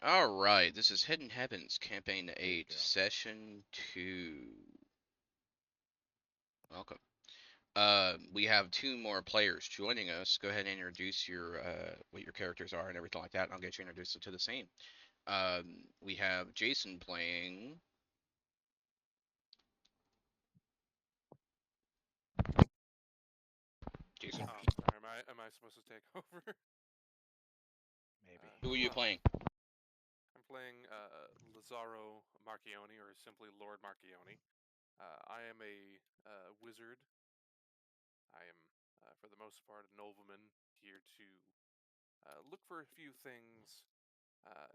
Alright, this is Hidden Heavens, Campaign 8, go. Session 2. Welcome. We have two more players joining us. Go ahead and introduce your what your characters are and everything like that, and I'll get you introduced to the scene. We have Jason playing. Jason, Sorry, am I supposed to take over? Maybe. who are you Well, playing? I'm playing Lazzaro Marchioni, or simply Lord Marchioni. I am a wizard. I am, for the most part, a nobleman here to look for a few things,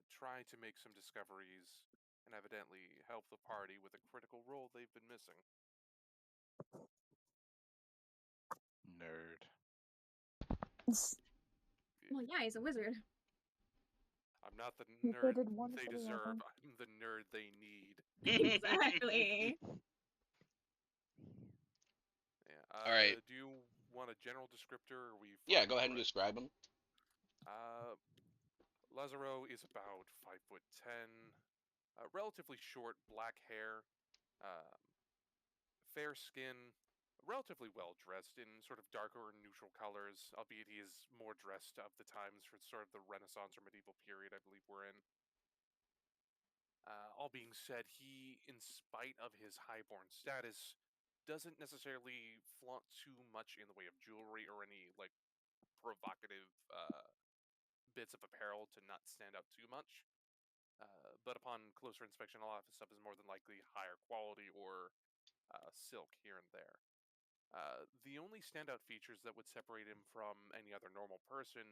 try to make some discoveries, and evidently help the party with a critical role they've been missing. Nerd. Well, yeah, he's a wizard. I'm not the He nerd did one they for the deserve. other. I'm the nerd they need. Exactly. Yeah. Alright. Do you want a general descriptor, or are we Yeah, fine go ahead and with describe him. Lazzaro is about 5'10", relatively short, black hair, um, fair skin, relatively well dressed in sort of darker and neutral colors, albeit he is more dressed of the times for sort of the Renaissance or medieval period I believe we're in. All being said, he, in spite of his highborn status, doesn't necessarily flaunt too much in the way of jewelry or any like provocative bits of apparel to not stand out too much. But upon closer inspection, a lot of his stuff is more than likely higher quality or silk here and there. The only standout features that would separate him from any other normal person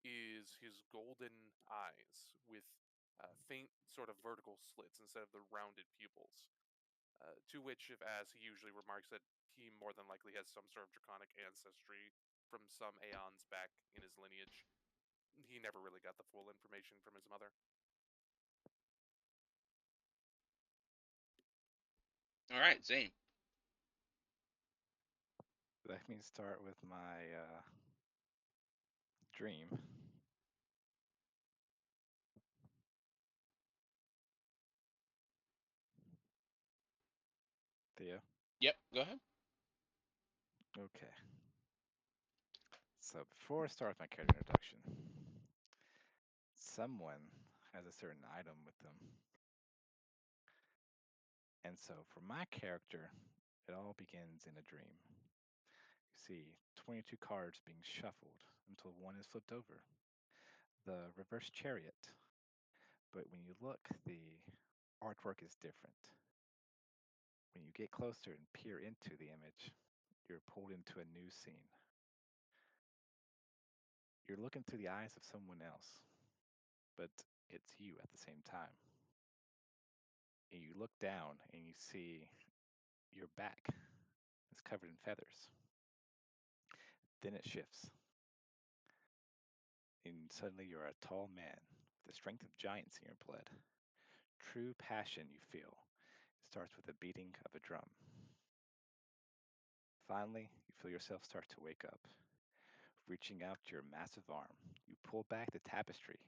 is his golden eyes with faint sort of vertical slits instead of the rounded pupils. To which, if as he usually remarks that he more than likely has some sort of draconic ancestry from some aeons back in his lineage, he never really got the full information from his mother. Alright, Zane. Let me start with my dream. Theo? Yep, go ahead. Okay. So before I start with my character introduction, someone has a certain item with them. And so for my character, it all begins in a dream. You see 22 cards being shuffled until one is flipped over. The reverse chariot. But when you look, the artwork is different. When you get closer and peer into the image, you're pulled into a new scene. You're looking through the eyes of someone else, but it's you at the same time. And you look down and you see your back is covered in feathers. Then it shifts, and suddenly you're a tall man with the strength of giants in your blood. True passion you feel starts with the beating of a drum. Finally, you feel yourself start to wake up. Reaching out your massive arm, you pull back the tapestry.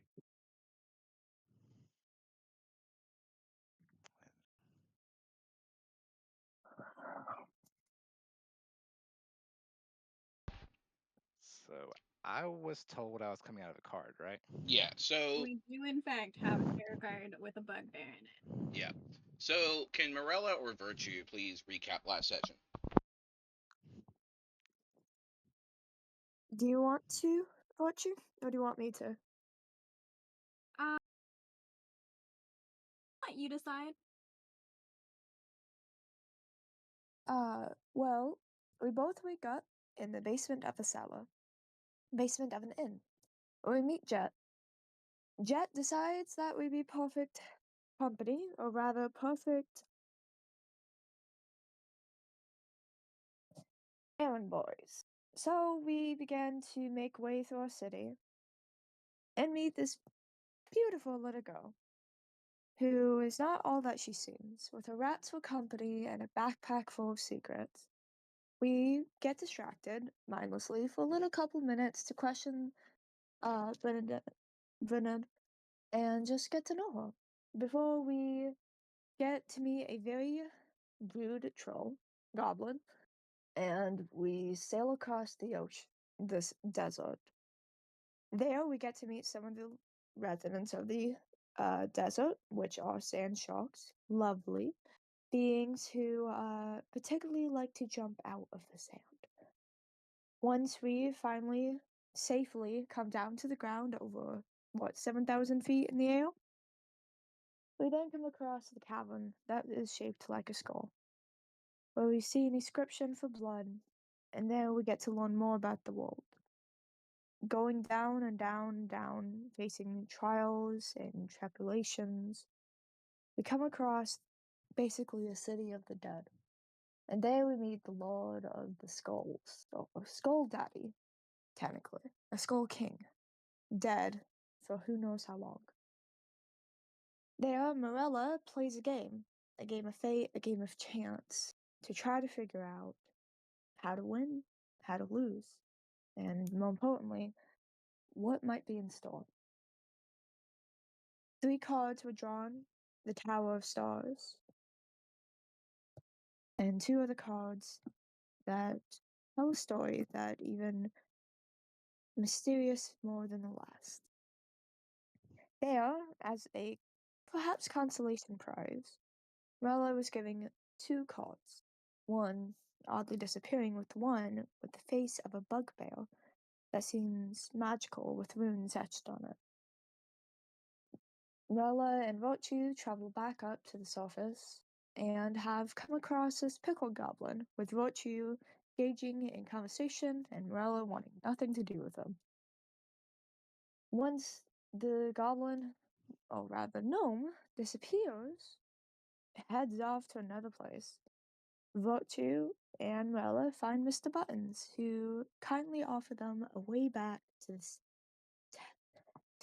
So I was told I was coming out of a card, right? Yeah, so We do, in fact, have a tarot card with a bugbear in it. yeah. So can Morella or Virtue please recap last session? Do you want to, Archie? Or do you want me to? Let you decide. Well, we both wake up in the basement of a cellar. Basement of an inn. We meet Jet. Jet decides that we'd be perfect company, or rather, perfect errand boys. So we began to make way through our city and meet this beautiful little girl who is not all that she seems, with her rats for company and a backpack full of secrets. We get distracted mindlessly for a little couple minutes to question Bernadette, and just get to know her before we get to meet a very rude troll goblin, and we sail across the ocean, this desert. There, we get to meet some of the residents of the desert, which are sand sharks, lovely beings who particularly like to jump out of the sand. Once we finally safely come down to the ground over, 7,000 feet in the air, we then come across the cavern that is shaped like a skull, where we see an inscription for blood, and there we get to learn more about the world. Going down and down and down, facing trials and tribulations, we come across basically a city of the dead. And there we meet the Lord of the Skulls, or Skull Daddy, technically, a Skull King, dead for who knows how long. There, Morella plays a game of fate, a game of chance, to try to figure out how to win, how to lose, and more importantly, what might be in store. 3 cards were drawn, the Tower of Stars, and 2 other cards that tell a story that even mysterious more than the last. There, as a perhaps consolation prize, Rella was giving 2 cards. One oddly disappearing with one with the face of a bugbear that seems magical with runes etched on it. Rella and Virtue travel back up to the surface and have come across this pickle goblin, with Virtue engaging in conversation and Rella wanting nothing to do with him. Once the goblin, or rather gnome, disappears, heads off to another place, Virtue and Rella find Mr. Buttons, who kindly offer them a way back to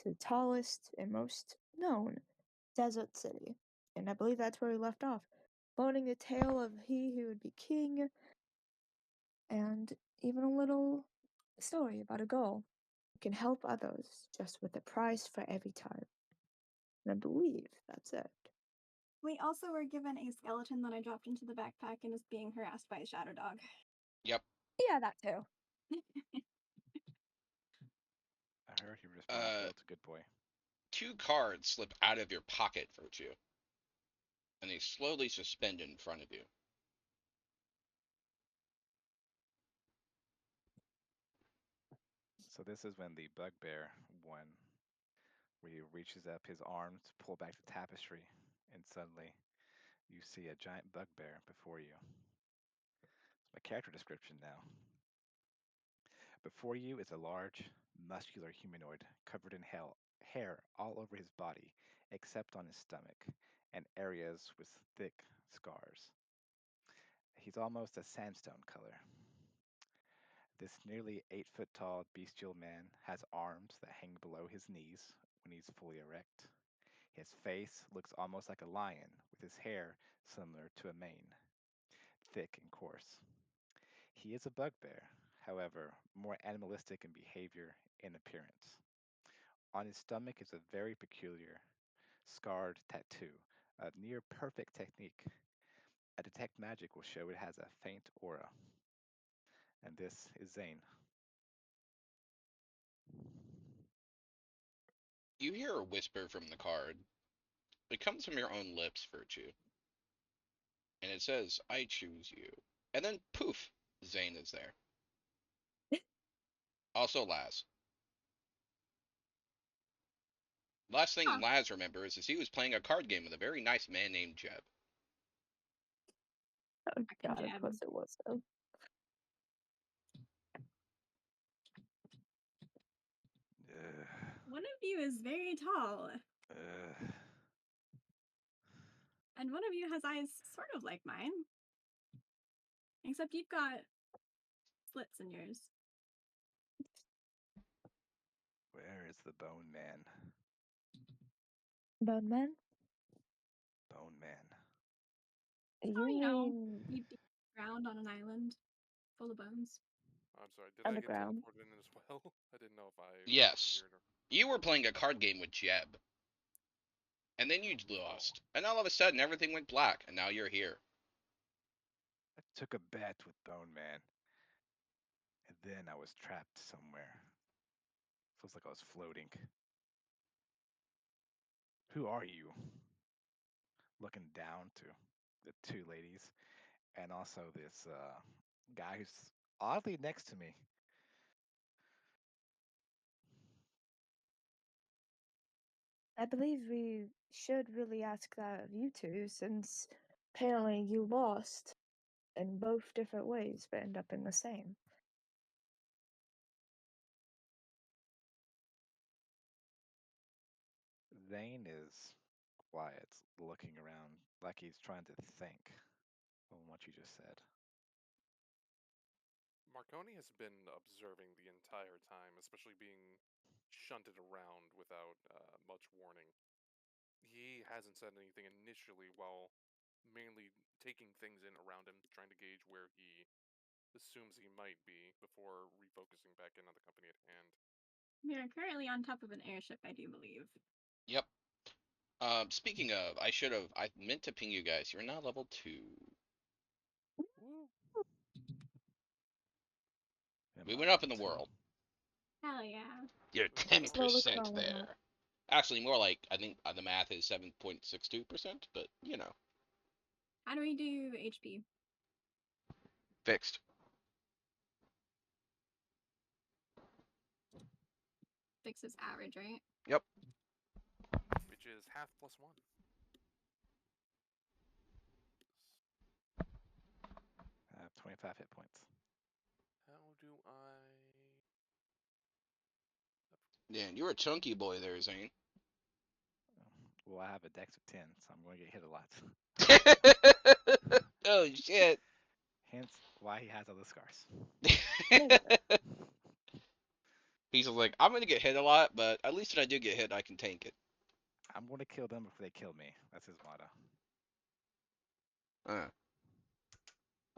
the tallest and most known desert city. And I believe that's where we left off, learning the tale of he who would be king, and even a little story about a girl who can help others just with a prize for every time. And I believe that's it. We also were given a skeleton that I dropped into the backpack and is being harassed by a shadow dog. Yep. Yeah, that too. I heard he responded well to Good Boy. 2 cards slip out of your pocket, Virtue, and they slowly suspend in front of you. So this is when the bugbear won, where he reaches up his arm to pull back the tapestry, and suddenly you see a giant bugbear before you. My character description now. Before you is a large, muscular humanoid covered in hair all over his body, except on his stomach, and areas with thick scars. He's almost a sandstone color. This nearly 8 foot tall bestial man has arms that hang below his knees when he's fully erect. His face looks almost like a lion, with his hair similar to a mane, thick and coarse. He is a bugbear, however, more animalistic in behavior and appearance. On his stomach is a very peculiar, scarred tattoo, a near perfect technique. A detect magic will show it has a faint aura. And this is Zane. You hear a whisper from the card. It comes from your own lips, Virtue. And it says, I choose you. And then poof, Zane is there. Also Laz. Last thing Huh. Laz remembers is he was playing a card game with a very nice man named Jeb. Oh god, Jeb. of course it was though. One of you is very tall, and one of you has eyes sort of like mine. Except you've got slits in yours. Where is the Bone Man? Bone Man? Bone Man. You You know, mean you'd be ground on an island full of bones. I'm sorry. Did I get underground? teleported in as well? I didn't know if I Yes. appeared or... You were playing a card game with Jeb. And then you lost. And all of a sudden, everything went black, and now you're here. I took a bet with Bone Man, and then I was trapped somewhere. Feels like I was floating. Who are you? Looking down to the two ladies, and also this guy who's oddly next to me. I believe we should really ask that of you two, since apparently you lost in both different ways, but end up in the same. Zane is quiet, looking around like he's trying to think on what you just said. Marconi has been observing the entire time, especially being shunted around without much warning. He hasn't said anything initially, while mainly taking things in around him, trying to gauge where he assumes he might be before refocusing back in on the company at hand. We are currently on top of an airship, I do believe. Yep. Speaking of, I meant to ping you guys. You're now level 2. Woo! Am We I went up in the level two? world. Hell yeah. You're Slowly 10% crawling there. up. Actually, more like, I think the math is 7.62%, but, you know, How do we do HP? fixed. Fixes average, right? Yep. Which is half plus 1. I have 25 hit points. How do I... Dan, you're a chunky boy there, Zane. Well, I have a dex of 10, so I'm going to get hit a lot. Oh, shit. Hence why he has all the scars. He's just like, I'm going to get hit a lot, but at least when I do get hit, I can tank it. I'm going to kill them before they kill me. That's his motto.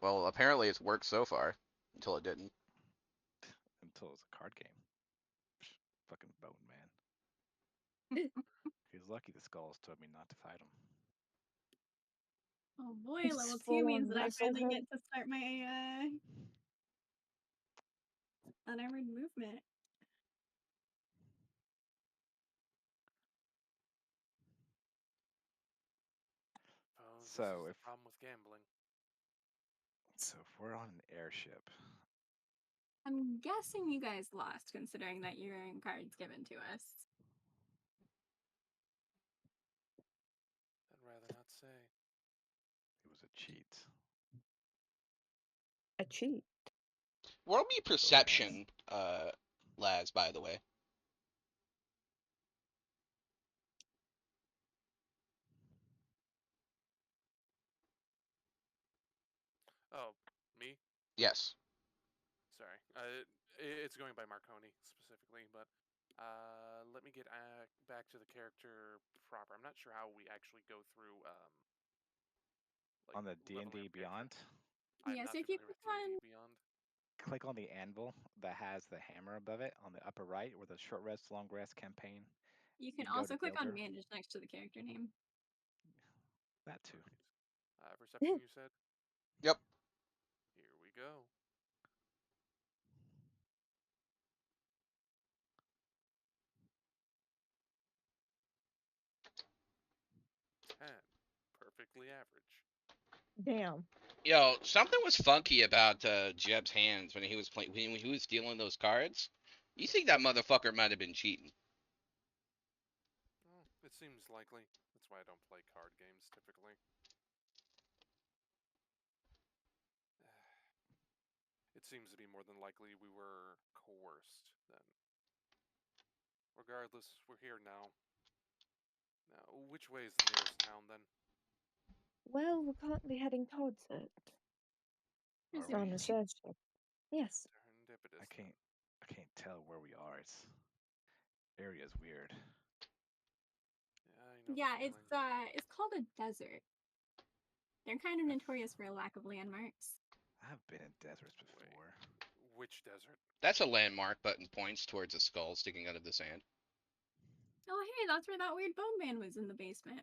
Well, apparently it's worked so far, until it didn't. Until it's a card game. Fucking Bone Man. He's lucky the skulls told me not to fight him. Oh boy, Just level 2 full means on that I wrestle finally him. get to start my unarmored movement. Oh, this So is the if- problem with gambling. So if we're on an airship, I'm guessing you guys lost, considering that you're in cards given to us. I'd rather not say. it was a cheat. A cheat. Roll me perception, Laz, by the way. Oh, me? Yes. Sorry. It's going by Marconi specifically, but let me get back to the character proper. I'm not sure how we actually go through On the leveling D&D up character. Beyond, I'm Yeah, not so if you familiar with click on- D&D Beyond. click on the anvil that has the hammer above it on the upper right where the short rest, long rest campaign. You can You go also to click on builder. manage next to the character name. That too. Perception, you said? Yep. Here we go. Perfectly average. Damn. Yo, something was funky about Jeb's hands when he was playing when he was dealing those cards. You think that motherfucker might have been cheating? Well, it seems likely. That's why I don't play card games typically. It seems to be more than likely we were coerced then. Regardless, we're here now. Now, which way is the nearest town then? Well, we're currently heading towards it. Are Is we? it- On the search ship. Yes. Serendipitous. I can't tell where we are. It's area's weird. Yeah, I know the Yeah, feeling. it's called a desert. They're kind of notorious for a lack of landmarks. I've been in deserts before. Which desert? That's a landmark button points towards a skull sticking out of the sand. Oh, hey, that's where that weird bone man was in the basement.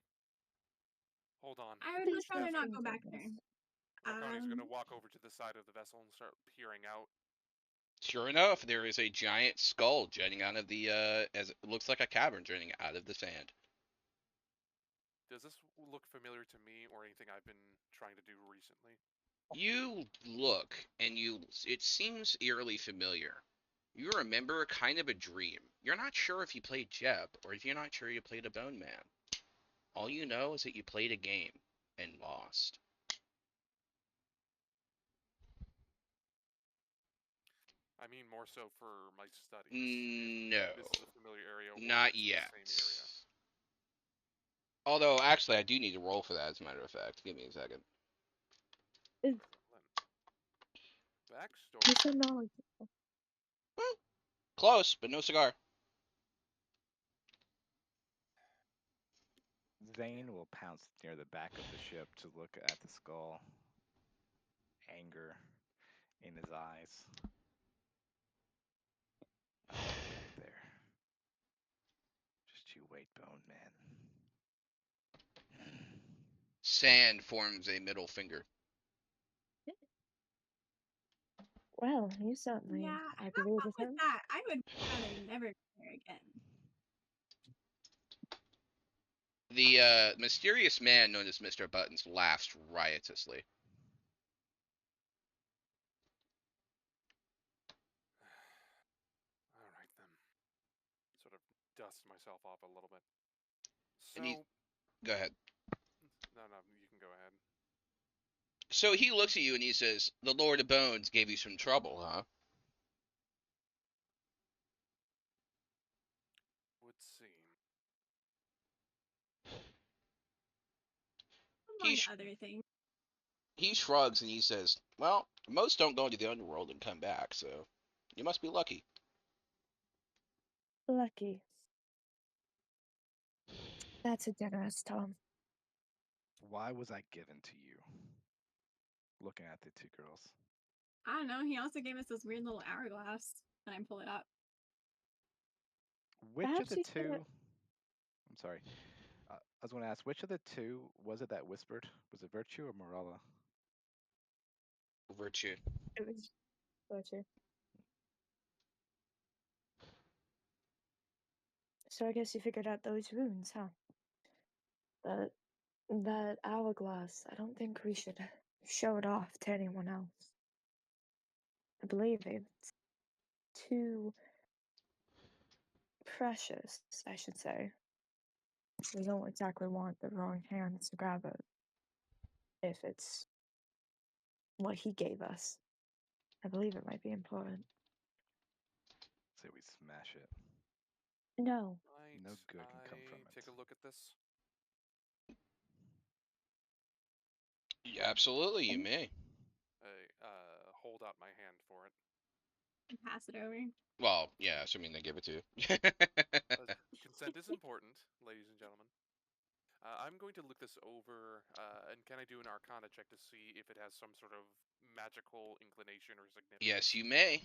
Hold on. I would much Basement rather not things go like back there. this. Arcani's gonna walk over to the side of the vessel and start peering out. Sure enough, there is a giant skull jutting out of the as it looks like a cavern jutting out of the sand. Does this look familiar to me or anything I've been trying to do recently? You look and it seems eerily familiar. You remember kind of a dream. You're not sure if you played Jeb or if you're not sure you played a Bone Man. All you know is that you played a game and lost. I mean more so for my studies. No, If this is a familiar area or not if it's yet. the same area. Although, actually, I do need to roll for that, as a matter of fact. Give me a second. Backstory. You're so knowledgeable. Close, but no cigar. Zane will pounce near the back of the ship to look at the skull. Anger in his eyes. I'll get there. Just you wait, Bone Man. Sand forms a middle finger. Well, you certainly Yeah, I'm agree not with with him. that. I would rather never go there again. The mysterious man known as Mr. Buttons laughs riotously. All right then. Sort of dust myself off a little bit. So, And go ahead. no, you can go ahead. So he looks at you and he says, "The Lord of Bones gave you some trouble, huh?" Would seem. Among other things. He shrugs and he says, "Well, most don't go into the underworld and come back, so you must be lucky." Lucky. That's a generous Tom. Why was I given to you? Looking at the two girls. I don't know. He also gave us this weird little hourglass. And I pull it up. Which Perhaps of you the should- two? I'm sorry. I was going to ask, which of the two was it that whispered? Was it Virtue or Morella? Virtue. It was Virtue. So I guess you figured out those runes, huh? That hourglass, I don't think we should show it off to anyone else. I believe it's too precious, I should say. We don't exactly want the wrong hands to grab it. If it's what he gave us. I believe it might be important. Say we smash it. No. Might No good can come from I take it. a look at this? Yeah, absolutely, you may. I hold out my hand for it. And pass it over. Well, yeah, assuming they give it to you. Consent is important, ladies and gentlemen. I'm going to look this over, and can I do an Arcana check to see if it has some sort of magical inclination or significance? Yes, you may.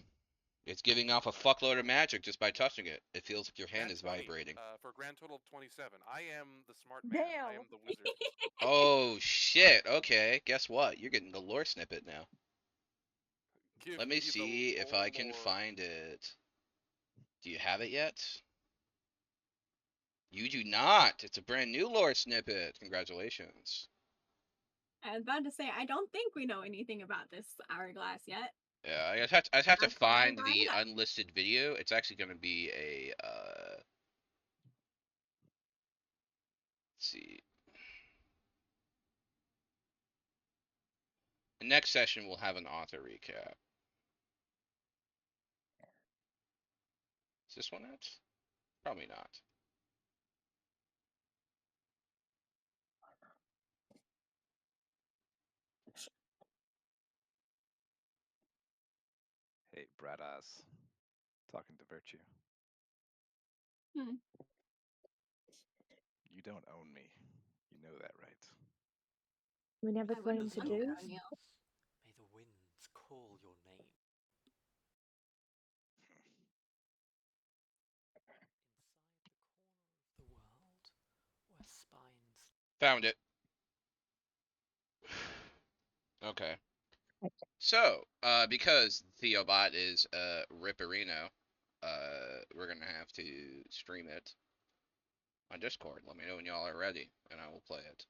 It's giving off a fuckload of magic just by touching it. It feels like your hand Nat is 20, vibrating. for a grand total of 27. I am the smart man. I am Damn. the wizard. Oh shit! Okay, guess what? You're getting the lore snippet now. Give Let me the see if whole I can lore. find it. Do you have it yet? You do not. It's a brand new lore snippet. Congratulations. I was about to say, I don't think we know anything about this hourglass yet. Yeah, I'd have to That's why I find brought the it up. unlisted video. It's actually going to be a let's see. The next session will have an author recap. Is this one it? Probably not. Hey, Bradass. Talking to Virtue. Hmm. You don't own me. You know that, right? We never I wouldn't claimed to want do. to, O'Neill. May the winds call your name. Found it. Okay. Okay. So, because Theobot is Ripperino, we're gonna have to stream it on Discord. Let me know when y'all are ready, and I will play it.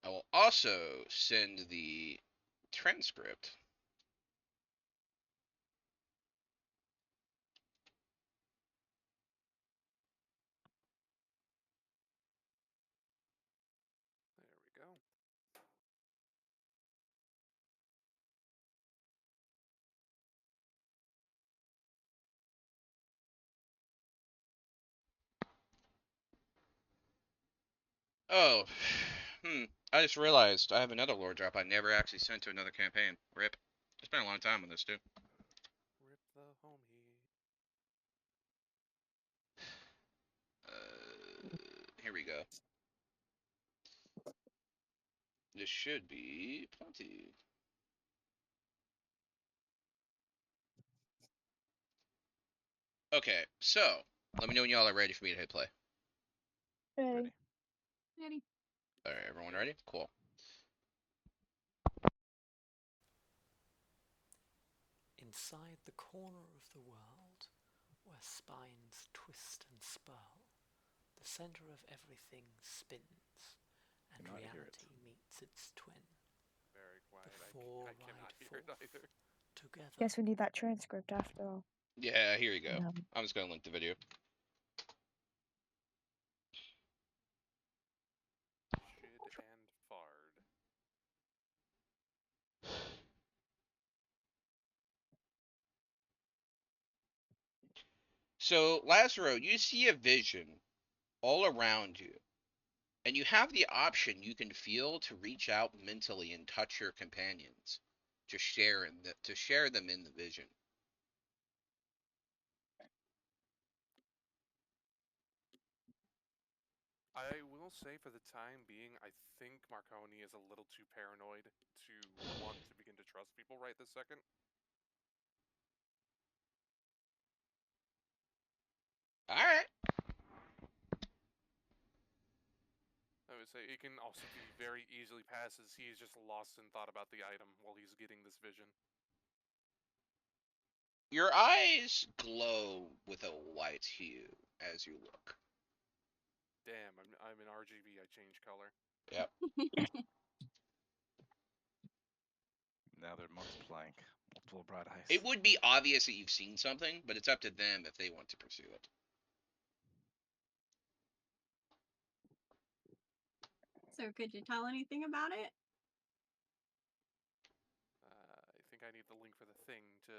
I will also send the transcript. There we go. Oh, I just realized I have another lore drop I never actually sent to another campaign. Rip. It's been a long time on this, too. Rip the homie. Here we go. This should be plenty. Okay, so let me know when y'all are ready for me to hit play. Ready. Ready. Ready? All right, everyone Ready. ready? Cool. Inside the corner of the world, where spines twist and spurl, the center of everything spins, and Cannot hear it. reality meets its twin. Very quiet. The I four cannot ride hear it forth either. together. Guess we need that transcript after all. Yeah, here you go. No. I'm just gonna link the video. Shid and fard. So, Lazaro, you see a vision all around you, and you have the option you can feel to reach out mentally and touch your companions, to share them in the vision. I will say for the time being, I think Marconi is a little too paranoid to want to begin to trust people right this second. All right. I would say it can also be very easily passed as he's just lost in thought about the item while he's getting this vision. Your eyes glow with a white hue as you look. Damn, I'm in RGB. I change color. Yep. Now they're multiplying. Multiple bright eyes. It would be obvious that you've seen something, but it's up to them if they want to pursue it. So could you tell anything about it? I think I need the link for the thing to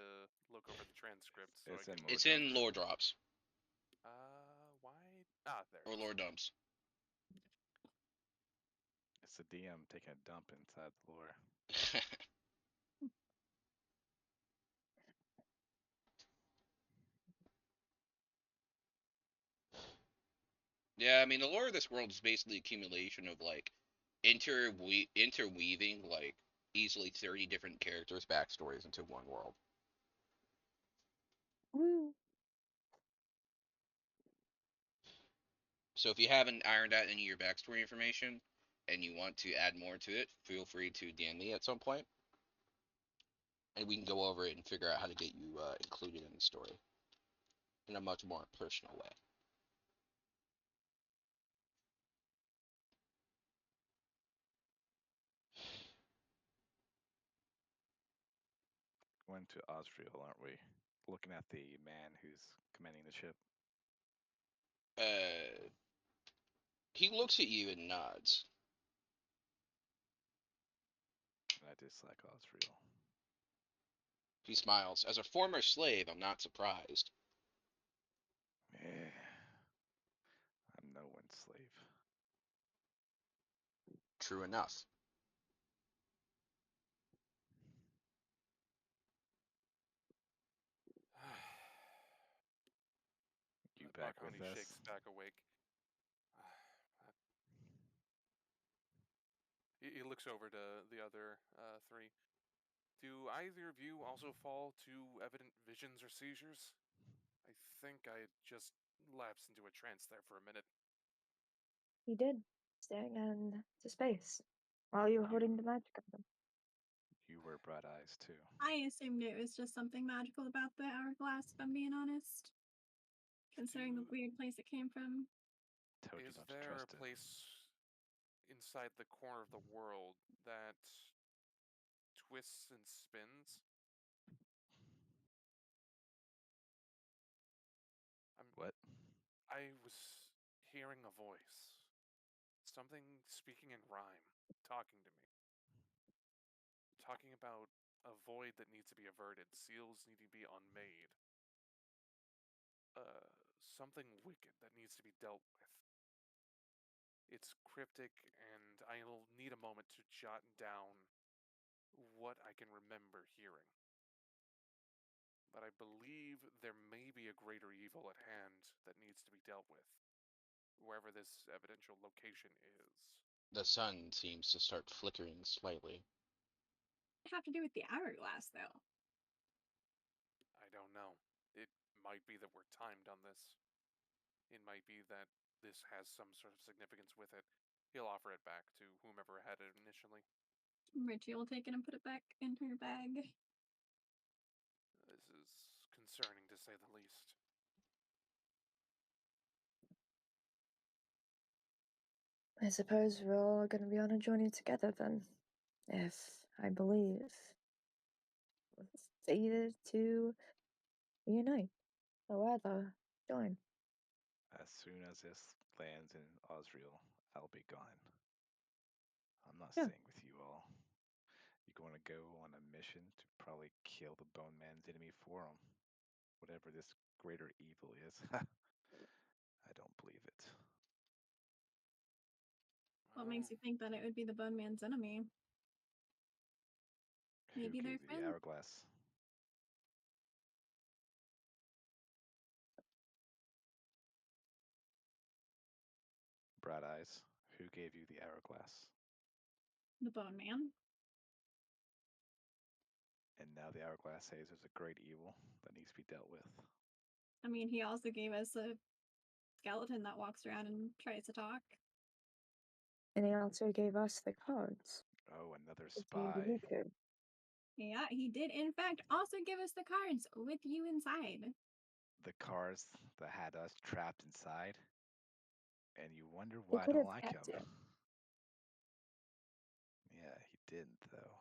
look over the transcript. So It's I in can... Lore It's in Dumps. lore drops why? Ah, there. or it is. lore dumps. It's a DM taking a dump inside the lore. Yeah, I mean the lore of this world is basically accumulation of like interweaving like easily 30 different characters' backstories into one world. Woo. So if you haven't ironed out any of your backstory information and you want to add more to it, feel free to DM me at some point, and we can go over it and figure out how to get you included in the story in a much more personal way. Going to Osriel, aren't we? Looking at the man who's commanding the ship. He looks at you and nods. I dislike Osriel. He smiles. As a former slave, I'm not surprised. Yeah. I'm no one's slave. True enough. You back Marconi with us? shakes back awake. He looks over to the other three. Do either of you also fall to evident visions or seizures? I think I just lapsed into a trance there for a minute. He did. staring into space while you were holding the magic item. You were bright eyes too. I assumed it was just something magical about the hourglass, if I'm being honest. Considering the Do- weird place it came from. Told you Is not to there a trust it. place inside the corner of the world that twists and spins? What? I was hearing a voice. Something speaking in rhyme, talking to me. Talking about a void that needs to be averted, seals need to be unmade. Something wicked that needs to be dealt with. It's cryptic, and I'll need a moment to jot down what I can remember hearing. But I believe there may be a greater evil at hand that needs to be dealt with, wherever this evidential location is. The sun seems to start flickering slightly. Have to do with the hourglass, though. I don't know. It might be that we're timed on this. It might be that this has some sort of significance with it. He'll offer it back to whomever had it initially. Richie will take it and put it back in her bag. This is concerning to say the least. I suppose we're all going to be on a journey together then, if I believe we're fated to reunite or rather join. As soon as this lands in Osriel, I'll be gone. I'm not Yeah. staying with you all. You're going to go on a mission to probably kill the Bone Man's enemy for him. Whatever this greater evil is. I don't believe it. What makes you think that it would be the Bone Man's enemy? Maybe Who they're gave you the friends. hourglass? Bright eyes. Who gave you the hourglass? The Bone Man. And now the hourglass says there's a great evil that needs to be dealt with. I mean, he also gave us a skeleton that walks around and tries to talk. And he also gave us the cards. Oh, another With you to spy. look at. Yeah, he did, in fact, also give us the cards with you inside. The cards that had us trapped inside. And you wonder He why I could don't have like kept him. you. Yeah, he didn't, though.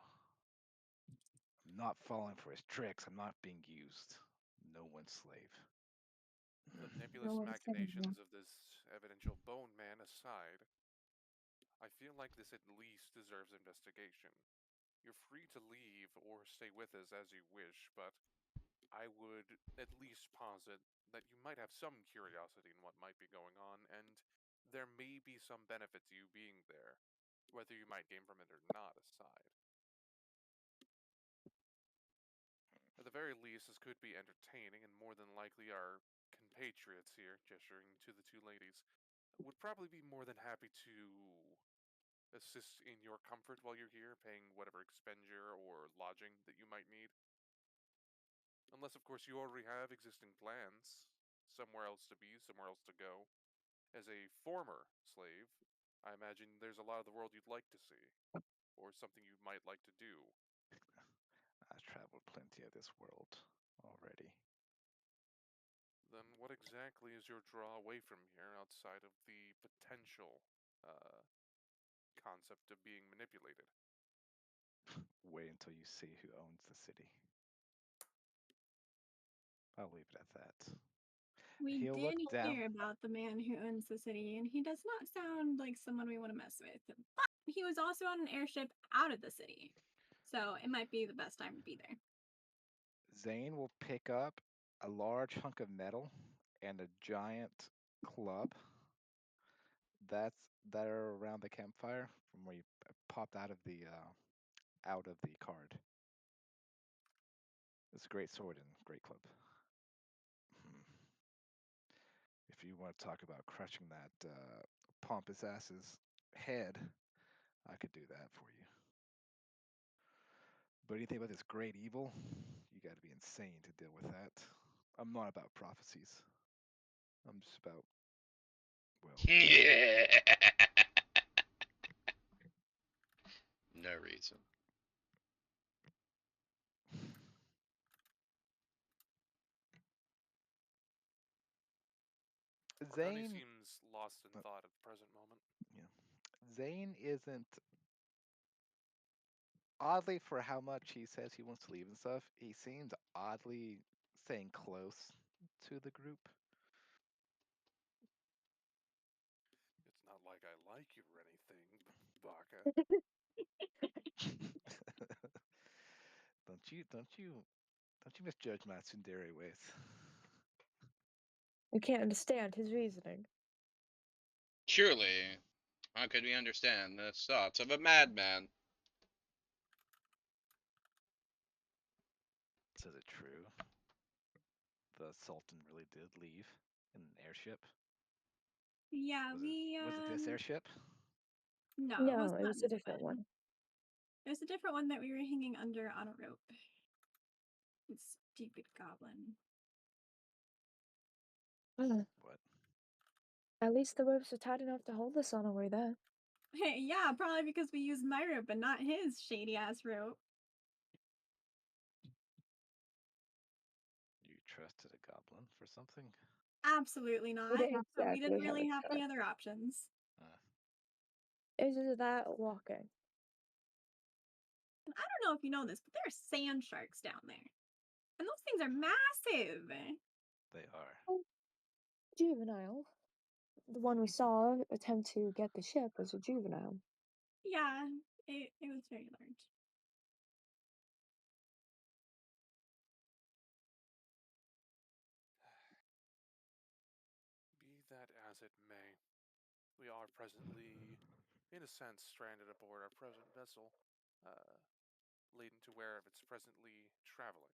I'm not falling for his tricks. I'm not being used. No one's slave. The No nebulous one's saying that. machinations of this evidential Bone Man aside, I feel like this at least deserves investigation. You're free to leave or stay with us as you wish, but I would at least posit that you might have some curiosity in what might be going on, and there may be some benefit to you being there, whether you might gain from it or not aside. At the very least, this could be entertaining, and more than likely our compatriots here, gesturing to the two ladies, would probably be more than happy to assist in your comfort while you're here, paying whatever expenditure or lodging that you might need. Unless, of course, you already have existing plans, somewhere else to be, somewhere else to go. As a former slave, I imagine there's a lot of the world you'd like to see, or something you might like to do. I've traveled plenty of this world already. Then what exactly is your draw away from here outside of the potential concept of being manipulated? Wait until you see who owns the city. I'll leave it at that. We He'll did look down. hear about the man who owns the city, and he does not sound like someone we want to mess with. But he was also on an airship out of the city, so it might be the best time to be there. Zane will pick up a large hunk of metal and a giant club that are around the campfire from where you popped out of the card. It's a great sword and great club. If you want to talk about crushing that pompous ass's head, I could do that for you. But anything about this great evil, you got to be insane to deal with that. I'm not about prophecies. I'm just about, well, no reason. Marconi Zane, seems lost in thought at the present moment. Zane isn't, oddly for how much he says he wants to leave and stuff, he seems oddly staying close to the group. It's not like I like you or anything, Baka. Don't you misjudge my tsundere ways. You can't understand his reasoning. Surely, how could we understand the thoughts of a madman? So is it true? The Sultan really did leave in an airship? Yeah, Was it this airship? No, it No, was it not was a this different one. It was a different one that we were hanging under on a rope. It's stupid goblin. Ugh. What? At least the ropes were tight enough to hold us on our way there. Hey, yeah, probably because we used my rope and not his shady ass rope. You trusted a goblin for something? Absolutely not. didn't So we didn't exactly have really a have any choice. other options. It's just that or walking. And I don't know if you know this, but there are sand sharks down there. And those things are massive. They are. Juvenile. The one we saw attempt to get the ship was a juvenile. Yeah, it was very large. Be that as it may, we are presently, in a sense, stranded aboard our present vessel, leading to wherever it's presently traveling.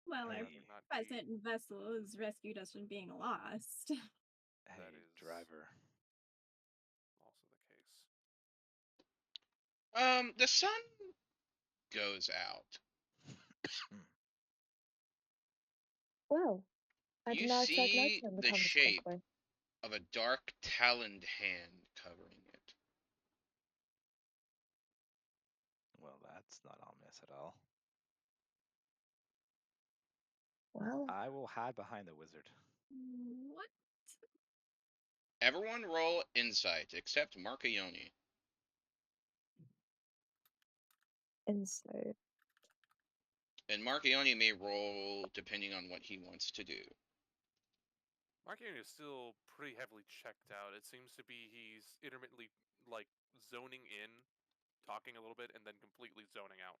Well, our Hey, Not be present vessel has rescued us from being lost. hey, That is- driver. also the case. The sun goes out. Well, I You did not expect see nighttime to the come this shape quickly. of a dark taloned hand covering it. Well, that's not ominous at all. Well, I will hide behind the wizard. What? Everyone roll insight except Marcayoni. insight. And Marcayoni may roll depending on what he wants to do. Markian is still pretty heavily checked out. It seems to be he's intermittently like zoning in, talking a little bit, and then completely zoning out.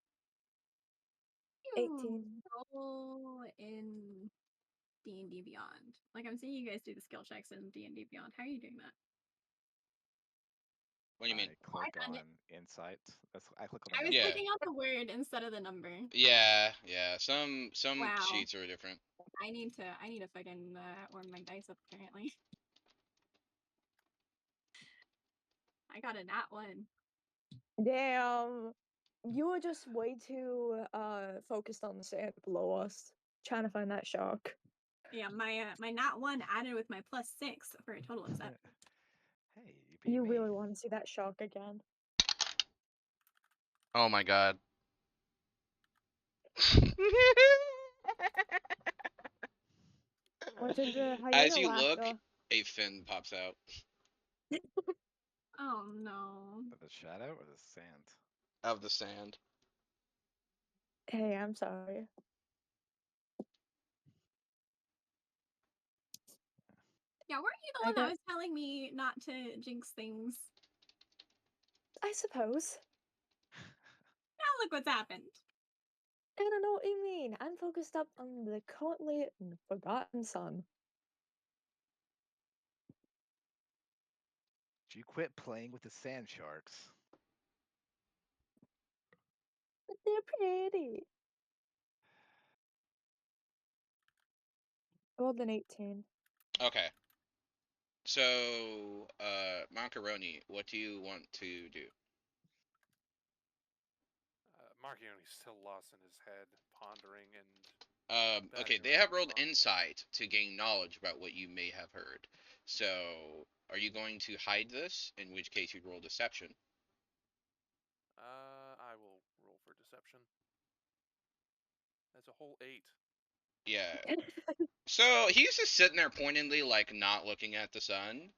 18. Roll in D&D Beyond. Like, I'm seeing you guys do the skill checks in D&D Beyond. How are you doing that? What do you mean? I click found on it. insight. I click on I the was Yeah. number. clicking out the word instead of the number. Yeah. Some Wow. sheets are different. I need to fucking warm my dice up apparently. I got a nat 1. Damn. You were just way too focused on the sand below us, trying to find that shark. Yeah, my nat 1 added with my +6 for a total of 7. Hey, you beat You me. really want to see that shark again. Oh my god. What did the As hyena you look, laughter? a fin pops out. Oh no. The shadow or the sand? Of the sand. Hey, I'm sorry. Yeah, weren't you the I one that got- was telling me not to jinx things? I suppose. Now look what's happened. I don't know what you mean. I'm focused up on the currently forgotten sun. Did you quit playing with the sand sharks? But they're pretty. I rolled an 18. Okay. So, Macaroni, what do you want to do? Markioni's still lost in his head, pondering and Okay, batting they around have his rolled thoughts. insight to gain knowledge about what you may have heard. So, are you going to hide this? In which case, you'd roll deception. for deception. That's a whole 8. Yeah. So he's just sitting there pointedly, like, not looking at the sun.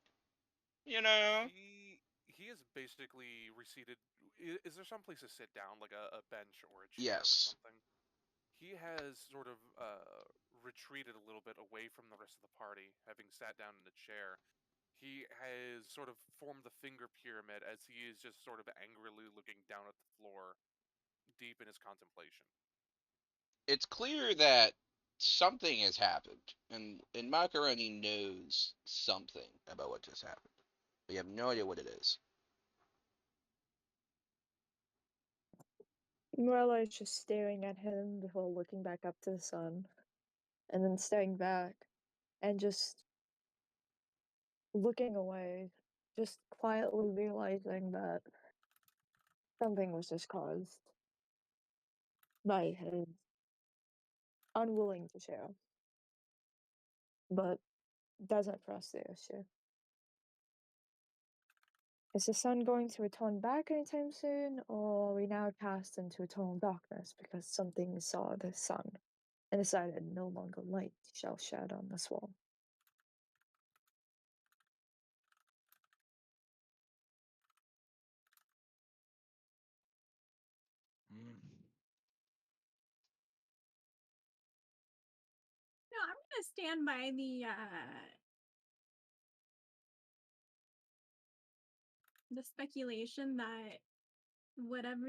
You know? He is basically receded. Is there some place to sit down, like a bench or a chair or Yes. something? He has sort of retreated a little bit away from the rest of the party, having sat down in a chair. He has sort of formed the finger pyramid as he is just sort of angrily looking down at the floor, deep in his contemplation. It's clear that something has happened, and Macaroni knows something about what just happened. We have no idea what it is. Morella is just staring at him before looking back up to the sun, and then staring back, and just looking away, just quietly realizing that something was just caused by his unwilling to share, but doesn't press the issue. Is the sun going to return back anytime soon, or are we now cast into eternal darkness because something saw the sun and decided no longer light shall shed on this wall? No, I'm gonna stand by the speculation that whatever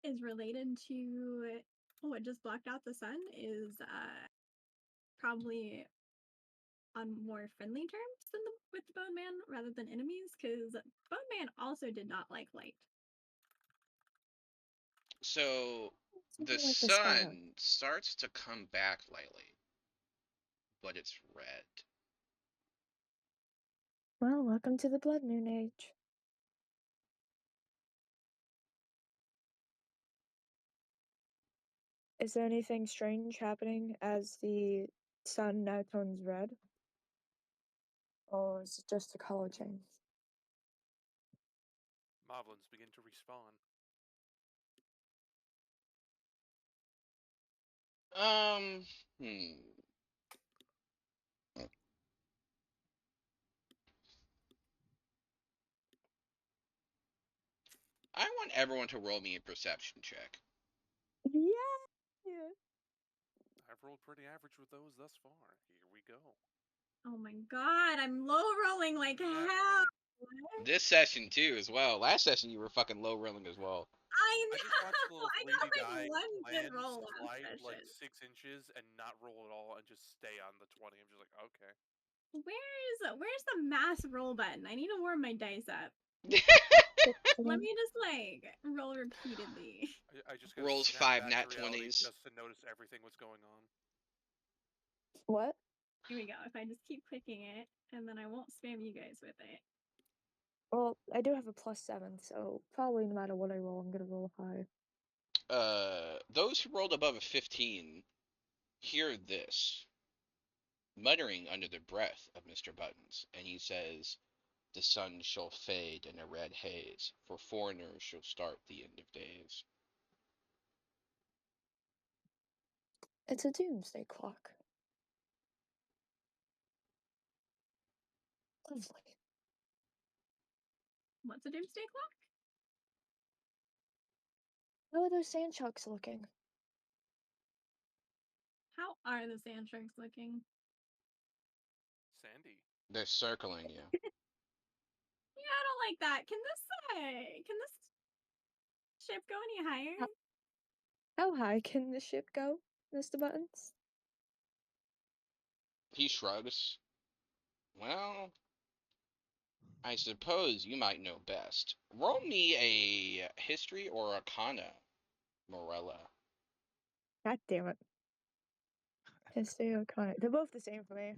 is related to what just blocked out the sun is probably on more friendly terms than with Bone Man rather than enemies, because Bone Man also did not like light. So the Something like the star. sun starts to come back lightly, but it's red. Well, welcome to the Blood Moon Age. Is there anything strange happening as the sun now turns red? Or is it just a color change? Moblins begin to respawn. Hmm. I want everyone to roll me a perception check. Yeah. I've rolled pretty average with those thus far. Here we go. Oh my god, I'm low rolling like Yeah. hell. This session too, as well. Last session you were fucking low rolling as well. I I know. just watched the little I 3D got guy like one good lens roll last slide like session. 6 inches and not roll at all and just stay on the 20. I'm just like, okay. Where's the mass roll button? I need to warm my dice up. Let me just like roll repeatedly. I just got Rolls snapped 5 back nat to reality 20s. just to notice everything was going on. What? Here we go. If I just keep clicking it, and then I won't spam you guys with it. Well, I do have a +7, so probably no matter what I roll, I'm gonna roll high. Those who rolled above a 15 hear this, muttering under the breath of Mr. Buttons, and he says, "The sun shall fade in a red haze, for foreigners shall start the end of days." It's a doomsday clock. Lovely. What's a doomsday clock? How are those sand sharks looking? How are the sand sharks looking? Sandy. They're circling you. Yeah, I don't like that. Can this ship go any higher? How high can the ship go, Mr. Buttons? He shrugs. Well, I suppose you might know best. Roll me a history or arcana, Morella. God damn it. History or Connor. They're both the same for me.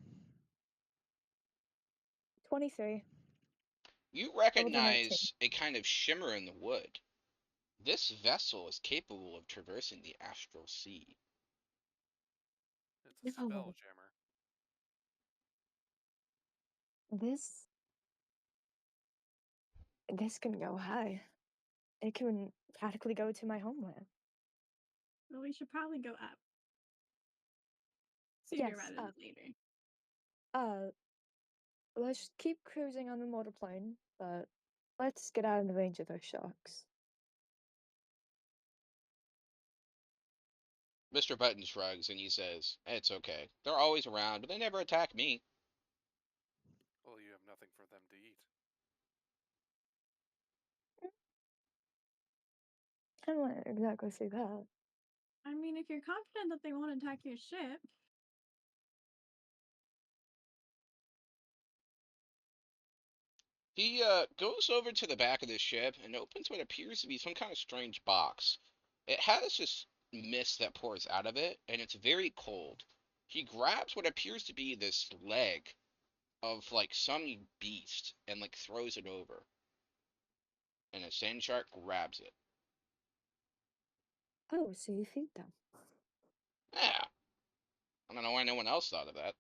23. You Rolled a 19. recognize a kind of shimmer in the wood. This vessel is capable of traversing the astral sea. It's a No. spell jammer. This This can go high. It can practically go to my homeland. Well, we should probably go up. Sooner Yes, rather up. than later. Let's keep cruising on the motorplane, but let's get out of the range of those sharks. Mr. Button shrugs and he says, "It's okay. They're always around, but they never attack me." Well, you have nothing for them to eat. I don't exactly see that. I mean, if you're confident that they won't attack your ship, He goes over to the back of the ship and opens what appears to be some kind of strange box. It has this mist that pours out of it, and it's very cold. He grabs what appears to be this leg of like some beast and like throws it over, and a sand shark grabs it. Oh, so you feed them. Yeah, I don't know why no one else thought of that.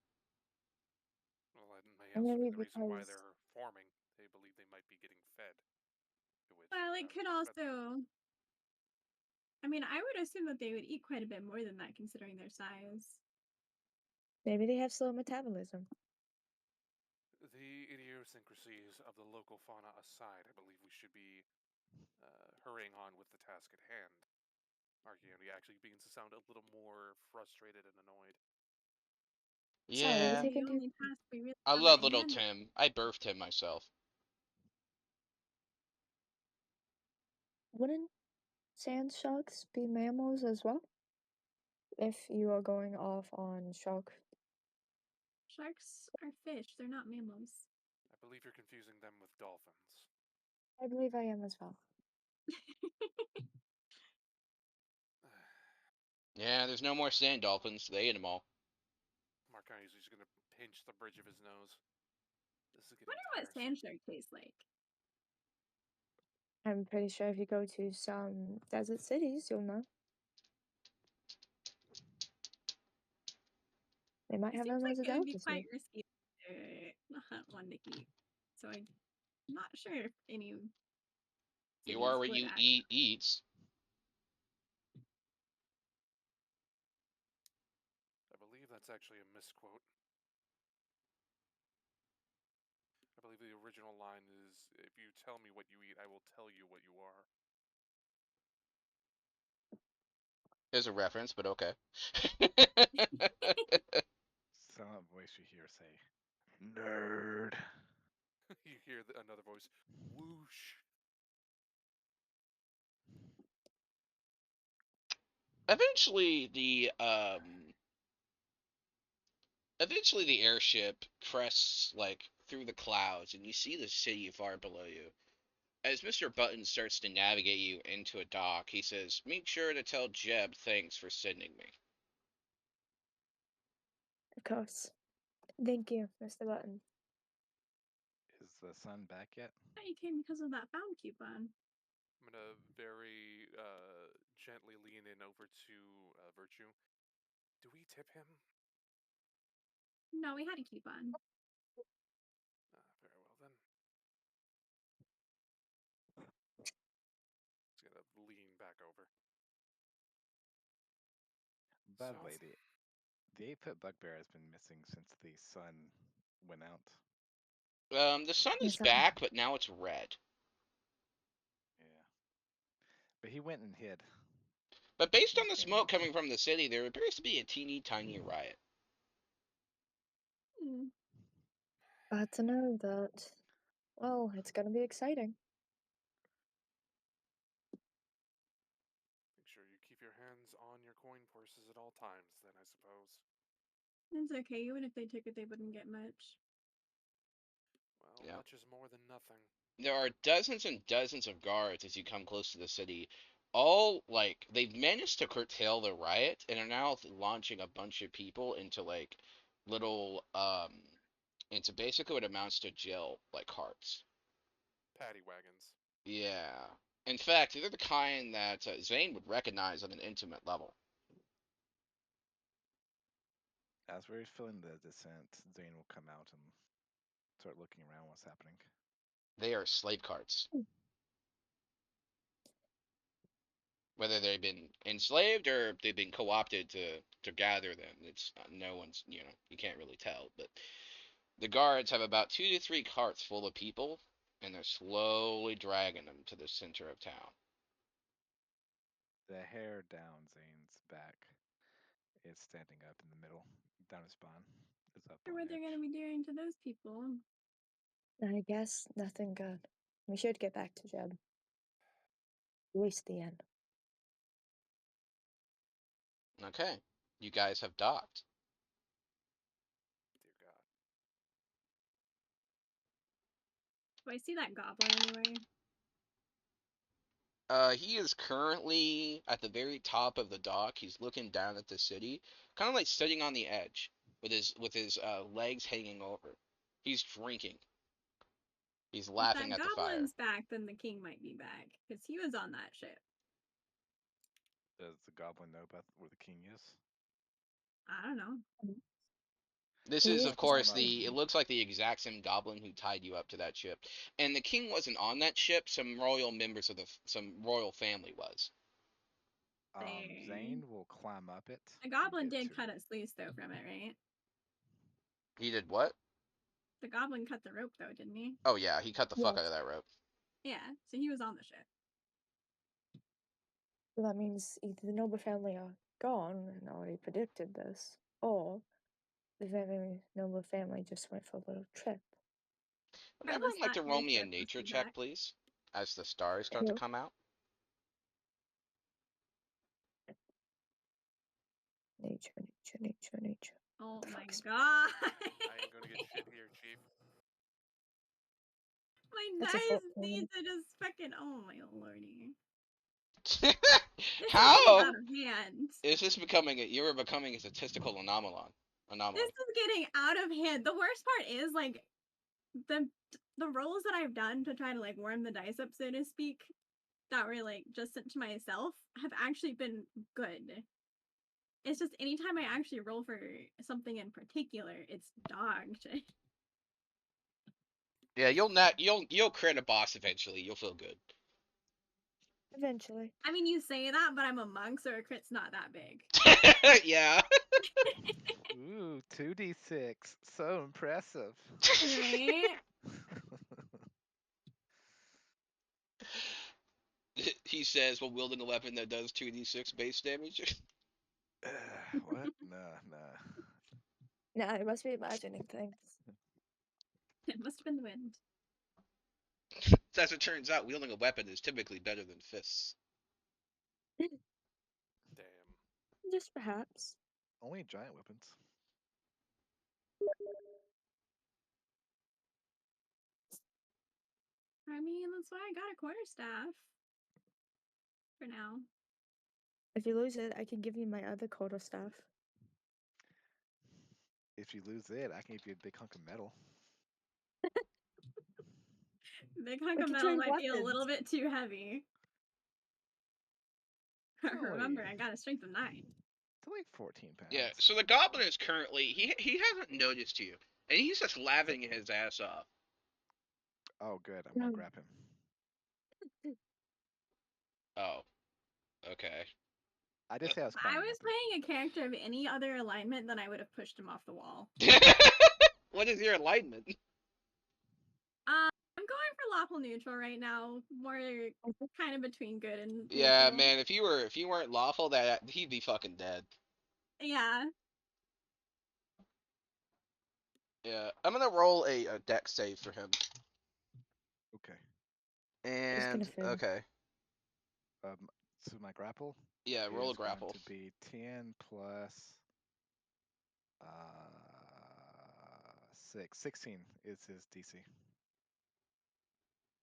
Well, that may Or also be maybe the reason why because they're forming. They believe they might be getting fed. To which, well, it could they fed them. also. I mean, I would assume that they would eat quite a bit more than that, considering their size. maybe they have slow metabolism. The idiosyncrasies of the local fauna aside, I believe we should be hurrying on with the task at hand. Archione actually begins to sound a little more frustrated and annoyed. Sorry, Yeah, we The can do. only task we really I have love at little hand. Tim. I birthed him myself. Wouldn't sand sharks be mammals as well? If you are going off on shark. Sharks are fish; they're not mammals. I believe you're confusing them with dolphins. I believe I am as well. Yeah, there's no more sand dolphins. They ate them all. Marconi's just gonna pinch the bridge of his nose. This is I getting wonder what tiresome. sand shark tastes like. I'm pretty sure if you go to some desert cities, you'll know. They might It have seems them like as a it would be delicacy. quite risky to hunt one to eat. So I'm not sure if any You are cities what would you actually. eat eats. I believe that's actually a misquote. I believe the original line is, "If you tell me what you eat, I will tell you what you are." There's a reference, but okay. Silent voice you hear say, "Nerd." You hear another voice, "Whoosh." Eventually, the airship crests like through the clouds, and you see the city far below you. As Mr. Button starts to navigate you into a dock, he says, "Make sure to tell Jeb thanks for sending me." Of course. Thank you, Mr. Button. Is the sun back yet? I thought you came because of that found coupon. I'm gonna very gently lean in over to Virtue. Do we tip him? No, we had a coupon. Very well then. Just gonna lean back over. By the So- way, the 8-foot bugbear has been missing since the sun went out. The sun is Yes, back, but now it's red. Yeah. But he went and hid. But based on He the came smoke out. coming from the city, there appears to be a teeny tiny riot. Hmm. glad to know that. Well, it's gonna be exciting. Make sure you keep your hands on your coin purses at all times, then, I suppose. It's okay. Even if they took it, they wouldn't get much. Well, Yeah. much is more than nothing. There are dozens and dozens of guards as you come close to the city. All like they've managed to curtail the riot and are now launching a bunch of people into like little into basically what amounts to jail like carts. Paddy wagons. Yeah. In fact, they're the kind that Zane would recognize on an intimate level. As we're filling the descent, Zane will come out and start looking around what's happening. They are slave carts. Hmm. Whether they've been enslaved or they've been co-opted to gather them, it's no one's, you can't really tell. But the guards have about 2 to 3 carts full of people, and they're slowly dragging them to the center of town. The hair down Zane's back is standing up in the middle. Down his spine is up Wonder on what the they're edge. gonna be doing to those people. I guess nothing good. We should get back to Jeb. At least the end. Okay, you guys have docked. Dear God. Do I see that goblin anywhere? He is currently at the very top of the dock. He's looking down at the city, kind of like sitting on the edge, with his legs hanging over. He's drinking. He's If laughing that at the fire. goblin's back, then the king might be back because he was on that ship. Does the goblin know about where the king is? I don't know. This He is, is of course, Well, no. it looks like the exact same goblin who tied you up to that ship. And the king wasn't on that ship. Some royal members of some royal family was. There. Zane will climb up it. The and goblin get did to cut it. us loose though from it, right? He did what? The goblin cut the rope though, didn't he? Oh yeah, he cut the fuck Yes. out of that rope. Yeah, so he was on the ship. So that means either the noble family are gone and already predicted this, or the very noble family just went for a little trip. Would everyone Regardless, like to that roll rich me a ship must nature be check, back. please? As the stars start to Sure. come out. Nature. Oh The my fuck is- god! I ain't gonna get shit here, Chief. My That's a dice 14. need to just fucking. Oh my lordy. This is getting How out of hand. is this becoming you are becoming a statistical anomaly? This is getting out of hand. The worst part is like the rolls that I've done to try to like warm the dice up, so to speak, that were like just sent to myself have actually been good. It's just anytime I actually roll for something in particular, it's dog shit. Yeah, you'll crit a boss eventually. You'll feel good. Eventually. I mean, you say that, but I'm a monk, so a crit's not that big. Yeah. Ooh, 2d6. So impressive. Right? He says while wielding a weapon that does 2d6 base damage. What? Nah. Nah, I must be imagining things. It must have been the wind. As it turns out, wielding a weapon is typically better than fists. Damn. Just perhaps. Only giant weapons. I mean, that's why I got a quarterstaff. For now. If you lose it, I can give you my other quarterstaff. If you lose it, I can give you a big hunk of metal. Big hunk We of could metal trade might be a little weapons. bit too heavy. Remember, I got a strength of 9. It's only 14 pounds. Yeah. So the goblin is currently he hasn't noticed you, and he's just laughing his ass off. Oh, good. I'm gonna No. grab him. Oh. Okay. I did say I was If I climbing was up it. playing a character of any other alignment, then I would have pushed him off the wall. What is your alignment? I'm going for lawful neutral right now. More kind of between good and Yeah, neutral. man. If you weren't lawful, that he'd be fucking dead. Yeah. Yeah. I'm gonna roll a dex save for him. Okay. And fail. okay. So my grapple Yeah. Roll a is going grapple. to be 10 plus 6. 16 is his DC.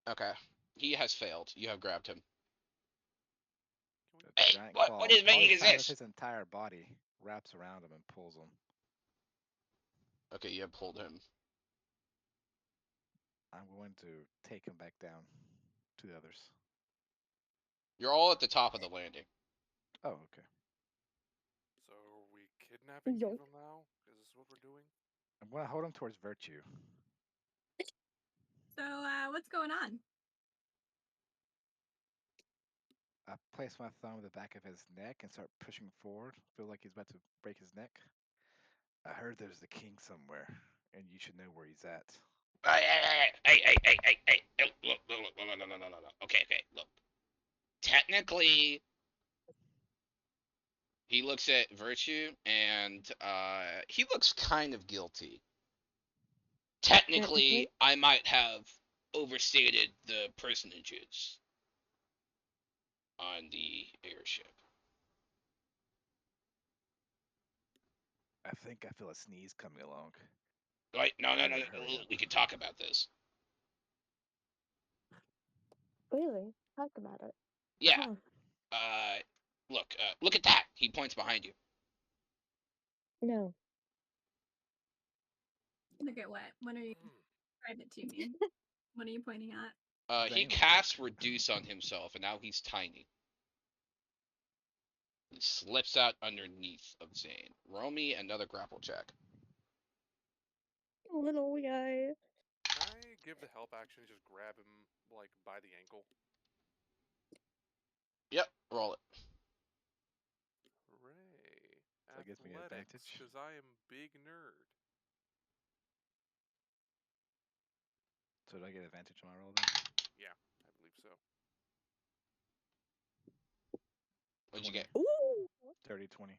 Okay. He has failed. You have grabbed him. The Hey, giant what claw, is probably making the size this? of his entire body, wraps around him and pulls him. Okay, you have pulled him. I'm going to take him back down to the others. You're all at the top of the landing. Oh, okay. So are we kidnapping Yoink. people now? Is this what we're doing? I'm going to hold him towards Virtue. So, what's going on? I place my thumb on the back of his neck and start pushing forward. Feel like he's about to break his neck. I heard there's the king somewhere, and you should know where he's at. Hey, look, no. Okay, look. Technically, he looks at Virtue, and he looks kind of guilty. Technically, I might have overstated the personages on the airship. I think I feel a sneeze coming along. Right? No. Hurry up. We can talk about this. Really? Talk about it. Yeah. Huh. Look at that. He points behind you. No. Look at what? What are you? Describe it to me. What are you pointing at? He Zane. casts Reduce on himself, and now he's tiny. He slips out underneath of Zane. Roll me another grapple check. Little guy. Can I give the help action and just grab him like by the ankle? Yep, roll it. Hooray! So it gives me advantage? Because I am big nerd. So do I get advantage on my roll then? Yeah, I believe so. What'd you get? Ooh. 30, 20.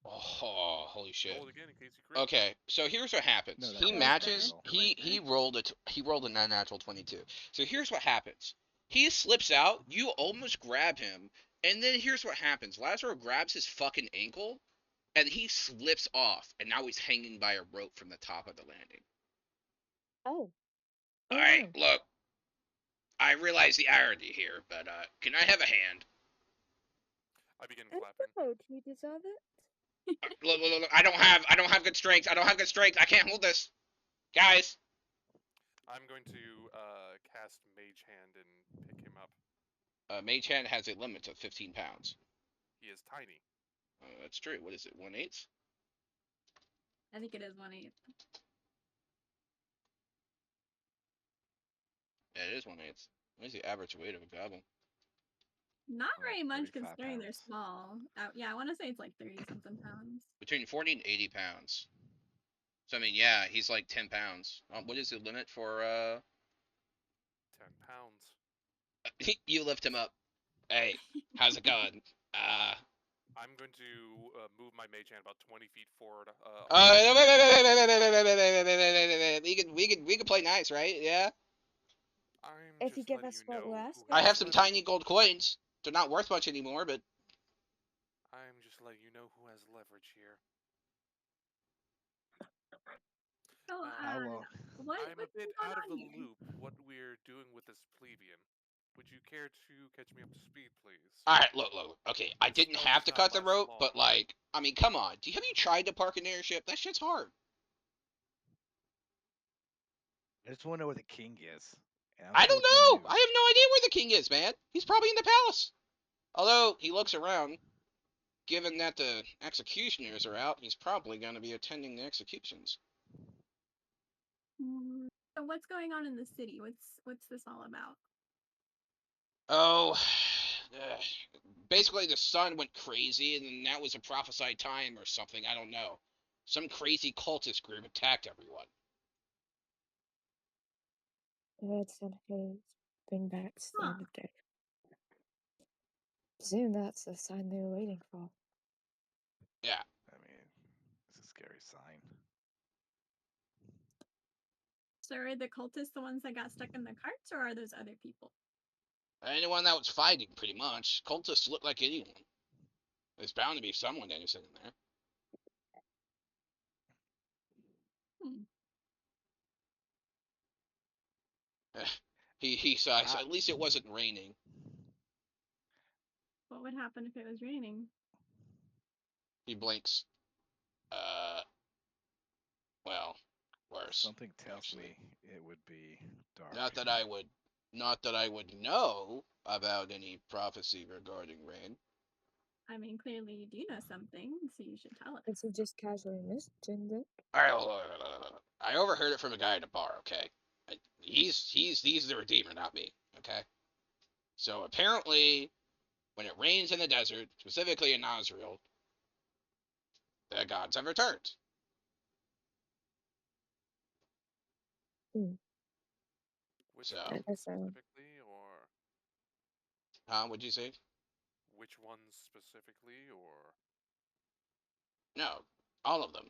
Oh, holy shit. Roll it again in case you crit. Okay, so here's what happens. No, that He was matches. better. He rolled a natural 22. So here's what happens. He slips out. You almost grab him, and then here's what happens. Lazaro grabs his fucking ankle, and he slips off, and now he's hanging by a rope from the top of the landing. Oh. All right, look. I realize the irony here, but can I have a hand? I begin And clapping. so, do you deserve it? Look, I don't have good strength. I I can't hold this, guys. I'm going to cast Mage Hand and pick him up. Mage Hand has a limit of 15 pounds. He is tiny. That's true. What is it? 1/8? I think it is 1/8. Yeah, it is 1/8. What is the average weight of a goblin? Not very much 35 considering they're pounds. small. Yeah, I want to say it's like 30 something pounds. Between 40 and 80 pounds. So I mean, yeah, he's like 10 pounds. What is the limit for 10 pounds. you lift him up. Hey, how's it going? I'm going to move my Mage Hand about 20 feet forward. We can play nice, right? Yeah. I'm If you just give letting us you what know we're who asking. I has have some leverage. tiny gold coins. They're not worth much anymore, but I'm just letting you know who has leverage here. So, How long? what? I'm a what's bit going out of on the here? loop what we're doing with this plebeian. Would you care to catch me up to speed, please? all right, look. Okay, I The didn't spell have does to not cut the last rope, but long. like, I mean, come on. Have you tried to park an airship? That shit's hard. I just want to know where the king is. And I don't know. you. I have no idea where the king is, man. He's probably in the palace. Although he looks around, given that the executioners are out, he's probably going to be attending the executions. So what's going on in the city? What's this all about? Oh, basically the sun went crazy, and then that was a prophesied time or something. I don't know. Some crazy cultist group attacked everyone. The red sun haze bring back the Huh. end of day. Presume that's the sign they were waiting for. Yeah. I mean, it's a scary sign. So are the cultists the ones that got stuck in the carts, or are those other people? Anyone that was fighting, pretty much. Cultists look like anyone. There's bound to be someone that is in there. He sighs. At least it wasn't raining. What would happen if it was raining? He blinks. Well, worse. Something tells actually. me it would be dark. Not that I would know about any prophecy regarding rain. I mean, clearly you do know something, so you should tell us. If you just casually mentioned it. Alright, I overheard it from a guy at a bar, okay? he's the redeemer, not me. Okay. So apparently, when it rains in the desert, specifically in Nazriel, the gods have returned. Which So, one That's specifically, or what'd you say? which ones specifically, or No, all of them.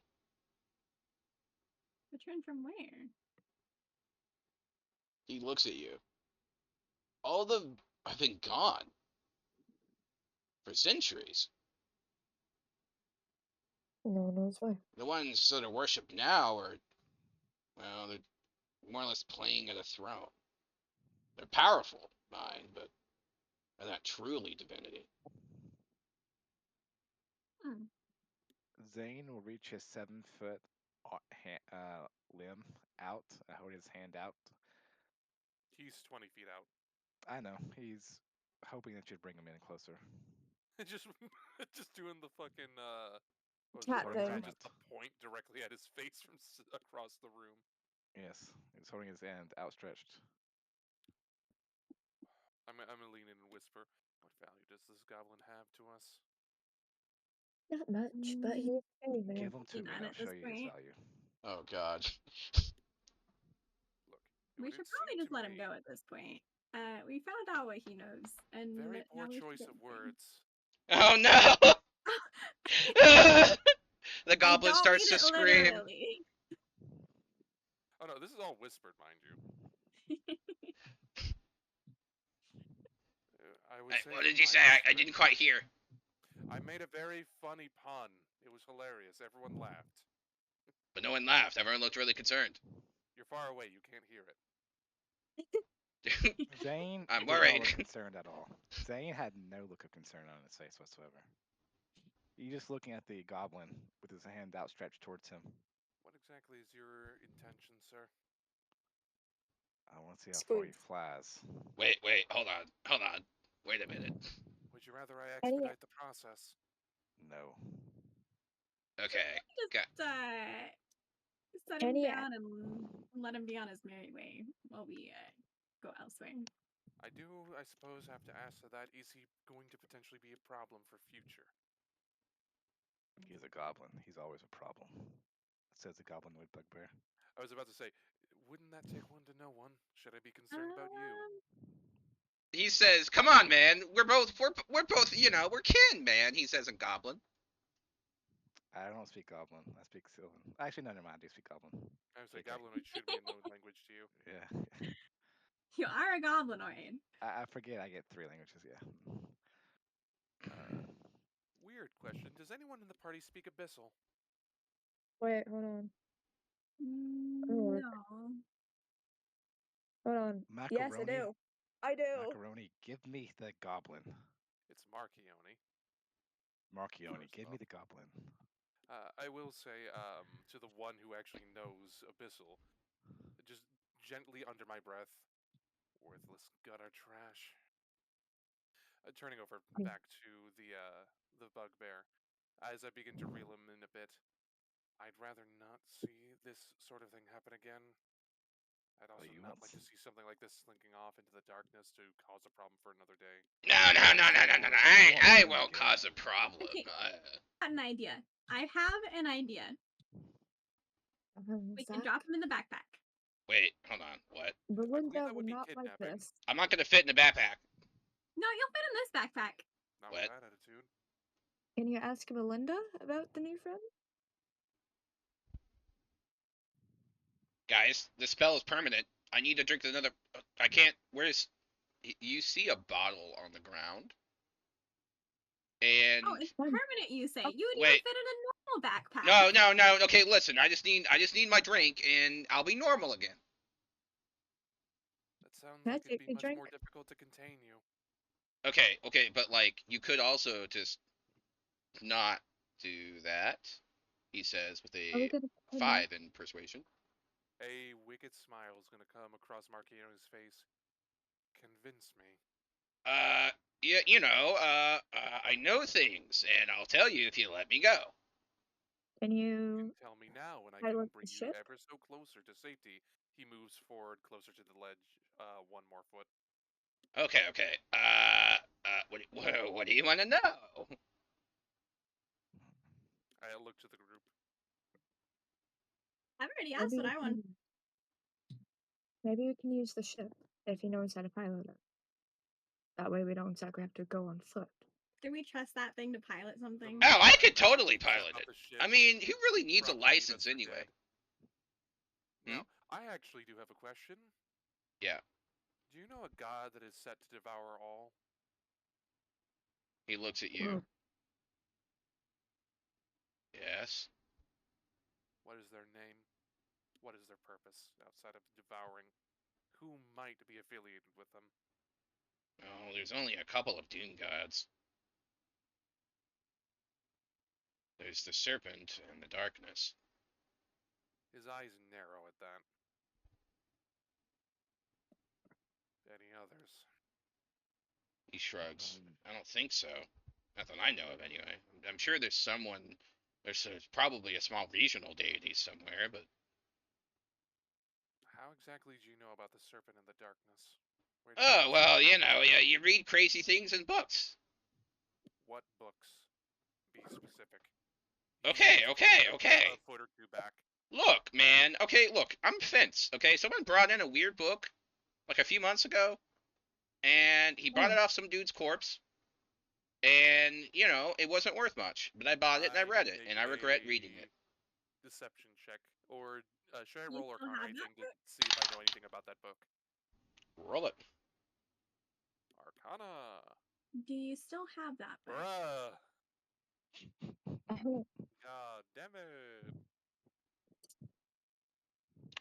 Return from where? He looks at you. All of them have been gone for centuries. No one knows why. The ones that are worshipped now are, well, they're more or less playing at a throne. They're powerful, mind, but they're not truly divinity. Zane will reach his 7-foot limb out, hold his hand out. he's 20 feet out? I know, he's hoping that you'd bring him in closer. just just doing the fucking what was Cat it, thing. just a point directly at his face from across the room. Yes, he's holding his hand outstretched. I'm gonna lean in and whisper, "What value does this goblin have to us?" Not much, but he's a fairy man. Give him to me None and I'll at show this you his point. value. Oh, God. Look, We should probably just let him go at this point. We found out what he knows, and Very poor now we should choice get of him. words. Oh, no! The goblin I don't starts mean to it scream. literally. Oh no, this is all whispered, mind you. I would say. What from did you my say? I perspective, didn't quite hear. I made a very funny pun. It was hilarious. Everyone laughed. But no one laughed. Everyone looked really concerned. You're far away. You can't hear it. Zane I'm did not worried. look concerned at all. Zane had no look of concern on his face whatsoever. He's just looking at the goblin with his hand outstretched towards him. What exactly is your intention, sir? I want to see how far he Squeeze. flies. Wait, hold on. Wait a minute. Would you rather I Any- expedite the process? No. Okay. Just set him Any- down and let him be on his merry way while we go elsewhere. I do, I suppose, have to ask that. Is he going to potentially be a problem for future? He's a goblin. He's always a problem. Says the goblin with bugbear. I was about to say, wouldn't that take one to know one? Should I be concerned about you? He says, "Come on, man. We're both, we're kin, man." He says in Goblin. I don't speak goblin. I speak Sylvan. Actually, no, never mind. I do speak goblin. I would say Okay. goblinoid should be a known language to you. Yeah. You are a goblinoid. I forget I get 3 languages, yeah. Weird question. Does anyone in the party speak Abyssal? Wait, hold on. No. Hold on. Macaroni? Yes, I do. I do. Macaroni, give me the goblin. It's Marchione. Marchione, First give me off. the goblin. I will say, to the one who actually knows Abyssal, just gently under my breath, worthless gutter trash. Turning over back to the bugbear, as I begin to reel him in a bit. I'd rather not see this sort of thing happen again. I'd also you not won't like to see something like this slinking off into the darkness to cause a problem for another day. No. I won't cause a problem. Okay. Got an idea. I have an idea. We can drop him in the backpack. Wait, hold on. What? Belinda that would would be not like kidnapping. this. I'm not gonna fit in the backpack. No, you'll fit in this backpack. Not What? with that attitude. Can you ask Belinda about the new friend? Guys, the spell is permanent. I need to drink another. I can't. Where's? You see a bottle on the ground, and Oh, it's permanent, you say? You would Wait. even fit in a normal backpack. no. Okay, listen. I just need my drink, and I'll be normal again. That sounds Can I like it'd take be a much drink? more difficult to contain you. Okay, but like you could also just not do that. He says with Are we a gonna put him 5 in persuasion. A wicked smile is going to come across Marchione's face. Convince me. Yeah, I know things, and I'll tell you if you let me go. Can You you? can tell me now, and I I can like bring the you ship? ever so closer to safety. He moves forward closer to the ledge, one more foot. Okay. What do you want to know? I look to the group. I've already asked what I want. Maybe we can use the ship if he knows how to pilot it. That way we don't exactly have to go on foot. Do we trust that thing to pilot something? Oh, I could Message totally about pilot it. the ship I mean, who really needs a from Geneva license for anyway? dead. Now, I actually do have a question. Yeah. Do you know a god that is set to devour all? He looks at you. Well, Yes. What is their name? What is their purpose outside of devouring? Who might be affiliated with them? Oh, there's only a couple of Doom gods. There's the Serpent and the Darkness. His eyes narrow at that. Any others? He shrugs. I don't think so. Not that I know of, anyway. I'm sure there's someone. There's probably a small regional deity somewhere, but How exactly do you know about the serpent and the darkness? Where did you oh see well, it? you know, you read crazy things in books. What books? Be specific. Okay. A foot or two back. Look, man. Okay, look. I'm Fence. Okay, someone brought in a weird book like a few months ago, and he brought it off some dude's corpse. And, you know, it wasn't worth much. But I bought it and I read it, and I regret reading it. Deception check. Or should I You roll still Arcana, have I that think, to book? see if I know anything about that book? Roll it. Arcana. Do you still have that book? Bruh. God damn it.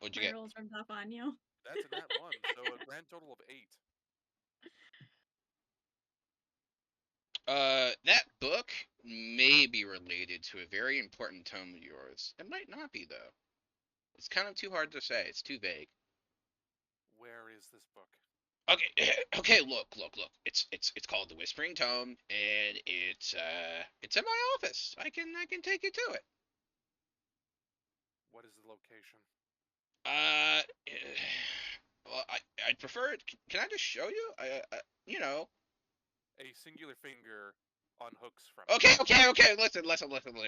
What'd you My get? rolls rubbed off on you. That's a nat 1, so a grand total of 8. That book may be related to a very important tome of yours. It might not be, though. It's kind of too hard to say. It's too vague. Where is this book? Okay, okay, look. It's called the Whispering Tome, and it's in my office. I can take you to it. What is the location? Well, I'd prefer it. Can I just show you? You know. A singular finger unhooks from Okay. it. Listen.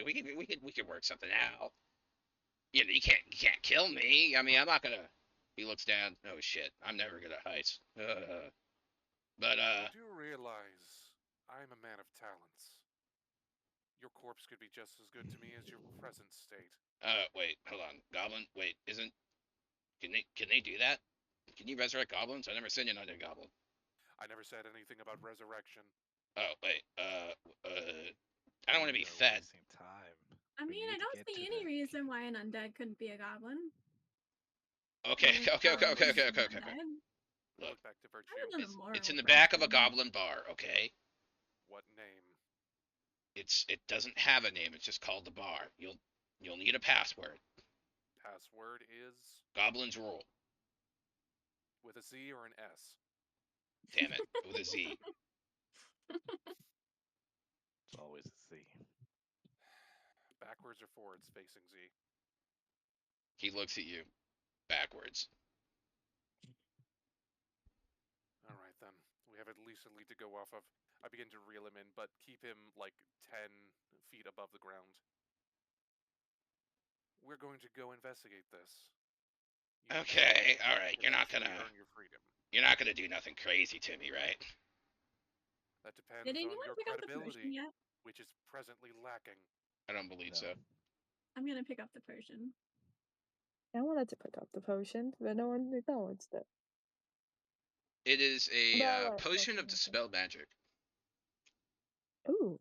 We can work something out. You know, you can't kill me. I mean, I'm not gonna. He looks down. Oh shit, I'm never gonna heist. But You do realize I'm a man of talents. Your corpse could be just as good to me as your present state. wait, hold on, Goblin. Wait, can they do that? Can you resurrect goblins? I never seen you not a goblin. I never said anything about resurrection. Oh wait, I don't want to be We're fed. wasting time. I We mean, need I to don't get see to any the- reason why an undead couldn't be a goblin. Okay. Like, Okay. an undead. I Look, look back to I Virtue. would have a it's in the moral back of a person. goblin bar. Okay. What name? It doesn't have a name. It's just called the bar. You'll need a password. Password is Goblin's rule. with a Z or an S? Damn it, with a Z. It's always a Z. Backwards or forwards facing Z? He looks at you backwards. Alright then. We have at least a lead to go off of. I begin to reel him in, but keep him like 10 feet above the ground. We're going to go investigate this. You Okay, all right. You're not potentially gonna earn your freedom. do nothing crazy to me, right? That depends Did on anyone your pick up the potion credibility, yet? which is presently lacking. I don't believe No. so. I'm gonna pick up the potion. I wanted to pick up the potion, but no one acknowledged it. It is a Well, potion of okay. dispel magic. Ooh,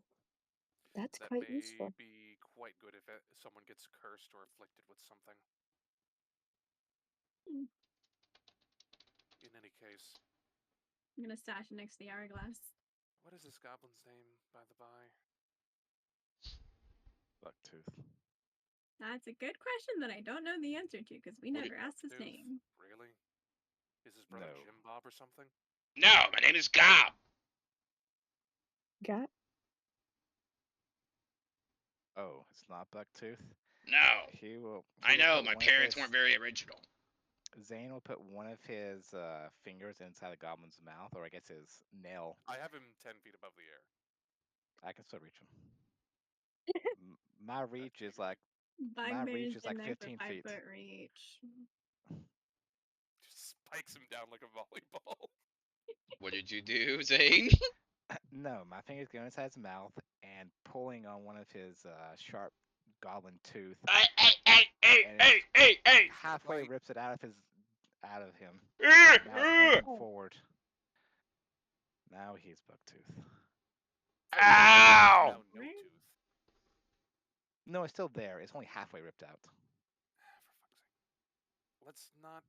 that's That quite may useful. be quite good if someone gets cursed or afflicted with something. Hmm. In any case, I'm gonna stash it next to the hourglass. what is this goblin's name, by the by? Bucktooth. That's a good question that I don't know the answer to because we What never asked his Bucktooth? name. Really? Is his brother No. Jim Bob or something? No, my name is Gob. Got Oh, it's not Bucktooth? No, He will. I he will know put my one of parents his- weren't very original. Zane will put one of his fingers inside the goblin's mouth, or I guess his nail. I have him 10 feet above the air. I can still reach him. My reach is like Bugbear's is in like there for 15 feet. 5-foot reach. Just spikes him down like a volleyball. What did you do, Zane? No, my fingers go inside his mouth and pulling on one of his sharp goblin tooth. And it's halfway Like- rips it out of him. Now it's pointing forward. Now he's Bucktooth. Ow! Now no Right? tooth. No, it's still there. It's only halfway ripped out. For fuck's sake. Let's not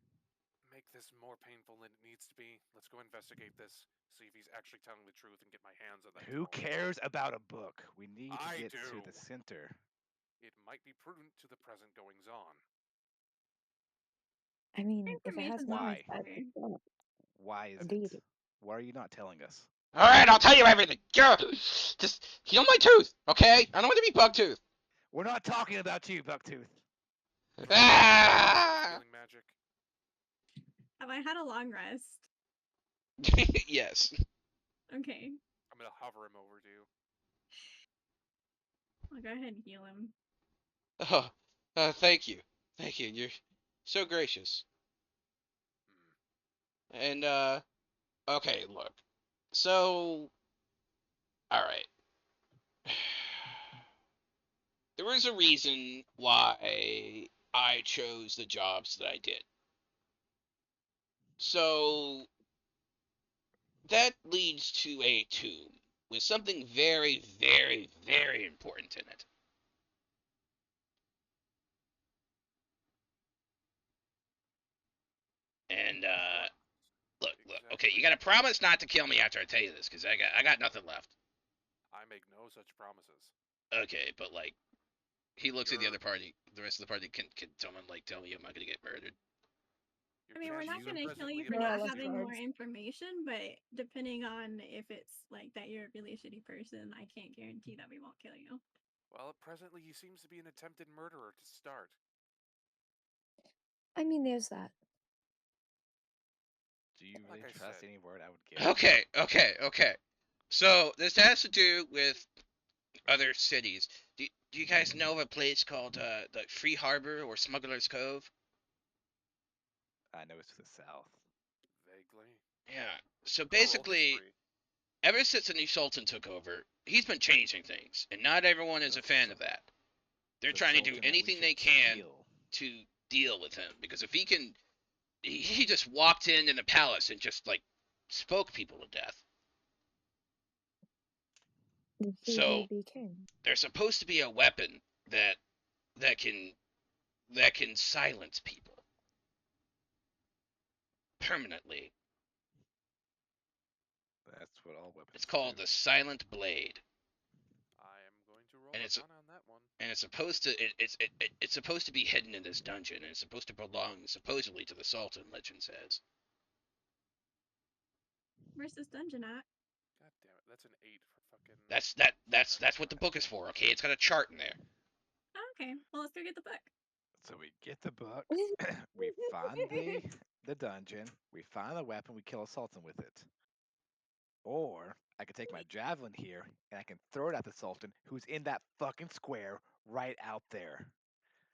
make this more painful than it needs to be. Let's go investigate this, see if he's actually telling the truth, and get my hands on that. Who tome. cares about a book? We need to I get to do. the center. It might be prudent to the present goings on. I mean, if it has Information's Why? knowledge, always bad better. people up. Why is Indeed. it? Why are you not telling us? All right, I'll tell you everything. Just heal my tooth, okay? I don't want to be Bugtooth. We're not talking about you, Bucktooth. Ah! Healing magic. Have I had a long rest? Yes. Okay. I'm gonna hover him over to you. I'll go ahead and heal him. Oh, thank you. Thank you. You're so gracious. Hmm. And, okay, look. So, alright. There was a reason why I chose the jobs that I did. So, that leads to a tomb with something very, very, very important in it. And, look, okay, you gotta promise not to kill me after I tell you this, because I got nothing left. I make no such promises. Okay, but like, he looks at the You're- other party, the rest of the party. Can someone like tell me I'm not gonna get murdered? Your I mean, we're not chances are going to kill you presently for Yeah, not let's having go. more information, but depending on if it's like that you're a really shitty person, I can't guarantee that we won't kill you. Well, presently he seems to be an attempted murderer to start. I mean, there's that. Do you Like really I trust said. any word I would give? Okay. So this has to do with other cities. Do you guys know of a place called the Free Harbor or Smuggler's Cove? I know it's to the south. Vaguely. Yeah. So I'm gonna roll basically, history. ever since the new Sultan took over, he's been changing things, and not everyone is The a fan Sul- of that. They're The trying to do Sultan that we anything should they can kill. to deal with him, because if he just walked in the palace and just like spoke people to death. Then he So will be king. there's supposed to be a weapon that can silence people permanently. That's what all weapons It's called do. the Silent Blade, I am going to roll And a it's- con on that one. and it's supposed to it's supposed to be hidden in this dungeon, and it's supposed to belong supposedly to the Sultan. Legend says. Where's this dungeon at? God damn it, that's an 8 for fucking. That's what the book is for. Okay, it's got a chart in there. Oh, okay. Well, let's go get the book. So we get the book, we find the dungeon, we find the weapon, we kill a sultan with it. Or I could take my javelin here and I can throw it at the sultan who's in that fucking square right out there.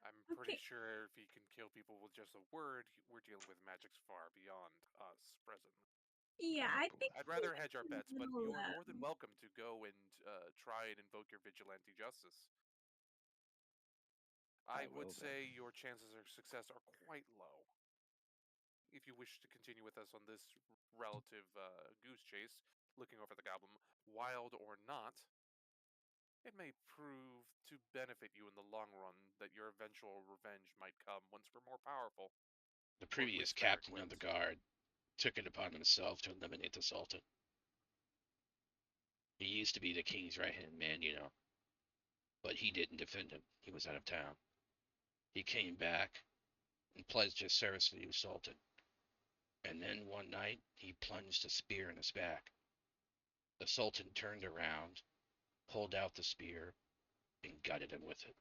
I'm pretty Okay. sure if he can kill people with just a word, we're dealing with magics far beyond us presently. Yeah, I think I'd rather hedge our bets, but little, you're more than welcome to go and try and invoke your vigilante justice. I will would then. say your chances of success are quite low. If you wish to continue with us on this relative goose chase, looking over the goblin, wild or not, it may prove to benefit you in the long run that your eventual revenge might come once we're more powerful. The previous least better captain of the equipped. guard took it upon himself to eliminate the Sultan. He used to be the king's right-hand man, you know. But he didn't defend him. He was out of town. He came back and pledged his service to the Sultan. And then one night, he plunged a spear in his back. The Sultan turned around, pulled out the spear, and gutted him with it.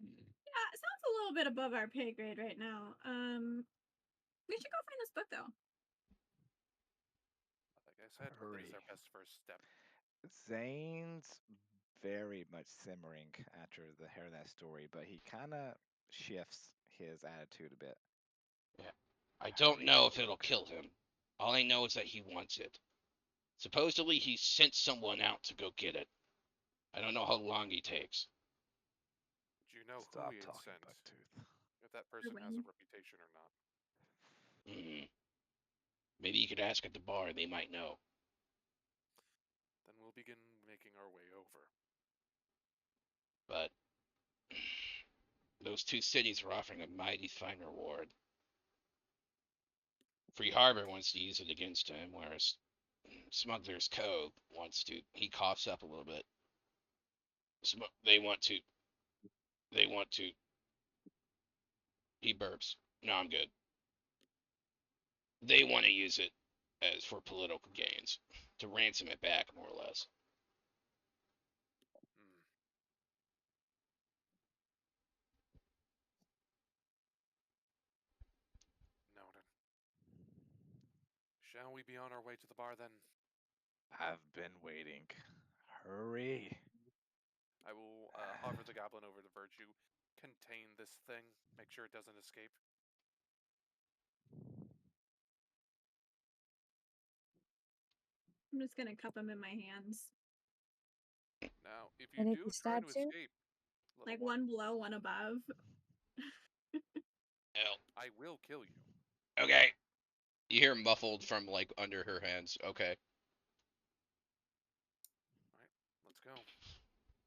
Yeah, it sounds a little little bit above our pay grade right now. We should go find this book though. Like I said, it is our Hurry. best first step. Zane's very much simmering after the hear that story, but he kind of shifts his attitude a bit. I don't know if it'll kill him. All I know is that he wants it. Supposedly he sent someone out to go get it. I don't know how long he takes. Do you know Stop who he had talking, sent? Bucktooth. If that person has a Erwin. reputation or not. Maybe you could ask at the bar, they might know. Then we'll begin making our way over. But those two cities are offering a mighty fine reward. Free Harbor wants to use it against him, whereas Smuggler's Cove wants to. He coughs up a little bit. They want to. He burps. No, I'm good. They want to use it as for political gains, to ransom it back, more or less. Noted. Shall we be on our way to the bar then? I've been waiting. Hurry. I will hover the goblin over to Virtue, contain this thing, make sure it doesn't escape. I'm just gonna cup him in my hands. Now, if And you if do you try stab to too? escape, little Like one, one below, one above. Hell. I will kill you. Okay. You hear muffled from like under her hands. Okay. Alright, let's go.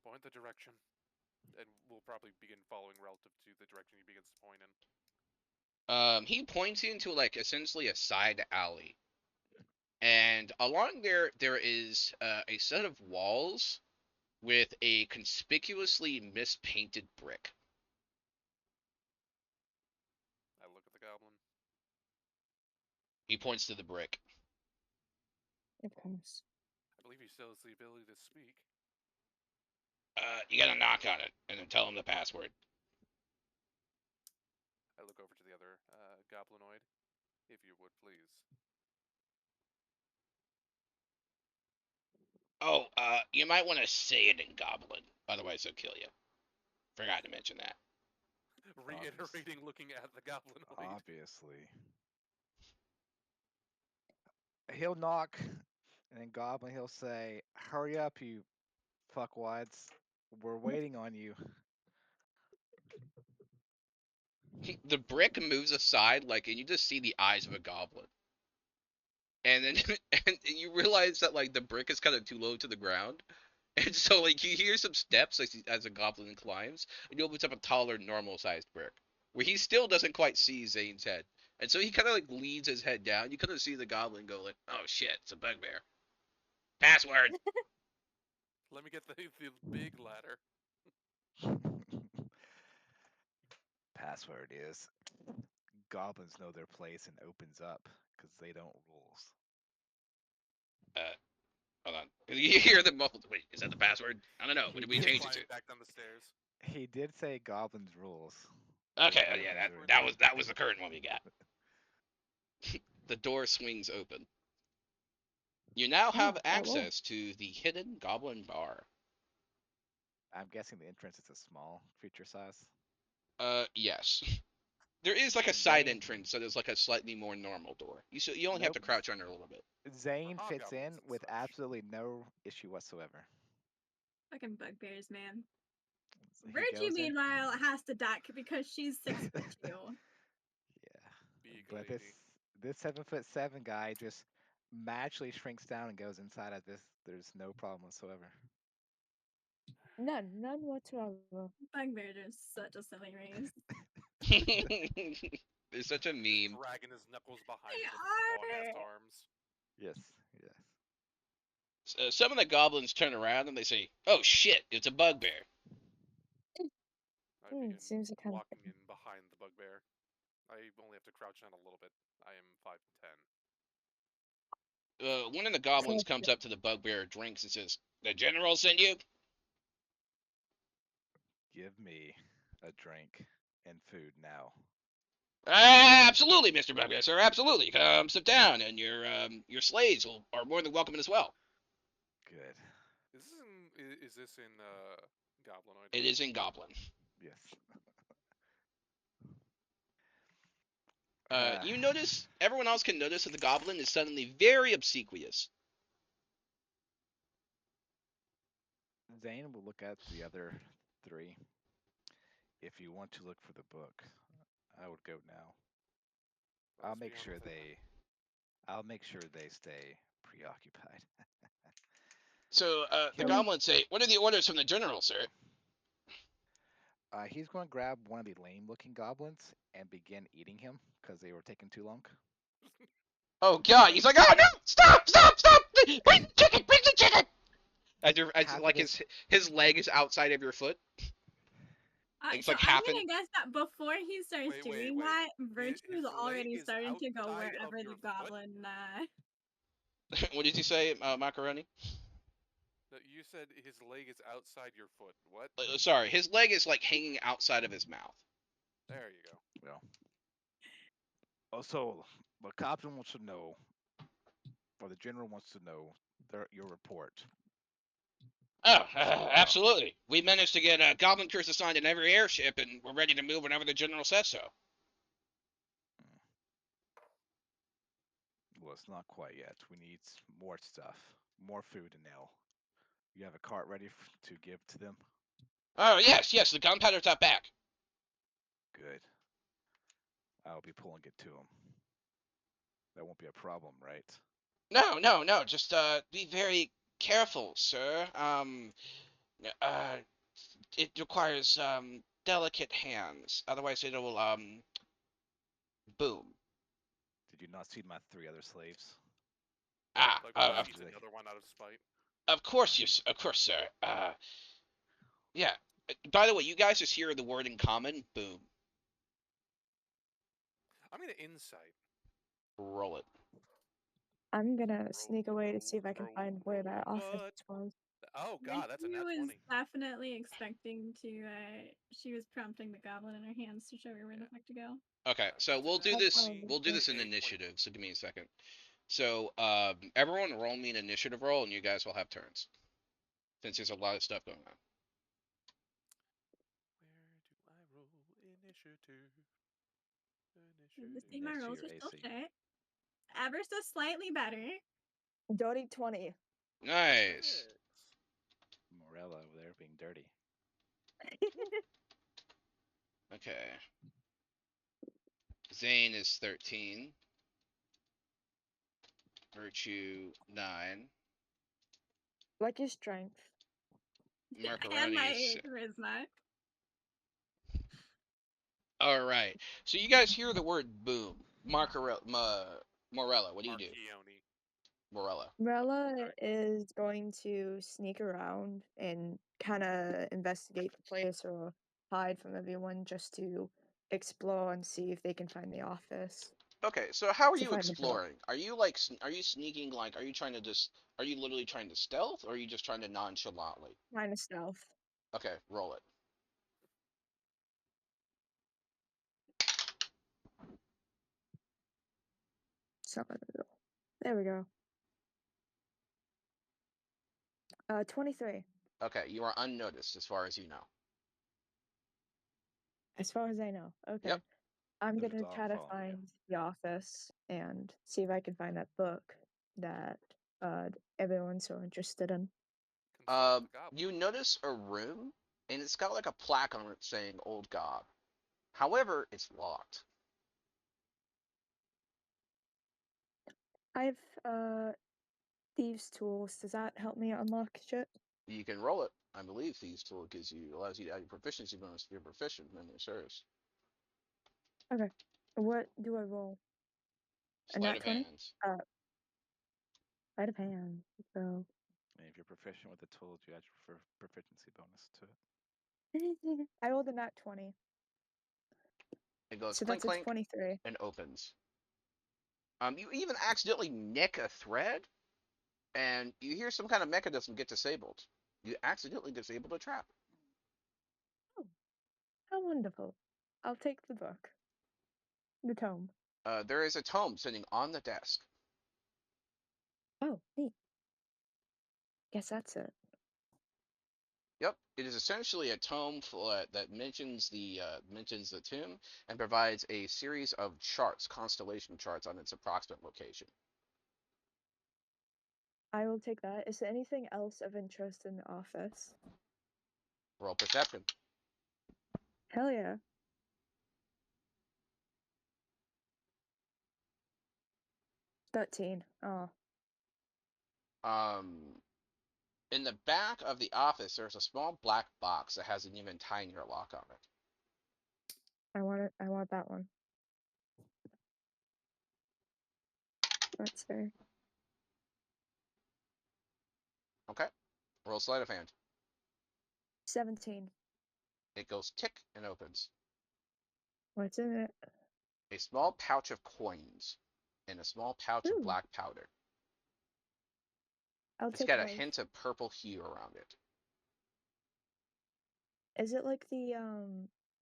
Point the direction. And we'll probably begin following relative to the direction he begins to point in. He points you into like essentially a side alley. And along there is a set of walls with a conspicuously mispainted brick. I look at the goblin. He points to the brick. Of course. I believe he still has the ability to speak. You gotta knock on it and then tell him the password. I look over to the other goblinoid. If you would, please. Oh, you might want to say it in Goblin, otherwise they'll kill you. Forgot to mention that. Reiterating, looking at the goblinoid. Obviously. He'll knock, and then Goblin, he'll say, "Hurry up, you fuckwads. We're waiting on you." The brick moves aside, like, and you just see the eyes of a goblin. And then and you realize that like the brick is kind of too low to the ground, and so like you hear some steps as a goblin climbs, and he opens up a taller, normal-sized brick, where he still doesn't quite see Zane's head, and so he kind of like leads his head down. You kind of see the goblin go like, "Oh shit, it's a bugbear." Password. Let me get the big ladder. Password is goblins know their place and opens up because they don't rules. Hold on. You hear the muffled. Wait, is that the password? I don't know. What did we change it to? Back down the stairs. He did say goblins rules. Okay, Goblins yeah, are that was the current one we got. The door swings open. You now have access to the hidden goblin bar. I'm guessing the entrance is a small creature size. Yes. There is like a side entrance, so there's like a slightly more normal door. You only have to crouch under a little bit. Zane For fits in hobgoblins and with such. absolutely no issue whatsoever. Fucking bugbears, man. He Virtue, goes in- meanwhile, has to duck because she's 6'2". Yeah, Big but lady. this 7'7" guy just magically shrinks down and goes inside of this. There's no problem whatsoever. None whatsoever. Bugbears are such a silly race. There's such a meme. Dragging his knuckles behind They him with his long-ass are. arms. Yes. Some of the goblins turn around and they say, "Oh shit, it's a bugbear." I begin Seems a kind of walking in behind the bugbear. I only have to crouch down a little bit. I am 5'10". One of the goblins comes up to the bugbear, drinks, and says, "The general sent you?" Give me a drink and food now. Absolutely, Mr. Bugbear, sir. Absolutely. Come sit down, and your slaves are more than welcome as well. Good. Is this in Goblinoid? It is in Goblin. Yes. You notice, everyone else can notice that the Goblin is suddenly very obsequious. Zane will look at the other three. If you want to look for the book, I would go now. I'll Let's be make on sure with it then. I'll make sure they stay preoccupied. So the He'll- Goblins say, "What are the orders from the general, sir?" He's going to grab one of the lame-looking goblins and begin eating him because they were taking too long. Oh God! He's like, "Oh no! Stop! Stop! Stop! Bring the chicken! Bring the chicken!" As Half like of his leg is outside of your foot. It's So like I'm half gonna in. guess that before he starts Wait, wait, doing wait. that, His Virtue's leg already is starting to go outside of wherever your the foot? goblin. What did you say, Macaroni? No, you said his leg is outside your foot. What? Sorry, his leg is like hanging outside of his mouth. There you go. Well, also, the captain wants to know, or the general wants to know, your report. Oh, absolutely. We managed to get Goblin crews assigned in every airship, and we're ready to move whenever the general says so. Well, it's not quite yet. We need more stuff, more food and ale. You have a cart ready to give to them? Oh, yes, yes, the gunpowder's out back. Good. I'll be pulling it to them. That won't be a problem, right? No, no, no, just be very careful, sir. Uh, it requires delicate hands, otherwise it'll boom. Did you not see my 3 other slaves? Ah, Like uh, eats another one out of spite. of course, sir. Yeah. By the way, you guys just hear the word in common, boom. I'm gonna insight. Roll it. I'm gonna sneak away to see if I can find where that roll, office what? was. Oh God, that's a nat Virtue was 20. definitely expecting to. She was prompting the goblin in her hands to show her where the fuck to go. Okay, so That's a we'll do nat this. 20, We'll do this in a 20. initiative. So give me a second. So everyone roll me an initiative roll, and you guys will have turns, since there's a lot of stuff going on. Where do I roll initiative? The see my Next to rolls your are still AC. shit. Ever so slightly better. Dirty 20. Nice. Morella over there being dirty. Okay. Zane is 13. Virtue 9. Like your strength. And Macaroni my is 6. charisma. All right. So you guys hear the word boom. Morella, what do you do? Marchione. Morella. Rella is going to sneak around and kind of investigate the place or hide from everyone just to explore and see if they can find the office. Okay, so how are To you find the book. exploring? Are you like, are you sneaking? Like, are you trying to just, are you literally trying to stealth, or are you just trying to nonchalantly? Kind of stealth. Okay, roll it. So there we go. 23. Okay, you are unnoticed as far as you know. As far as I know. Okay. Yep. I'm There's a gonna dog try to following you. find the office and see if I can find that book that everyone's so interested in. Consult the goblin. You notice a room, and it's got like a plaque on it saying "Old Gob." However, it's locked. I have thieves' tools. Does that help me unlock shit? You can roll it. I believe these tool allows you to add your proficiency bonus if you're proficient in the service. Okay. What do I roll? A Sleight nat of 20? hand. Sleight of hand. So And if you're proficient with the tools, you add your proficiency bonus to it. I rolled a nat 20. It goes So clink that's a clink 23. and opens. You even accidentally nick a thread, and you hear some kind of mechanism get disabled. You accidentally disabled a trap. Oh, how wonderful. I'll take the book. The tome. There is a tome sitting on the desk. Oh, neat. Guess that's it. Yep, it is essentially a tome that mentions the tomb and provides a series of charts, constellation charts, on its approximate location. I will take that. Is there anything else of interest in the office? Roll perception. Hell yeah. $13. Oh. In the back of the office, there's a small black box that has an even tinier lock on it. I want that one. Let's see. Okay. Roll sleight of hand. 17. It goes tick and opens. What's in it? A small pouch of coins and a small pouch of Ooh. black powder. I'll It's take got a both. hint of purple hue around it. Is it like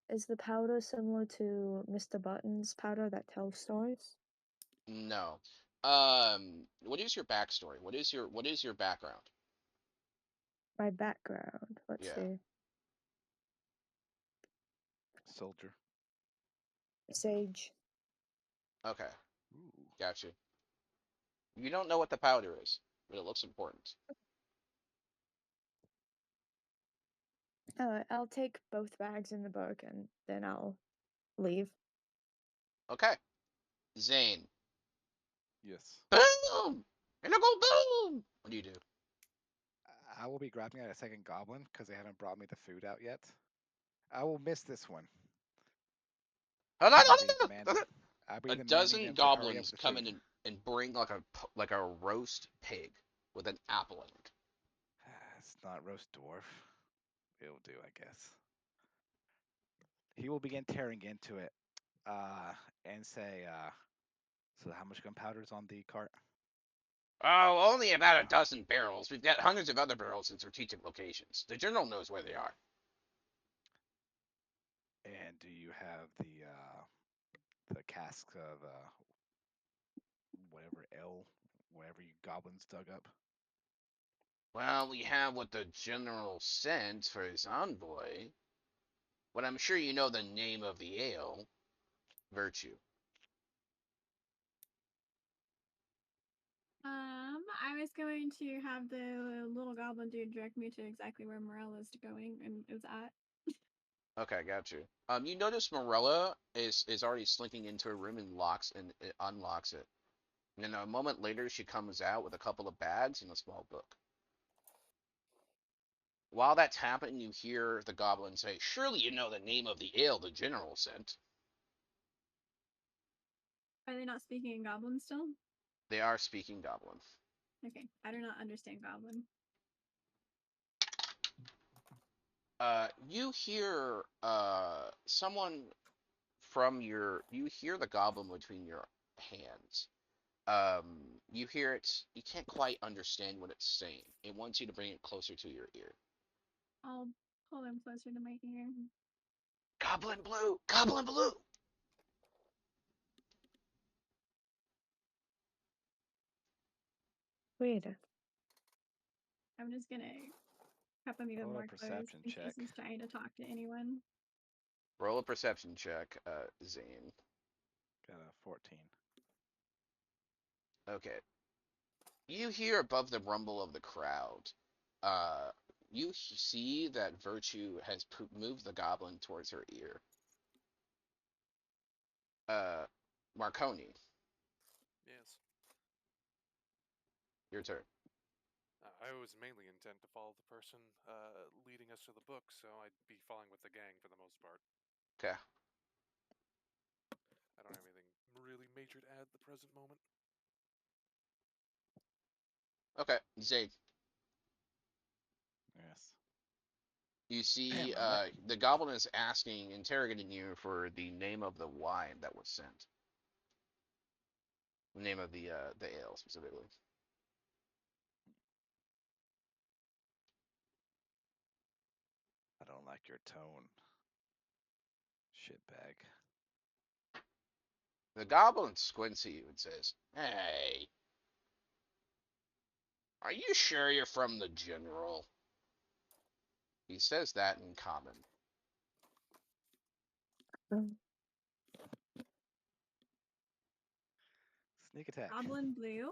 is the powder similar to Mr. Button's powder that tells stories? No. What is your backstory? What is your background? My background. Let's Yeah. see. Soldier. Sage. Okay, Ooh. gotcha. You don't know what the powder is, but it looks important. I'll take both bags in the book and then I'll leave. Okay. Zane. Yes. Boom! And I go boom! What do you do? I will be grabbing at a second goblin because they haven't brought me the food out yet. I will miss this one. Oh, no, I'll no, be no, no, demanding. no. I'll be A demanding dozen them to hurry up goblins with the come food. in and bring like a roast pig with an apple in it. It's not roast dwarf. It'll do, I guess. He will begin tearing into it, and say, "So how much gunpowder's on the cart?" Oh, only about a dozen barrels. We've got hundreds of other barrels in strategic locations. The general knows where they are. And do you have the cask of whatever ale, whatever you goblins dug up? Well, we have what the general sent for his envoy. But I'm sure you know the name of the ale. Virtue. I was going to have the little goblin dude direct me to exactly where Morel is going and is at. Okay, got you. You notice Morella is already slinking into a room and locks and it unlocks it. And then a moment later, she comes out with a couple of bags and a small book. While that's happening, you hear the goblin say, "Surely you know the name of the ale the general sent." Are they not speaking in Goblin still? They are speaking goblin. Okay, I do not understand Goblin. You hear someone you hear the goblin between your hands. You hear it. You can't quite understand what it's saying. It wants you to bring it closer to your ear. I'll pull him closer to my ear. Goblin blue, goblin blue. Weird. I'm just gonna cup him even Roll a more close perception in case check. he's trying to talk to anyone. Roll a perception check, Zane. Got a 14. Okay. You hear above the rumble of the crowd. Uh, you see that Virtue has moved the goblin towards her ear. Marconi, Yes. your turn. I was mainly intent to follow the person leading us to the book, so I'd be following with the gang for the most part. Okay. I don't have anything really major to add at the present moment. Okay, Zane. Yes. You see, Damn, I the goblin is interrogating you for the name of the wine that was sent. The name of the ale specifically. don't like your tone. Shitbag. The goblin squints at you and says, "Hey, are you sure you're from the general?" He says that in common. Um, Sneak attack. Goblin blue.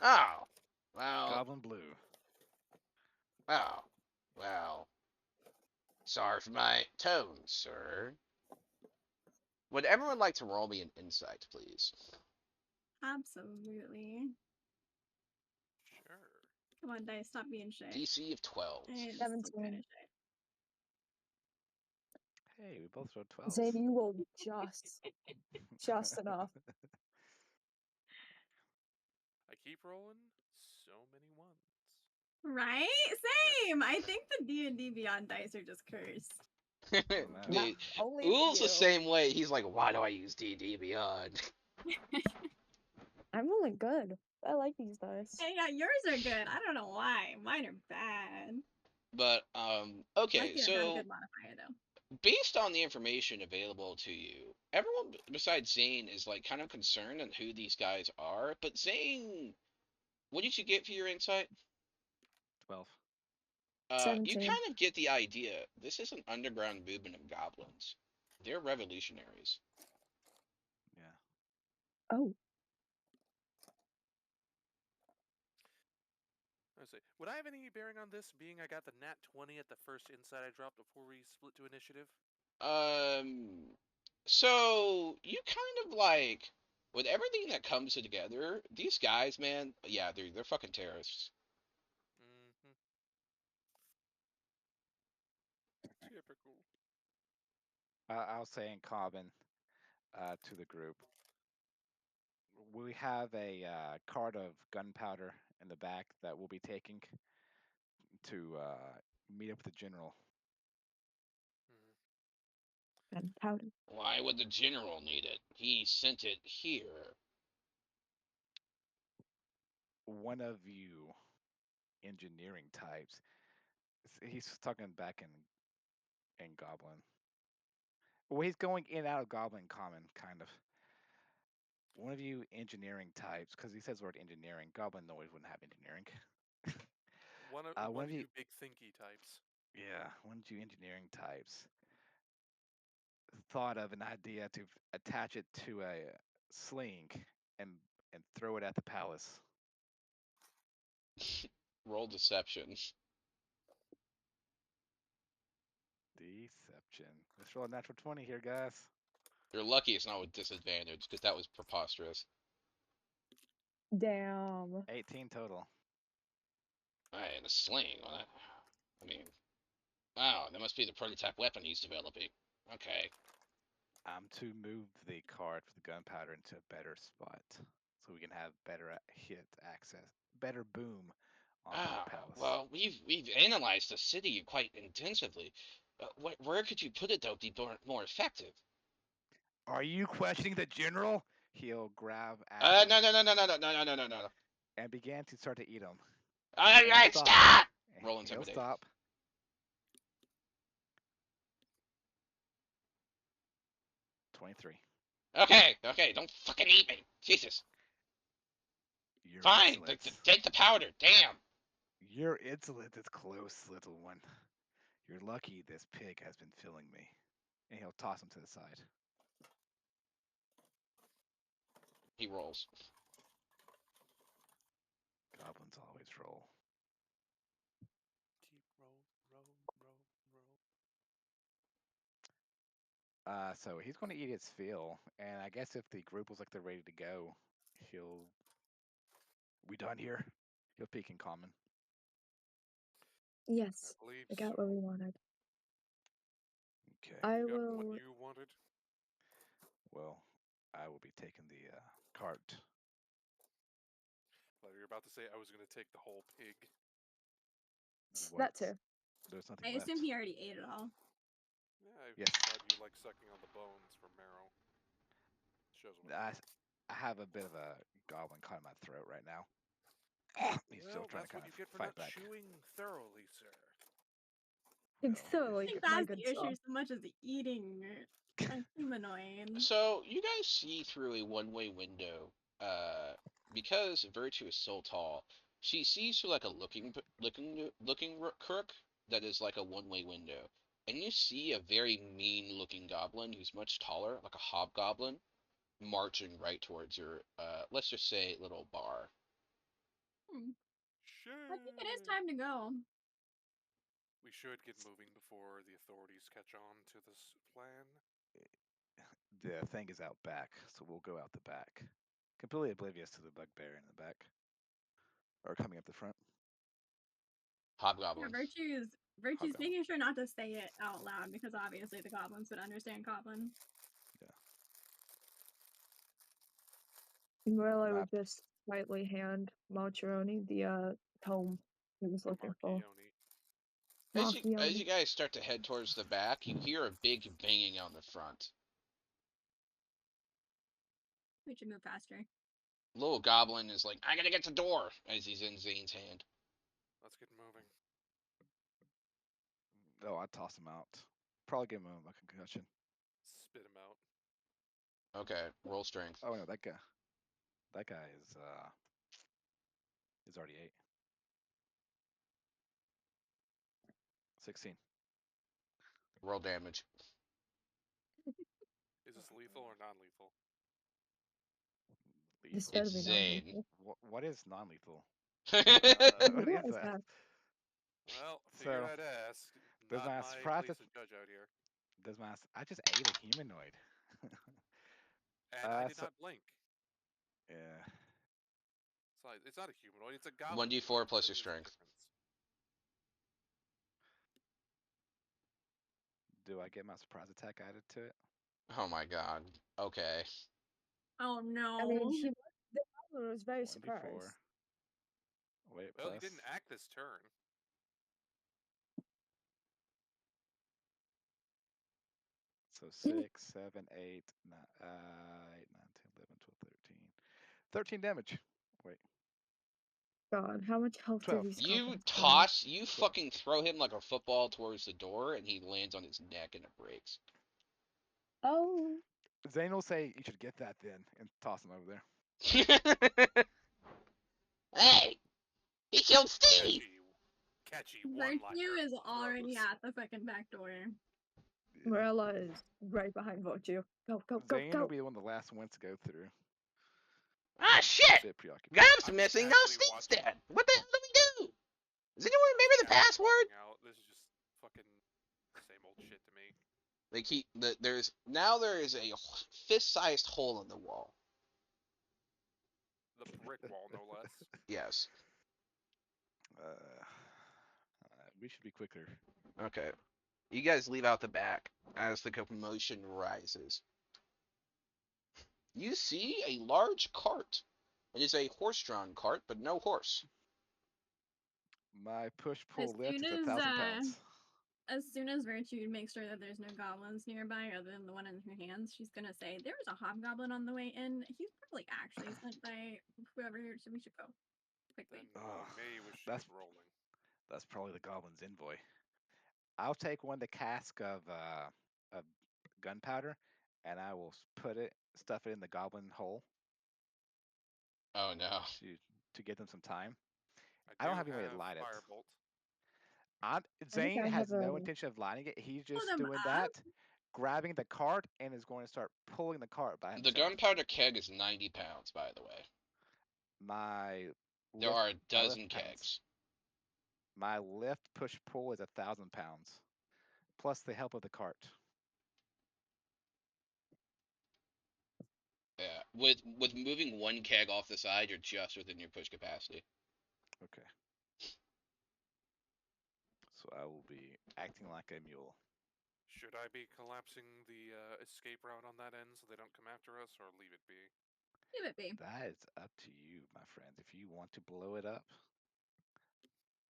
Oh, well, Goblin blue. oh, well. Sorry for my tone, sir. Would everyone like to roll me an insight, please? Absolutely. Sure. Come on, dice, stop being shy. DC of 12. It's 17. kind of shy. Hey, we both rolled 12. Zane, you rolled just enough. I keep rolling so many ones. Right? Same. I think the D&D Beyond dice are just cursed. Wow. Not Dude, only Ool's for the you. same way. He's like, why do I use D&D Beyond? I'm rolling good. I like these dice. Hey, yeah, yours are good. I don't know why. Mine are bad. But, okay, Lucky I'm not a so good modifier, though. based on the information available to you, everyone besides Zane is like kind of concerned on who these guys are. But Zane, what did you get for your insight? 12. You 17. kind of get the idea. This is an underground movement of goblins. They're revolutionaries. Yeah. Oh, I say, would I have any bearing on this, being I got the nat 20 at the first insight I dropped before we split to initiative? So you kind of like with everything that comes together, these guys, man, yeah, they're fucking terrorists. Mm-hmm. Typical. I'll say in common to the group. We have a cart of gunpowder in the back that we'll be taking to meet up with the general. Mm. gunpowder. Why would the general need it? He sent it here. One of you engineering types. He's talking back in Goblin. Well, he's going in and out of Goblin Common, kind of. One of you engineering types, because he says the word engineering. Goblin always wouldn't have engineering. One one of of you, you big thinky types. yeah, one of you engineering types thought of an idea to attach it to a sling and and throw it at the palace. Roll deception. Deception. Let's roll a natural 20 here, guys. You're lucky it's not with disadvantage, because that was preposterous. Damn. 18 total. Alright, and a sling. Well, I mean, wow, that must be the prototype weapon he's developing. Okay. To move the cart for the gunpowder into a better spot, so we can have better hit access, better boom onto the palace. Well, we've analyzed the city quite intensively. Where could you put it that would be more effective? Are you questioning the general? He'll grab No, apples no, no, no, no, no, no, no, no, no. and began to start to eat them. All right, stop! Roll He'll intimidate. stop. $23. Okay, don't fucking eat me. Jesus. Your Fine, insolence. take the powder. Damn. Your insolence is close, little one. You're lucky this pig has been filling me. And he'll toss him to the side. He rolls. Goblins always roll. Keep roll. So he's going to eat its fill, and I guess if the group was like they're ready to go, he'll. We done here? He'll peek in common. Yes, I believe I got so. what we wanted. Okay. I You got will. what you wanted. Well, I will be taking the cart. Well, you're about to say I was going to take the whole pig. That too. There's nothing I left. assume he already ate it all. Yeah, I Yes. thought you like sucking on the bones for marrow. Shows what I have a bit of a goblin caught in my throat right now. He's still Well, trying that's to what kind you of get for fight not back. chewing thoroughly, sir. Like, No, thoroughly I think my that's good the issue self. so much as eating a humanoid. So you guys see through a one-way window, because Virtue is so tall, she sees through like a looking crook that is like a one-way window, and you see a very mean-looking goblin who's much taller, like a hobgoblin, marching right towards your let's just say little bar. I think it is time to go. We should get moving before the authorities catch on to this plan. The thing is out back, so we'll go out the back. Completely oblivious to the bugbear in the back. Or coming up the front. Yeah, Hobgoblin. Virtue's Hobgoblin. making sure not to say it out loud because obviously the goblins would understand goblin. Well, I Map. would just slightly hand Malcheroni the tome he was looking for. Marchione. As you guys start to head towards the back, you hear a big banging on the front. We should move faster. Little goblin is like, I gotta get the door as he's in Zane's hand. Let's get moving. Oh, I'd toss him out. Probably give him a concussion. Spit him out. Okay, roll strength. Oh no, that guy is already 8. 16. Roll damage. Is this lethal or non-lethal? This Lethal. better It's be Zane. non-lethal. What is non-lethal? What What is is that? that? Well, figured So, I'd ask. there's Not my my surprise place if- to judge out here. Does my I just ate a humanoid. And I did so- not blink. Yeah. It's not a humanoid. It's a goblin. 1d4 plus your There's a strength. difference. Do I get my surprise attack added to it? Oh my god. Okay. Oh no. I mean, the goblin was very 1d4. surprised. Wait, Well, plus. he didn't act this turn. So 6, 7, 8, 9, 8, 9, 10, 11, 12, 13. 13 damage. Wait. God, how much health 12. did these You goblins have? toss, you fucking throw him like a football towards the door, and he lands on his neck and it breaks. Oh, Zane will say you should get that then and toss him over there. Hey! He killed Steve! Catchy Virtue one-liner. is already Gross. at the fucking back door. Morella is right behind Virtue. Go, go, go, Zane go! will be one of the last ones to go through. Ah, shit! Bit preoccupied. Gob's I'm missing. No, casually Steve's watching. dead. What the hell do we do? Does anyone remember the Casually password? walking out. This is just fucking same old shit to me. They keep there is a fist-sized hole in the wall. The brick wall, no less. Yes. We should be quicker. Okay. You guys leave out the back as the commotion rises. You see a large cart. It is a horse-drawn cart, but no horse. My push-pull As lift soon is as, 1,000 pounds. As soon as Virtue makes sure that there's no goblins nearby other than the one in her hands, she's gonna say, "There was a hobgoblin on the way in. He's probably actually sent by whoever, so we should go quickly." Then Ugh, maybe we should that's- get rolling. That's probably the goblin's envoy. I'll take one of the cask of gunpowder, and I will stuff it in the goblin hole Oh no. to give them some time. I I don't do have any way to light it. Firebolt. Zane I has have no a- intention of lighting it. He's just them doing up. that, grabbing the cart, and is going to start pulling the cart by The himself. gunpowder keg is 90 pounds, by the way. My There lift- are a my dozen lift pounds. kegs. My lift push pull is 1,000 pounds, plus the help of the cart. Yeah. With moving one keg off the side, you're just within your push capacity. Okay. So I will be acting like a mule. Should I be collapsing the escape route on that end so they don't come after us, or leave it be? Leave it be. That is up to you, my friends. If you want to blow it up,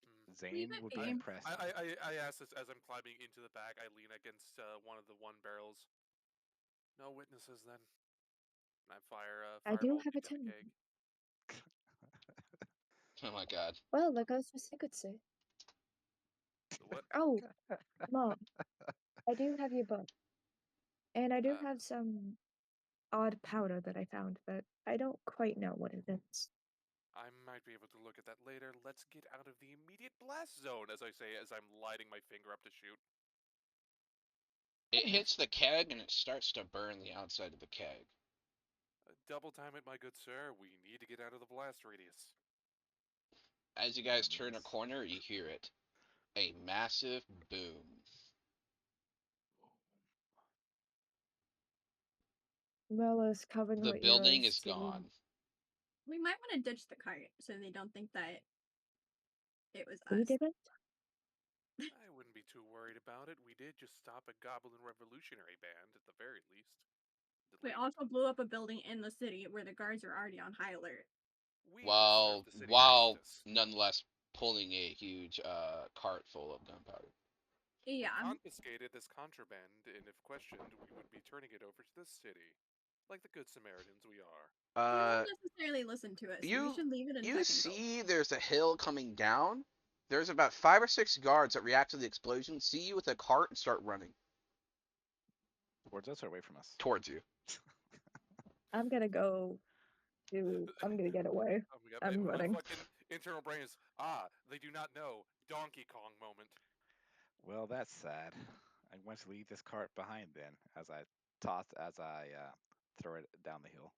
Hmm. Zane it would be. be impressed. I ask this as I'm climbing into the back. I lean against one of the one barrels. No witnesses then. And I fire a I do firebolt have a into the 10. keg. Oh my god. Well, there goes my secrecy. What? Oh, Mom, I do have your book. And I do Uh, have some odd powder that I found, but I don't quite know what it is. I might be able to look at that later. Let's get out of the immediate blast zone, as I say, as I'm lighting my finger up to shoot. It hits the keg and it starts to burn the outside of the keg. Double time it, my good sir. We need to get out of the blast radius. As you guys That turn a means- corner, you hear it. A massive boom. Mella's covering The her building ears is to- gone. We might want to ditch the cart so they don't think that it was We us. didn't? I wouldn't be too worried about it. We did just stop a Goblin Revolutionary band, at the very least. We Delayed it. also blew up a building in the city where the guards are already on high alert. We While deserve the city while justice. nonetheless pulling a huge cart full of gunpowder. Yeah. We confiscated this contraband, and if questioned, we would be turning it over to the city. Like the good Samaritans we are. They won't necessarily listen to us. So we should leave it and You tuck and go. see there's a hill coming down. There's about 5 or 6 guards that react to the explosion, see you with a cart, and start running Towards us or away from us? towards you. I'm gonna go I'm gonna get away. Oh my god, I'm my running. fucking internal brain is, they do not know. Donkey Kong moment. Well, that's sad. I want to leave this cart behind then, as I throw it down the hill.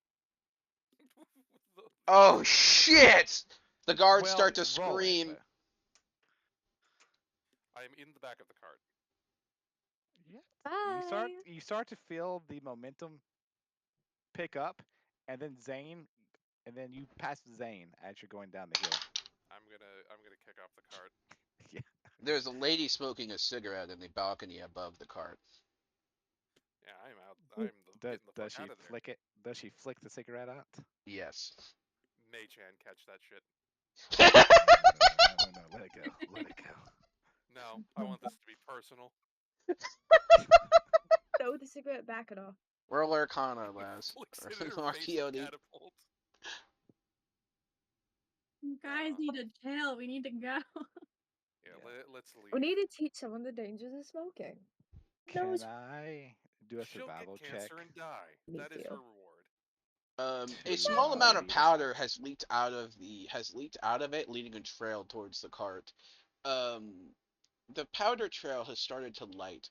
The- Oh shit! The guards Well, start to roll it, scream. but- I am in the back of the cart. Yeah. Bye. You start to feel the momentum pick up, and then you pass Zane as you're going down the hill. I'm gonna kick off the cart. Yeah. There's a lady smoking a cigarette in the balcony above the cart. Yeah, I'm out. I'm getting the Does fuck she out of there. flick it? Does she flick the cigarette out? Yes. May-chan, catch that shit. No, let it go. Let it go. No, I want this to be personal. Throw the cigarette back at all. Roll Arcana, Les. Flicks Or it in her face with RTOD. catapult. You guys need to chill. We need to go. Yeah, Yeah. let's leave. We need to teach someone the dangers of smoking. Can Those- I do a She'll survival get check? cancer and die. Me That is too. her reward. A To, small amount of lead us powder out. has leaked out of it, leading a trail towards the cart. The powder trail has started to light.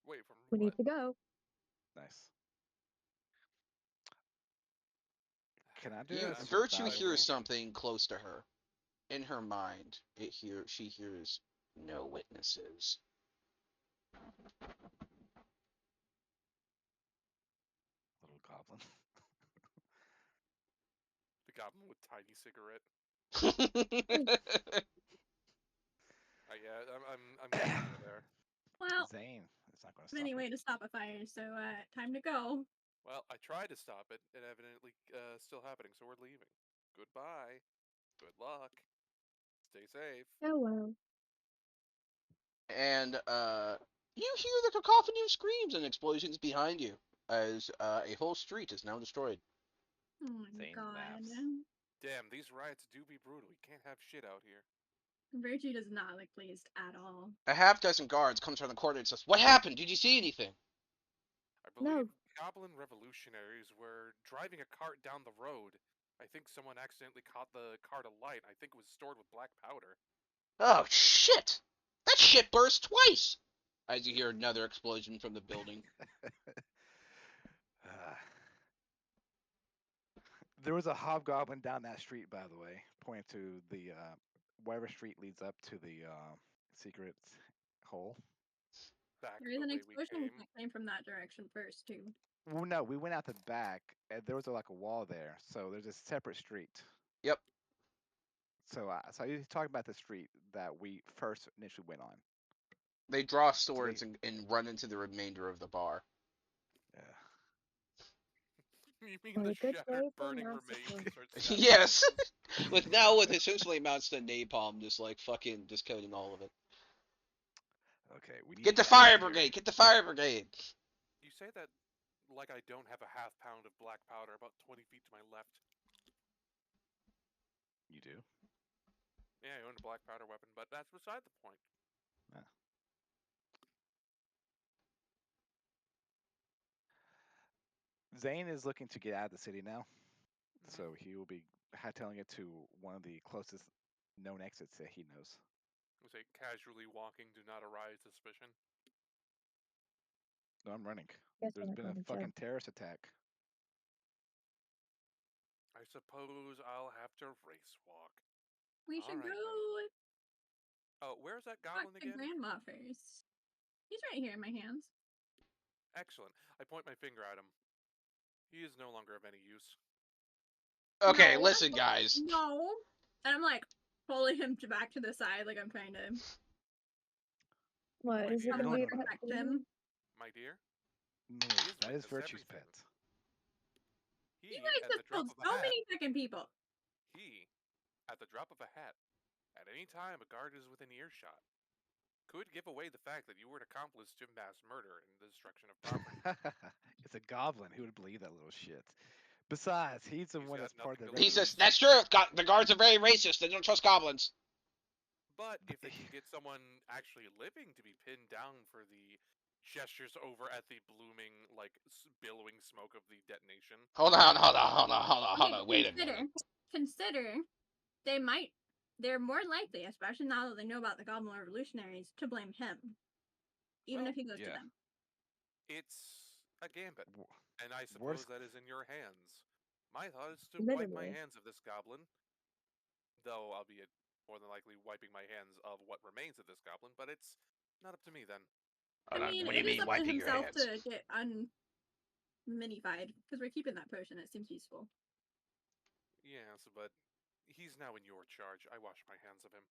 Wait, from We what? need to go. Nice. Can I do Yeah, a I'm- Virtue survival? hears something close to her. In her mind, she hears no witnesses. Little goblin. The goblin with tiny cigarette. Yeah, I'm getting out of there. Well, Zane is not going to stop any way it. to stop a fire, so time to go. Well, I tried to stop it, and evidently still happening, so we're leaving. Goodbye. Good luck. Stay safe. Hello. And you hear the cacophony of screams and explosions behind you as a whole street is now destroyed. Oh my Zane god. laughs. Damn, these riots do be brutal. You can't have shit out here. Virtue does not look pleased at all. A half dozen guards comes from the corner and says, "What happened? Did you see anything?" I believe No. Goblin revolutionaries were driving a cart down the road. I think someone accidentally caught the cart alight. I think it was stored with black powder. Oh shit! That shit burst twice! As you hear another explosion from the building. There was a hobgoblin down that street, by the way, pointing to the whatever street leads up to the secret hole. Back There the is an way we explosion came. that came from that direction first, too. Well, no, we went out the back, and there was like a wall there, so there's a separate street. Yep. So you talk about the street that we first initially went on. They draw swords and run into the remainder of the bar. Yeah. You mean Well, the a good shattered, day for burning massacre. remains start snapping Yes! into- with essentially amounts to napalm, just like fucking just coating all of it. Okay, we need Get to the get out fire of here. brigade! Get the fire brigade! You say that like I don't have a half pound of black powder about 20 feet to my left. You do. Yeah, he owned a black powder weapon, but that's beside the point. Zane is looking to get out of the city now, Mhm. so he will be hightailing it to one of the closest known exits that he knows. We say casually walking, do not arouse suspicion. No, I'm running. Guess There's I'm been a running too. fucking terrorist attack. I suppose I'll have to race walk. We should Alright, go Oh, where's that talk goblin to again? Grandma first. He's right here in my hands. Excellent. I point my finger at him. He is no longer of any use. Okay, No. listen, guys. No. And I'm like pulling him back to the side, like I'm trying to What My is it dear, gonna No, be? no, no. protect him. My dear, No, He has that is witnessed Virtue's everything. pet. he, You guys at just the drop killed of a so hat, many fucking people. he, at the drop of a hat, at any time a guard is within earshot, could give away the fact that you were an accomplice to mass murder and the destruction of property. It's a goblin. Who would believe that little shit? Besides, he's the He's one got that's part of nothing the to He red. says lose. that's true. The guards are very racist. They don't trust goblins. But if they can get someone actually living to be pinned down for the gestures over at the blooming, like, billowing smoke of the detonation. Hold on. Wait a minute. Consider they're more likely, especially now that they know about the Goblin Revolutionaries, to blame him. Even Well, if he goes to yeah. them. It's a gambit, W- and I Worst- suppose that is in your hands. My thought is to wipe my Literally. hands of this goblin, though albeit more than likely wiping my hands of what remains of this goblin, but it's not up to me then. I mean, What do you it is mean up to wiping your himself hands? to get unminified, because we're keeping that potion. It seems useful. Yes, but he's now in your charge. I wash my hands of him.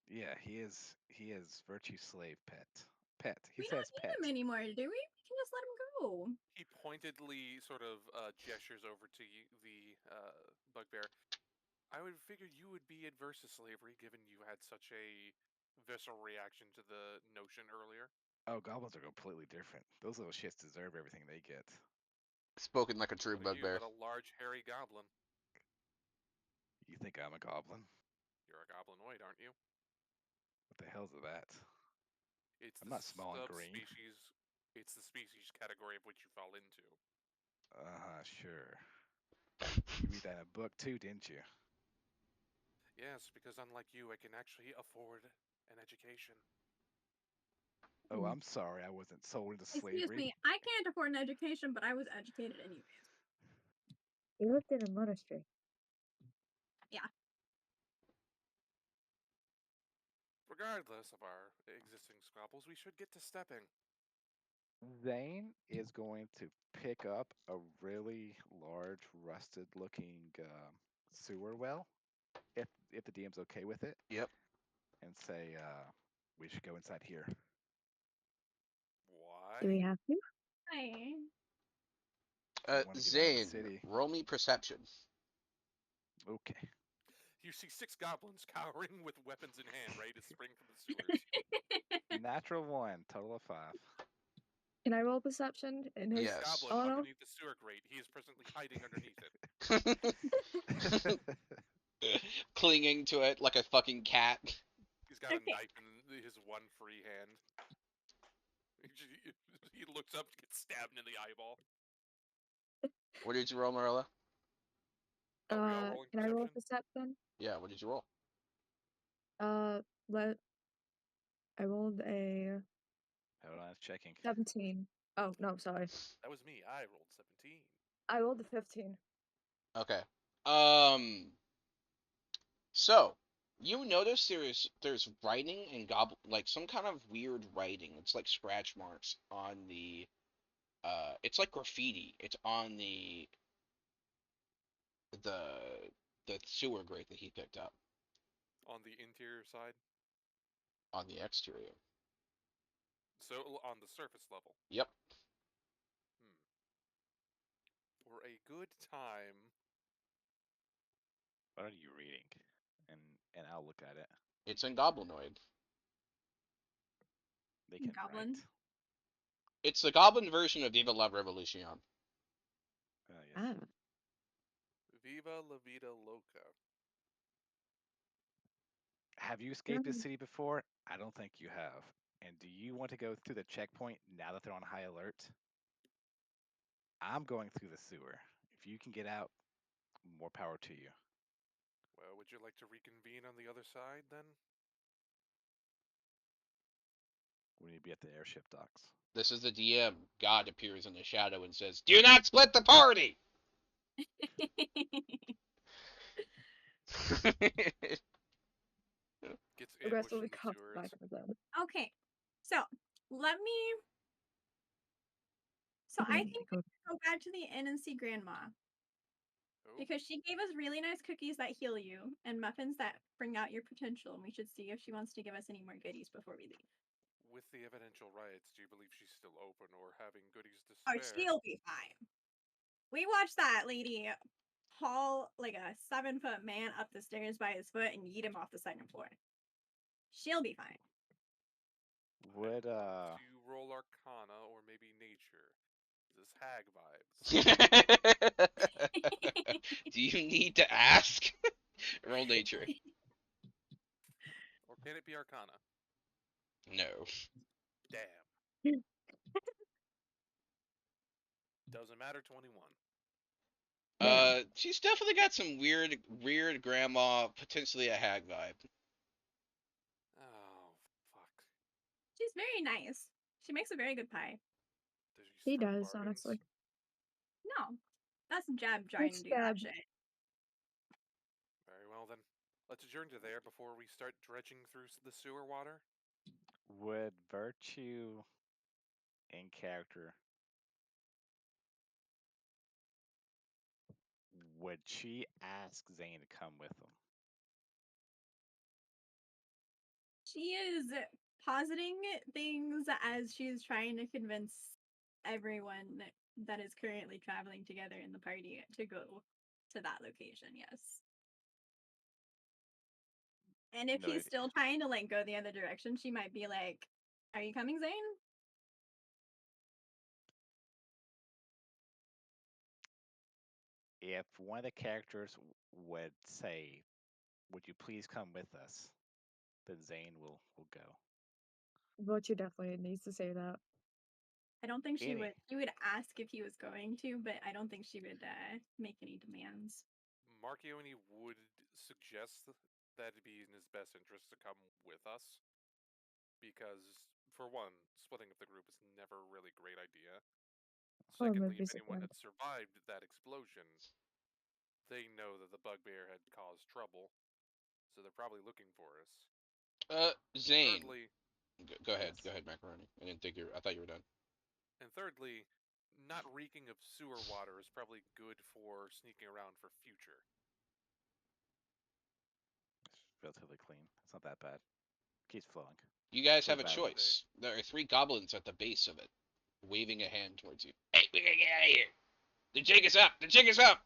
Yeah, he is. He is Virtue's slave pet. Pet. He We says don't pet. need him anymore, do we? We can just let him go. He pointedly sort of gestures over to the bugbear. I would figure you would be adverse to slavery, given you had such a visceral reaction to the notion earlier. Oh, goblins are completely different. Those little shits deserve everything they get. Spoken like a true What are you, bugbear. but a large hairy goblin? You think I'm a goblin? You're a goblinoid, aren't you? What the hell's that? It's I'm the not small and green. subspecies. It's the species category of which you fall into. Sure. You read that in a book too, didn't you? Yes, because unlike you, I can actually afford an education. Oh, Hmm. I'm sorry, I wasn't sold into Excuse slavery. me, I can't afford an education, but I was educated anyways. You lived in a monastery. Regardless of our existing squabbles, we should get to stepping. Zane is going to pick up a really large, rusted-looking sewer well, if the DM's okay with it. Yep. And say, we should go inside here. Why? Do we have to? Hi. I wanna get out of the Zane, city. roll me perception. Okay. You see 6 goblins cowering with weapons in hand, ready to spring from the sewers. Natural 1, total of 5. Can I roll perception? In his... Yes. Goblin Oh, no. underneath the sewer grate. He is presently hiding underneath it. Clinging to it like a fucking cat. He's got a knife in his one free hand. He looks up to get stabbed in the eyeball. What did you roll, Marilla? Are we all rolling Can I roll perception? perception? Yeah, what did you roll? I rolled a Hold on, it's checking. 17. Oh, no, sorry. That was me. I rolled 17. I rolled a 15. Okay. So you notice there's writing in goblin, like some kind of weird writing. It's like scratch marks on the it's like graffiti. It's on the sewer grate that he picked up On the interior side. on the exterior. So on the surface level. Yep. For a good time. What are you reading? And I'll look at it. It's in Goblinoid. They can Goblin. write. It's the goblin version of Viva la Revolution. Yes. Ah. Viva la vida loca. Have you escaped the Mhm. city before? I don't think you have. And do you want to go through the checkpoint now that they're on high alert? I'm going through the sewer. If you can get out, more power to you. Well, would you like to reconvene on the other side then? We need to be at the airship docks. This is the DM. God appears in the shadow and says, "Do not split the party." Gets ambushed Aggressively in the cuffed sewers. back in the zone. Okay, so let me. So I think we should go back to the inn and see Grandma Oh, because she gave us really nice cookies that heal you and muffins that bring out your potential. And we should see if she wants to give us any more goodies before we leave. with the evidential riots, do you believe she's still open or having goodies to Oh, spare? she'll be fine. We watched that lady haul like a 7-foot man up the stairs by his foot and yeet him off the second floor. She'll be fine. Would To roll Arcana or maybe Nature. This hag vibes. Do you need to ask? Roll nature. Or can it be Arcana? No. Damn. Doesn't matter. 21. She's definitely got some weird grandma, potentially a hag vibe. Oh fuck. She's very nice. She makes a very good pie. Does she He strike does, bargains? honestly. No, that's Jeb trying to do that Stab. shit. Very well then. Let's adjourn to there before we start dredging through the sewer water. would Virtue in character would she ask Zane to come with them? She is positing things as she's trying to convince everyone that is currently traveling together in the party to go to that location. Yes. And if No, he's still trying to like go the other direction, she might be like, "Are you coming, Zane?" if one of the characters would say, "Would you please come with us?" then Zane will go. Virtue definitely needs to say that. I don't think she Any- would. She would ask if he was going to, but I don't think she would make any demands. Marchione would suggest that it'd be in his best interest to come with us. Because, for one, splitting up the group is never a really great idea. Oh, I'm Secondly, if anyone disappointed. had survived that explosion, they know that the bugbear had caused trouble, so they're probably looking for us. Zane. Thirdly, Go ahead. Yes. Go ahead, Macaroni. I thought you were done. and thirdly, not reeking of sewer water is probably good for sneaking around for future. It's relatively clean. It's not that bad. Keeps flowing. You guys Pretty have a bad. choice. There are 3 goblins at the base of it, waving a hand towards you. Hey, we gotta get out of here. The jig is up. The jig is up.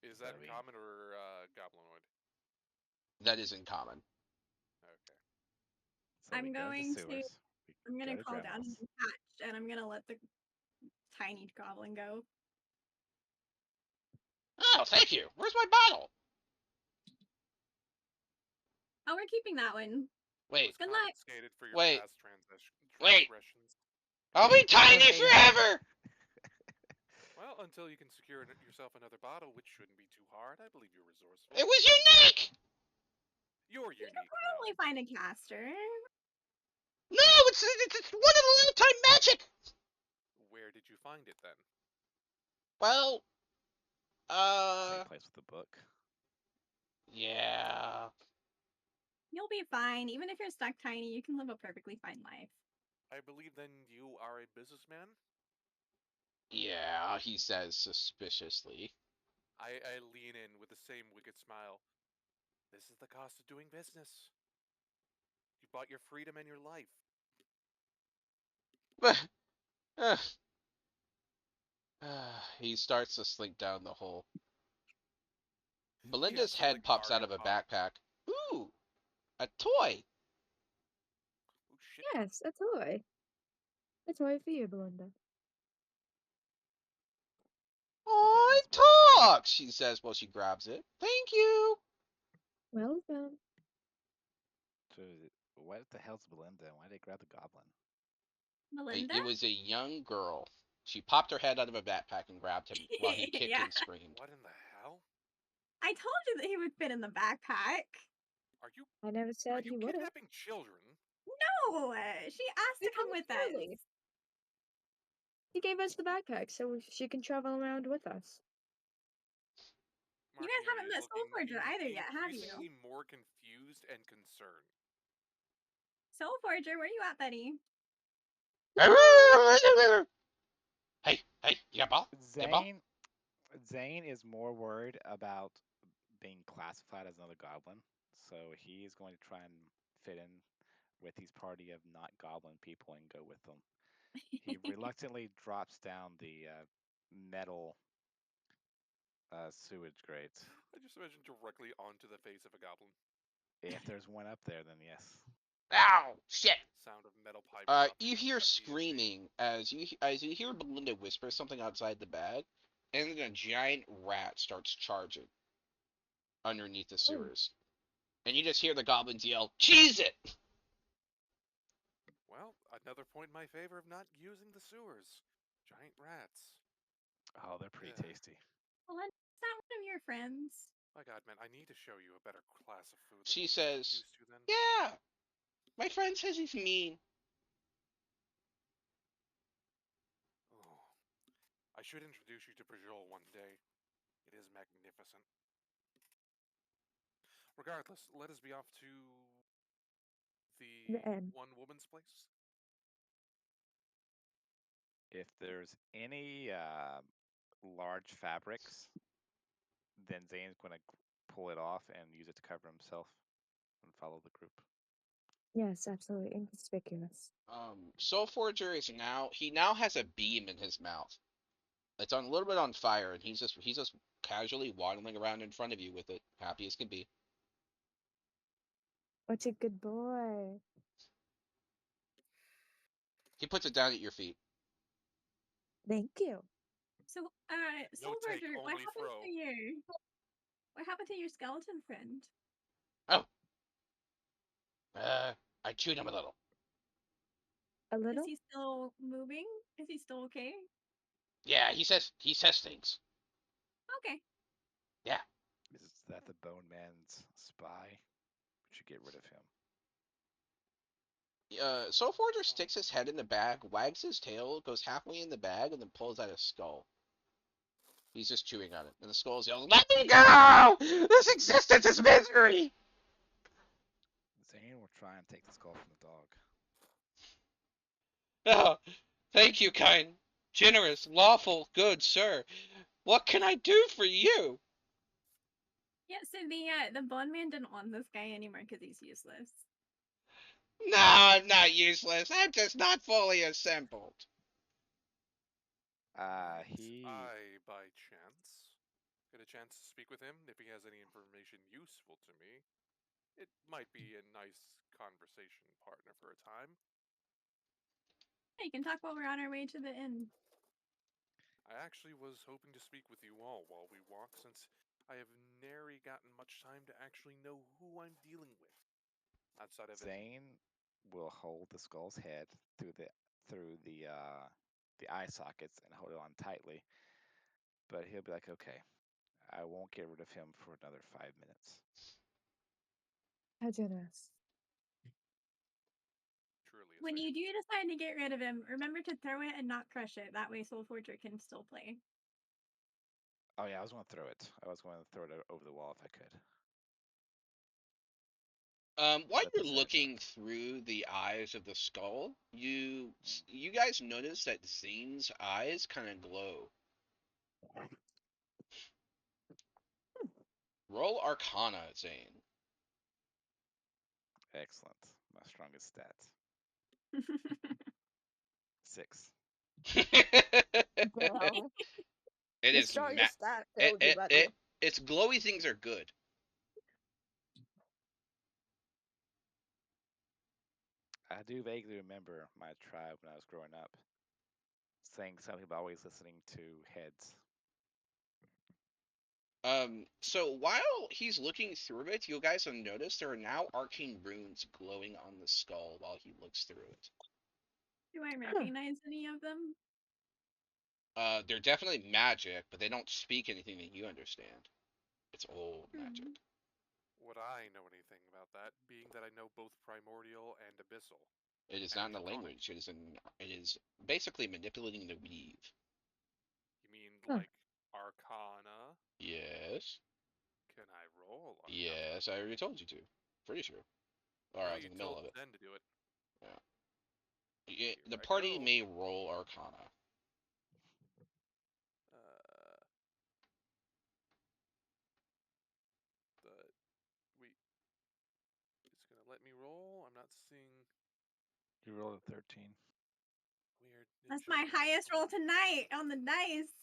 Is that That'd be- common or goblinoid? That is in common. Okay. So I'm we go going the to- sewers. I'm Go gonna to call down Grandma's. the hatch and I'm gonna let the tiny goblin go. Oh, thank you. Where's my bottle? Oh, we're keeping that one. Wait. Was Good luck. confiscated for your Wait. past Wait. transgressions. I'll be tiny Hey. forever. Well, until you can secure yourself another bottle, which shouldn't be too hard. I believe you're resourceful. It was unique. You're You unique can probably now. find a caster. No, it's one of the lifetime magic. Where did you find it then? Well, Same place with the book. yeah. You'll be fine. Even if you're stuck tiny, you can live a perfectly fine life. I believe then you are a businessman? Yeah, he says suspiciously. I lean in with the same wicked smile. This is the cost of doing business. You bought your freedom and your life. He starts to slink down the hole. He Belinda's has to, head like, pops out bargain of a pop. backpack. Ooh, a toy. Oh shit. Yes, a toy. A toy for you, Belinda. Oh, hands it Belinda. talks, she says while she grabs it. Thank you. Well done. So, what the hell's Belinda? Why did they grab the goblin? Melinda? It was a young girl. She popped her head out of a backpack and grabbed him while he kicked Yeah. and screamed. What in the hell? I told you that he would fit in the backpack. Are you I never are said you he would have. kidnapping children? No, she asked to come with us. Surely. He gave us the backpack so she can travel around with us. You Marky guys haven't is met Soul looking Forger either yet, have you? increasingly more confused and concerned. Soul Forger, where you at, buddy? Hey, you got a ball? You got a ball? Zane is more worried about being classified as another goblin, so he is going to try and fit in with his party of not goblin people and go with them. He reluctantly drops down the metal sewage grate. I just imagine directly onto the face of a goblin. If there's one up there, then yes. Ow! Shit! Sound of metal pipe dropping You hear at the- screaming as you hear Belinda whisper something outside the bag, and then a giant rat starts charging underneath the sewers, and you just hear the goblins yell, "Cheese it!" Well, another point in my favor of not using the sewers. Giant rats. Oh, they're pretty Yeah. tasty. Melinda, is that one of your friends? My God, man, I need to show you a better class of food. She than what says, you're used to then. "Yeah, my friend says he's mean." Oh, I should introduce you to Brajol one day. It is magnificent. Regardless, let us be off to the The end. one woman's place. If there's any large fabrics, then Zane's going to pull it off and use it to cover himself and follow the group. Yes, absolutely inconspicuous. Soul Forger is now has a beam in his mouth. It's on a little bit on fire, and he's just casually waddling around in front of you with it, happy as can be. What a good boy. He puts it down at your feet. Thank you. So, Soul take, Forger, what only happened throw. to your what happened to your skeleton friend? I chewed him a little. A Is little? he still moving? Is he still okay? Yeah, he says things. Okay. Is that the Bone Man's spy? We should get rid of him. Soul Forger sticks his head in the bag, wags his tail, goes halfway in the bag, and then pulls out a skull. He's just chewing on it, and the skull's yelling, "Let me go! This existence is misery!" Zane will try and take the skull from the dog. Oh, thank you, kind, generous, lawful, good sir. What can I do for you? Yeah, so the bone man didn't want this guy anymore because he's useless. No, I'm not useless. I'm just not fully assembled. He I, by chance, get a chance to speak with him if he has any information useful to me. It might be a nice conversation partner for a time. Hey, you can talk while we're on our way to the inn. I actually was hoping to speak with you all while we walk, since I have nary gotten much time to actually know who I'm dealing with. Outside of it, Zane will hold the skull's head through the eye sockets and hold it on tightly. But he'll be like, okay, I won't get rid of him for another 5 minutes. How generous. truly, it's When a you do decide to get rid of him, remember to throw it and not crush it. That way Soul Forger can still play. Oh yeah, I was going to throw it. I was going to throw it over the wall if I could. While But you're the looking through the eyes of the skull, you guys notice that Zane's eyes kind of glow. Roll Arcana, Zane. Excellent. My strongest stat. 6. Well, It the is strongest stat it, failed you, it, buddy. it, its glowy things are good. I do vaguely remember my tribe when I was growing up saying something about always listening to heads. So while he's looking through it, you guys have noticed there are now arcane runes glowing on the skull while he looks through it. Do I recognize any of them? They're definitely magic, but they don't speak anything that you understand. It's old magic. Would I know anything about that, being that I know both primordial and abyssal? It is And not in a Draconic. language. It is basically manipulating the weave. You mean Huh. like Arcana? Yes. Can I roll Arcana? Yes, I already told you to. Pretty sure. Or I was you in the middle told of it. Zen to do it. Yeah. The I party go. may roll Arcana. But wait, it's gonna let me roll. I'm not seeing You rolled a 13. weird. That's ninja my highest roll roll. tonight on the dice.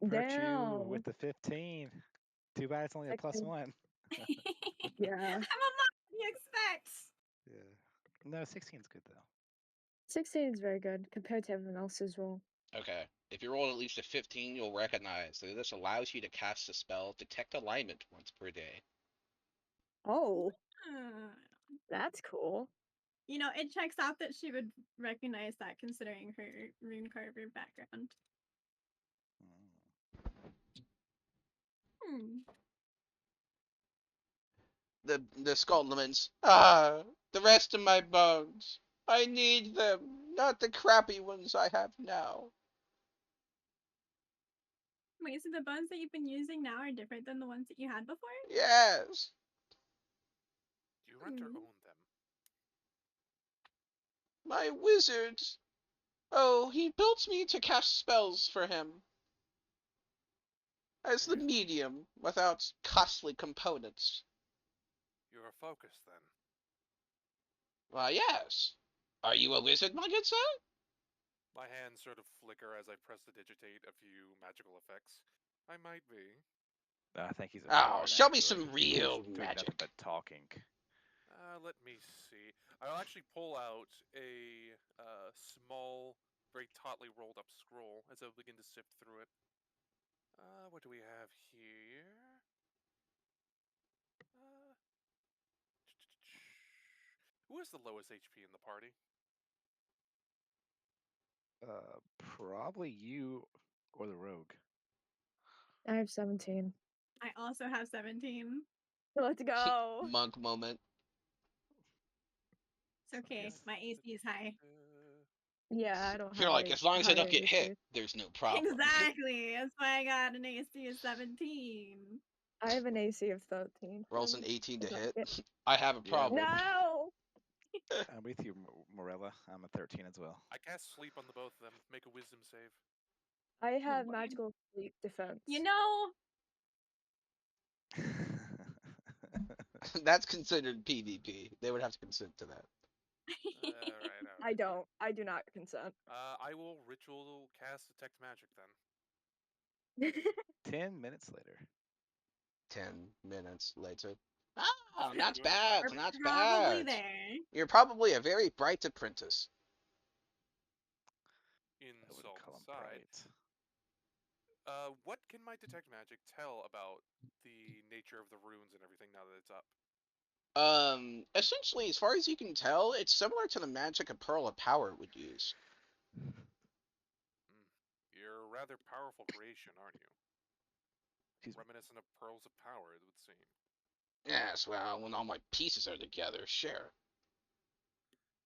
Hurt you Damn. with the 15. Too bad it's only a +1. Yeah. I'm a mom. What do you expect? Yeah. No, 16 is good though. 16 is very good compared to everyone else's roll. Okay. If you roll at least a 15, you'll recognize that this allows you to cast the spell Detect Alignment once per day. Oh, Uh, that's cool. You know, it checks out that she would recognize that considering her rune carver background. Hmm. The skull laments, "Ah, the rest of my bones. I need them, not the crappy ones I have now." Wait, so the bones that you've been using now are different than the ones that you had before? Yes. Do you rent or Hmm. own them? My wizard. Oh, he built me to cast spells for him. As the Really? medium, without costly components. You're a focus then. Why, yes. Are you a wizard, my good sir? My hands sort of flicker as I prestidigitate a few magical effects. I might be. I think he's a Oh, bard, show me actually. some real He's doing magic. nothing but talking. Let me see. I'll actually pull out a small, very tautly rolled up scroll as I begin to sift through it. What do we have here? Who is the lowest HP in the party? Probably you or the rogue. I have 17. I also have 17. Let's go. Monk moment. It's okay. Yes. My AC is high. Yeah, I don't You're have like, as long as I don't higher get hit, AC. there's no problem. Exactly. That's why I got an AC of 17. I have an AC of 13. Rolls an 18 to Is that hit. it? I have a Yeah, problem. No! I'm with you, Morella. I'm a 13 as well. I cast sleep on the both of them. Make a wisdom save. I have boy. magical sleep defense. You know, That's considered PvP. They would have to consent to that. Alright. I don't. I do not consent. I will ritual cast detect magic then. 10 minutes later. 10 minutes later. Oh, Keep not moving. bad. we're Not probably bad. there. You're probably a very bright apprentice. I wouldn't Insult call him aside, bright. what can my detect magic tell about the nature of the runes and everything now that it's up? Essentially, as far as you can tell, it's similar to the magic a Pearl of Power would use. You're a rather powerful creation, aren't you? Excuse me. Reminiscent of pearls of power, it would seem. Yes, well, when all my pieces are together, sure.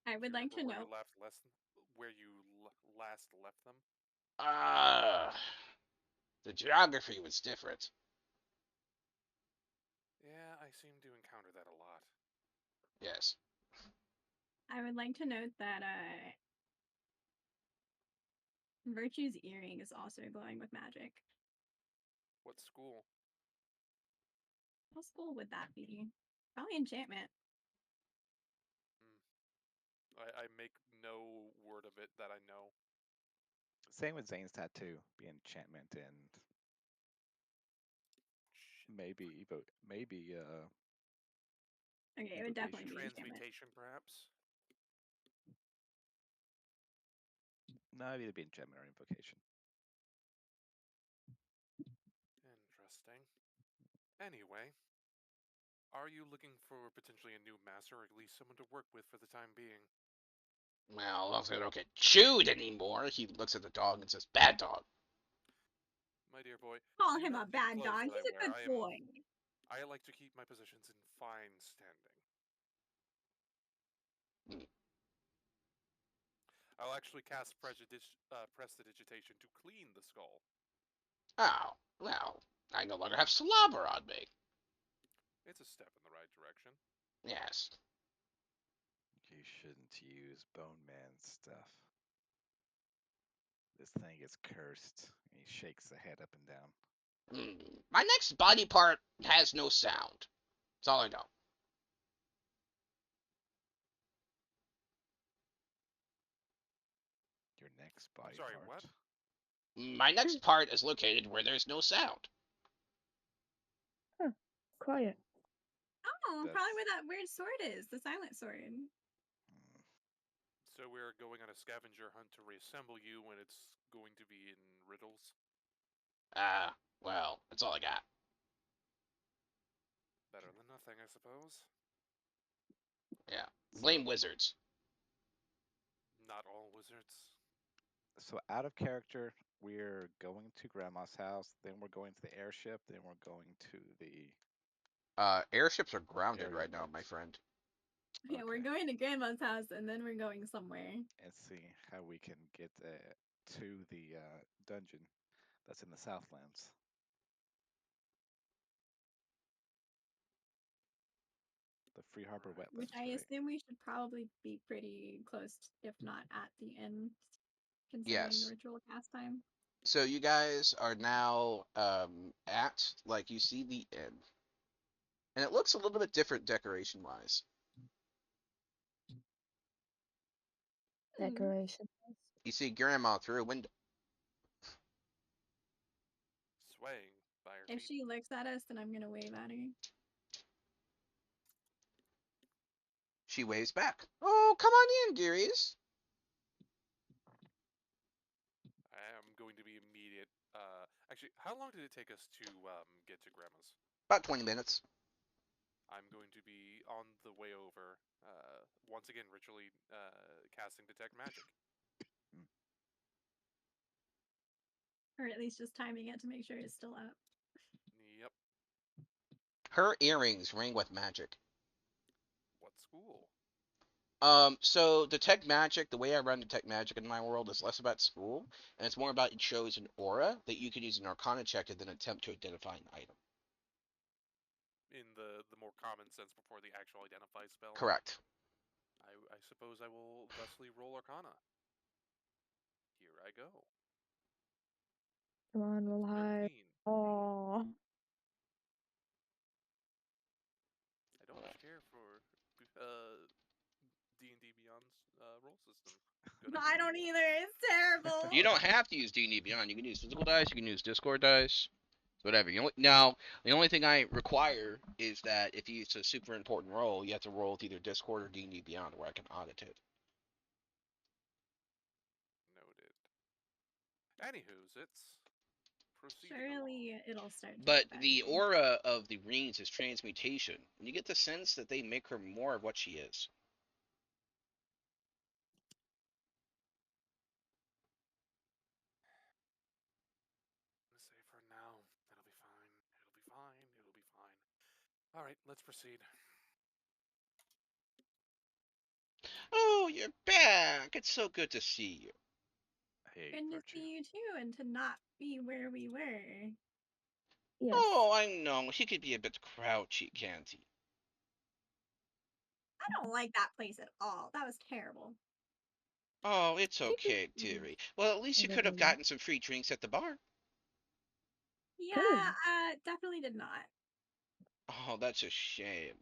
I Do would you like to remember know. where you last left them? The geography was different. Yeah, I seem to encounter that a lot. Yes. I would like to note that Virtue's earring is also glowing with magic. What school? How school would that be? Probably enchantment. I make no word of it that I know. Same with Zane's tattoo. Be enchantment and maybe Okay, it would definitely be Invocation. enchantment. Transmutation, perhaps? no, it'd either be enchantment or invocation. Interesting. Anyway, are you looking for potentially a new master, or at least someone to work with for the time being? Well, as long as I don't get chewed anymore, he looks at the dog and says, "Bad dog." My dear boy, Call do him not a see the bad clothes dog. that I He's a wear. good boy. I like to keep my positions in fine standing. Mm. I'll actually cast prestidigitation to clean the skull. Oh, well, I no longer have slobber on me. It's a step in the right direction. Yes. You shouldn't use Bone Man's stuff. This thing is cursed. He shakes the head up and down. My next body part has no sound. That's all I know. Your next body Sorry, part. what? My next part is located where there's no sound. Quiet. Oh, That's- probably where that weird sword is, the silent sword. Hmm. So we're going on a scavenger hunt to reassemble you when it's going to be in riddles? Well, that's all I got. Better than nothing, I suppose. Yeah. Blame wizards. Not all wizards. So out of character, we're going to Grandma's house, then we're going to the airship, then we're going to the Airships are grounded Aerial right now, my boats. friend. Yeah, we're Okay. going to Grandma's house and then we're going somewhere. And see how we can get to the dungeon that's in the Southlands. The Free Harbor Right. Which wetlands, I right? assume we should probably be pretty close, if not at the end, considering Yes. the ritual cast time. So you guys are now at, like, you see the inn. And it looks a little bit different decoration-wise. Decoration. You see Grandma through a window. Swaying by her If feet. she looks at us, then I'm gonna wave at her. She waves back. "Oh, come on in, dearies." I am going to be immediate. Actually, how long did it take us to get to Grandma's? About 20 minutes. I'm going to be on the way over. Once again, ritually casting detect magic. Or at least just timing it to make sure it's still up. Yep. Her earrings ring with magic. What school? So detect magic, the way I run detect magic in my world is less about school, and it's more about it shows an aura that you can use an arcana check to then attempt to identify an item. In the more common sense before the actual identify spell. Correct. I suppose I will thusly roll Arcana. Here I go. Come on, we'll hide. 13. Oh, I don't much care for D&D Beyond's roll system. Gonna I be don't real. either. It's terrible. You don't have to use D&D Beyond. You can use physical dice. You can use Discord dice. Whatever. The only thing I require is that if it's a super important roll, you have to roll with either Discord or D&D Beyond, where I can audit it. Noted. Anywho's, it's proceeding Surely along. it'll start to But affect the me. aura of the rings is transmutation, and you get the sense that they make her more of what she is. I'm gonna say for now, it'll be fine. It'll be fine. It'll be fine. All right, let's proceed. Oh, you're back! It's so good to see you. Hey, Good to Virtue. see you too, and to not be where we were. yes. Oh, I know. He could be a bit crouchy, can't he? I don't like that place at all. That was terrible. Oh, it's He could okay, be dearie. Well, at least a you could have little- gotten some free drinks at the bar. Yeah, definitely did not. Oh, that's a shame.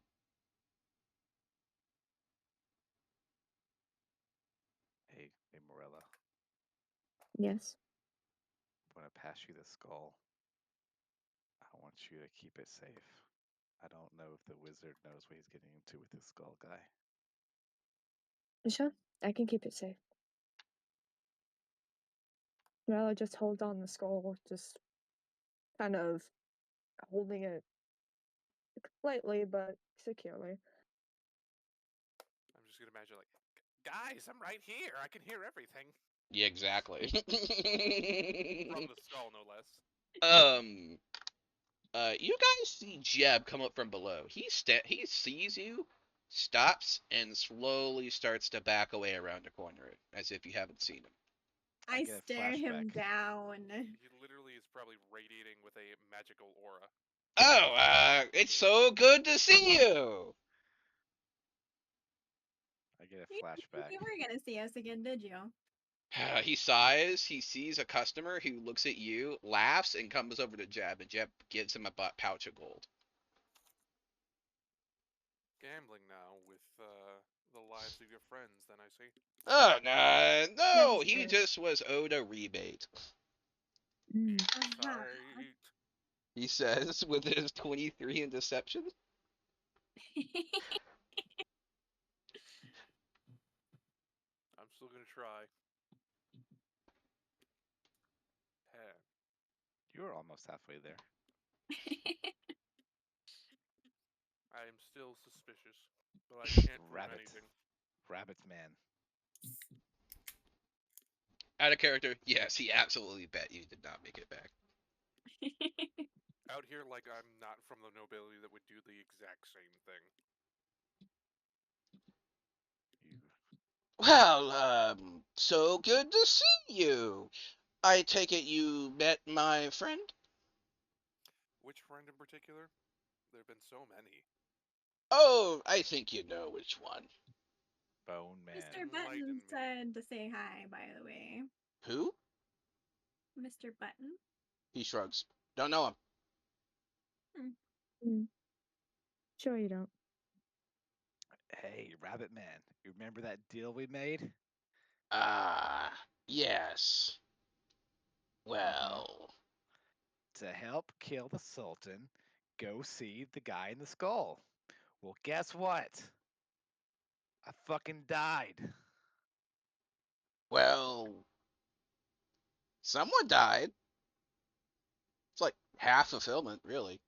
Hey, Morella. Yes. I'm gonna pass you the skull. I want you to keep it safe. I don't know if the wizard knows what he's getting into with this skull guy. Sure, I can keep it safe. Well, I just hold on the skull, just kind of holding it Slightly, but securely. I'm just gonna imagine like, guys, I'm right here. I can hear everything Yeah, exactly. from the skull, no less. You guys see Jeb come up from below. He sees you, stops, and slowly starts to back away around the corner, as if you haven't seen him. I I get a stare him flashback. down. He literally is probably radiating with a magical aura. Oh, it's so good to see you. I get a You didn't think flashback. you were gonna see us again, did you? He sighs. He sees a customer who looks at you, laughs, and comes over to Jeb, and Jeb gives him a pouch of gold. Gambling now with the lives of your friends, then I see. Oh, no, he Yes, just was owed a rebate. Mm. Sorry. He says with his 23 in deception. I'm still gonna try. 10. You're almost halfway there. I am still suspicious, but I can't prove Rabbit. anything. Rabbit man. Out of character, yes, he absolutely bet you did not make it back. Out here, like I'm not from the nobility that would do the exact same thing. You Well, so good to see you. I take it you met my friend? Which friend in particular? There have been so many. Oh, I think you know which one. bone man. Mr. Button Enlighten me. said to say hi, by the way. Who? Mr. Button? He shrugs. Don't know him. Mm. Sure you don't. Hey, Rabbit man. You remember that deal we made? Ah, yes. Well, To help kill the Sultan, go see the guy in the skull. Well, guess what? I fucking died. well, someone died. It's like half fulfillment, really.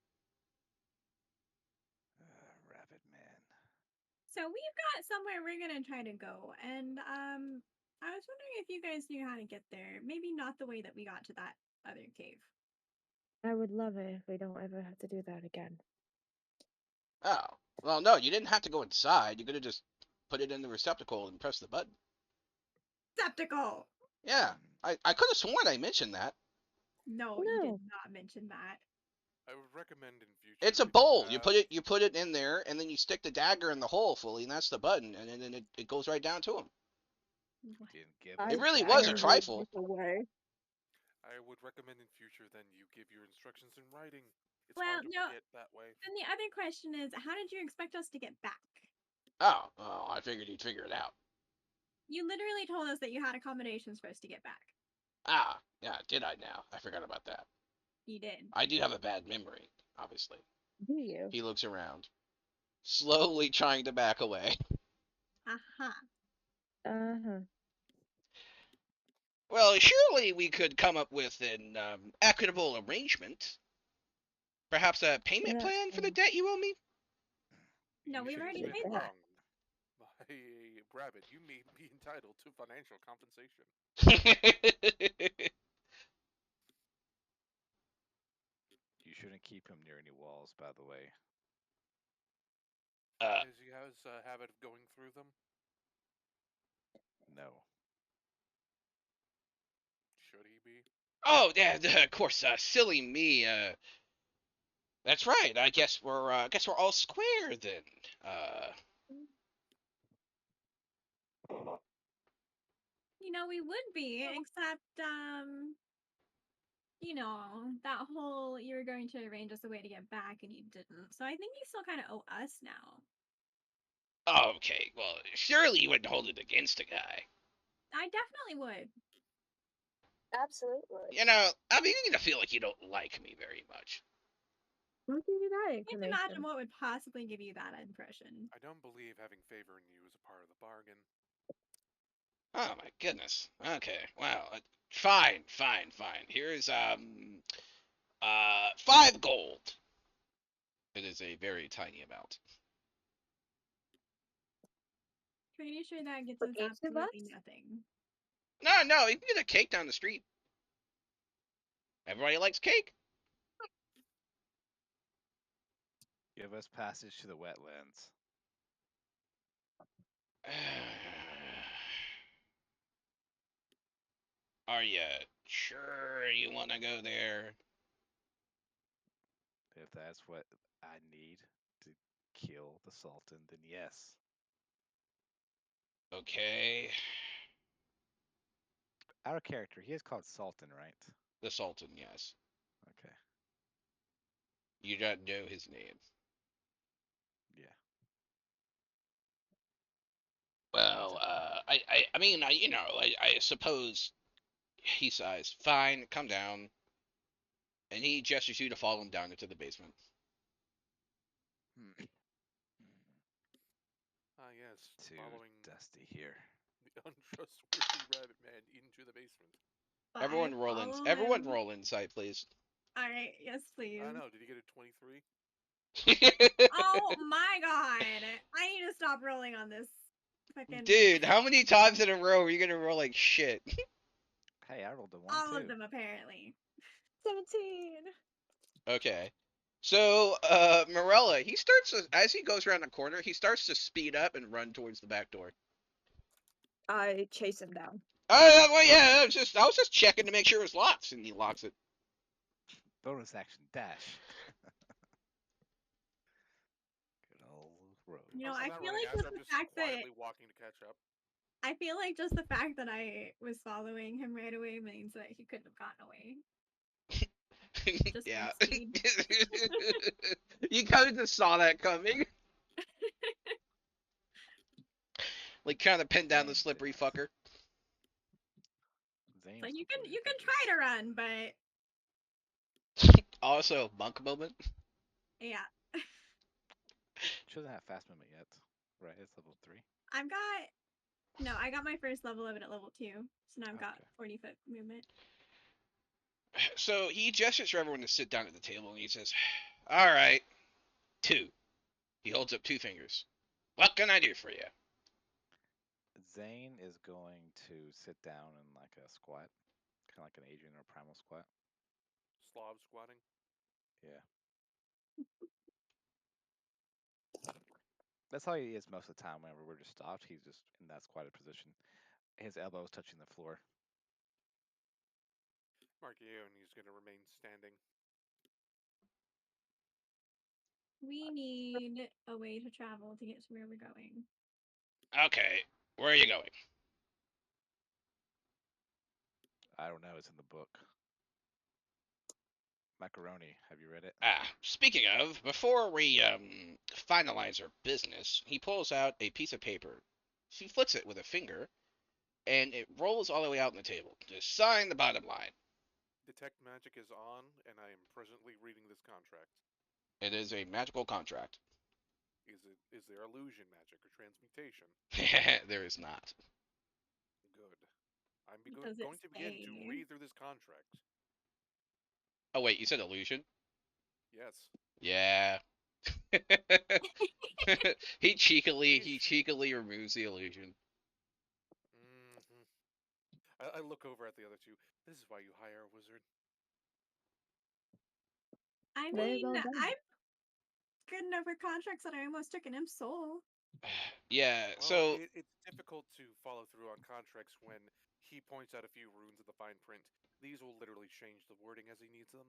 Rabbit man. So we've got somewhere we're gonna try to go, and I was wondering if you guys knew how to get there. Maybe not the way that we got to that other cave. I would love it if we don't ever have to do that again. Oh, well, no, you didn't have to go inside. You could have just put it in the receptacle and press the button. Receptacle! Yeah, I could have sworn I mentioned that. No, you did No. not mention that. I would recommend in future. It's a if you bowl. have- You put it in there, and then you stick the dagger in the hole fully, and that's the button, and then it goes right down to him. What? Didn't give I It us really was a dagger. trifle. Away. I would recommend in future then you give your instructions in writing. It's Well, hard to no. forget that way. And the other question is, how did you expect us to get back? Oh, I figured you'd figure it out. You literally told us that you had accommodations for us to get back. Ah, yeah, did I now? I forgot about that. You did. I do have a bad memory, obviously. Do you? He looks around, slowly trying to back away. Aha. Uh-huh. Well, surely we could come up with an equitable arrangement. Perhaps a payment Yes, plan for the um, debt you owe me? No, You we've should already have paid been that. wronged by a rabbit. You may be entitled to financial compensation. You shouldn't keep him near any walls, by the way. As he has a habit of going through them. No. Should he be? Oh, yeah, of course, silly me. That's right. I guess we're all square then. You know, we would be, except, you know, that whole you were going to arrange us a way to get back and you didn't. So I think you still kind of owe us now. Okay, well, surely you wouldn't hold it against a guy. I definitely would. Absolutely. You know, I'm beginning to feel like you don't like me very much. What give you that I can't imagine information? what would possibly give you that impression. I don't believe having favor in you is a part of the bargain. Oh my goodness. Okay, well, fine. Here's 5 gold. It is a very tiny amount. Pretty sure that gets For us cake too absolutely much? nothing. No, you can get a cake down the street. Everybody likes cake. Give us passage to the wetlands. Are you sure you want to go there? If that's what I need to kill the Sultan, then yes. Okay. Our character, he is called Sultan, right? The Sultan, yes. Okay. You don't know his name. Yeah. Well, I mean, I suppose he sighs. Fine, come down. And he gestures you to follow him down into the basement. Hmm. Ah, yes. Too Following dusty here. the untrustworthy rabbit man into the basement. But Everyone I roll in. follow Everyone him. roll insight, please. All right, yes, please. I know. Did he get a 23? Oh my god! I need to stop rolling on this. Fucking Dude, how many times in a row are you gonna roll like shit? Hey, I rolled a 1 all too. of them apparently. 17. Okay. So, Morella, he starts to, as he goes around the corner, he starts to speed up and run towards the back door. I chase him down. Well, yeah, I was just checking to make sure it was locked, and he locks it. Bonus action dash. Good old road. You know, I'm I not feel running like after, just I'm the just fact that quietly walking to catch up. I feel like just the fact that I was following him right away means that he couldn't have gotten away. Just Yeah. my speed. You kind of just saw that coming. Like, kind of pinned down the Zane slippery did. fucker. Zane So was you completely can oblivious. try to run, but Also, monk moment. yeah. She doesn't have fast movement yet. Right, it's level 3. I got my first level of it at level 2. So now I've got Okay. 40-foot movement. So he gestures for everyone to sit down at the table, and he says, "All right, 2." He holds up 2 fingers. What can I do for you? Zane is going to sit down in like a squat, kind of like an Adrian or primal squat. Slav squatting. Yeah. That's how he is most of the time whenever we're just stopped. He's just in that squatted position. His elbows touching the floor. Marchioni's going to remain standing. We need a way to travel to get to where we're going. Okay, where are you going? I don't know. It's in the book. Macaroni, have you read it? Speaking of, before we finalize our business, he pulls out a piece of paper. He flicks it with a finger, and it rolls all the way out on the table. Just sign the bottom line. Detect magic is on, and I am presently reading this contract. It is a magical contract. Is there illusion magic or transmutation? There is not. Good. I'm Does it going to begin to say? read through this contract. Oh wait, you said illusion? Yes. Yeah. he cheekily removes the illusion. I look over at the other two. This is why you hire a wizard. I Very mean, well done. I'm good enough for contracts that I almost took an imp soul. Yeah, Well, so it's difficult to follow through on contracts when he points out a few runes of the fine print. These will literally change the wording as he needs them.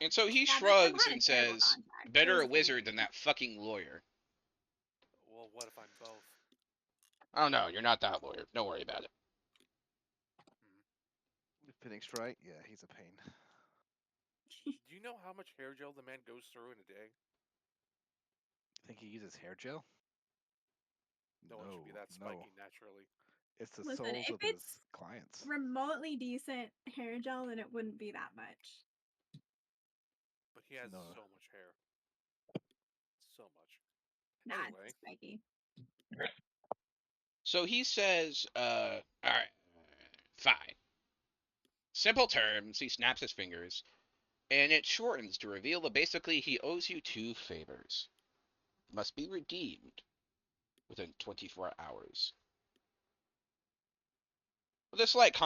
and so he Yeah, this shrugs had a and terrible says, contract. It "Better was a wizard than amazing. that fucking lawyer." Well, what if I'm both? Oh no, you're not that lawyer. Don't worry about it. Phoenix Wright? Yeah, he's a pain. Do you know how much hair gel the man goes through in a day? Think he uses hair gel? No one should be that spiky naturally. It's the Listen, souls if of his it's clients. remotely decent hair gel, then it wouldn't be that much. But he has No. so much hair. So much. Nah, Anyway. it's spiky. So he says, all right, fine. Simple terms. He snaps his fingers, And it shortens to reveal that basically he owes you 2 favors. Must be redeemed within 24 hours. With a slight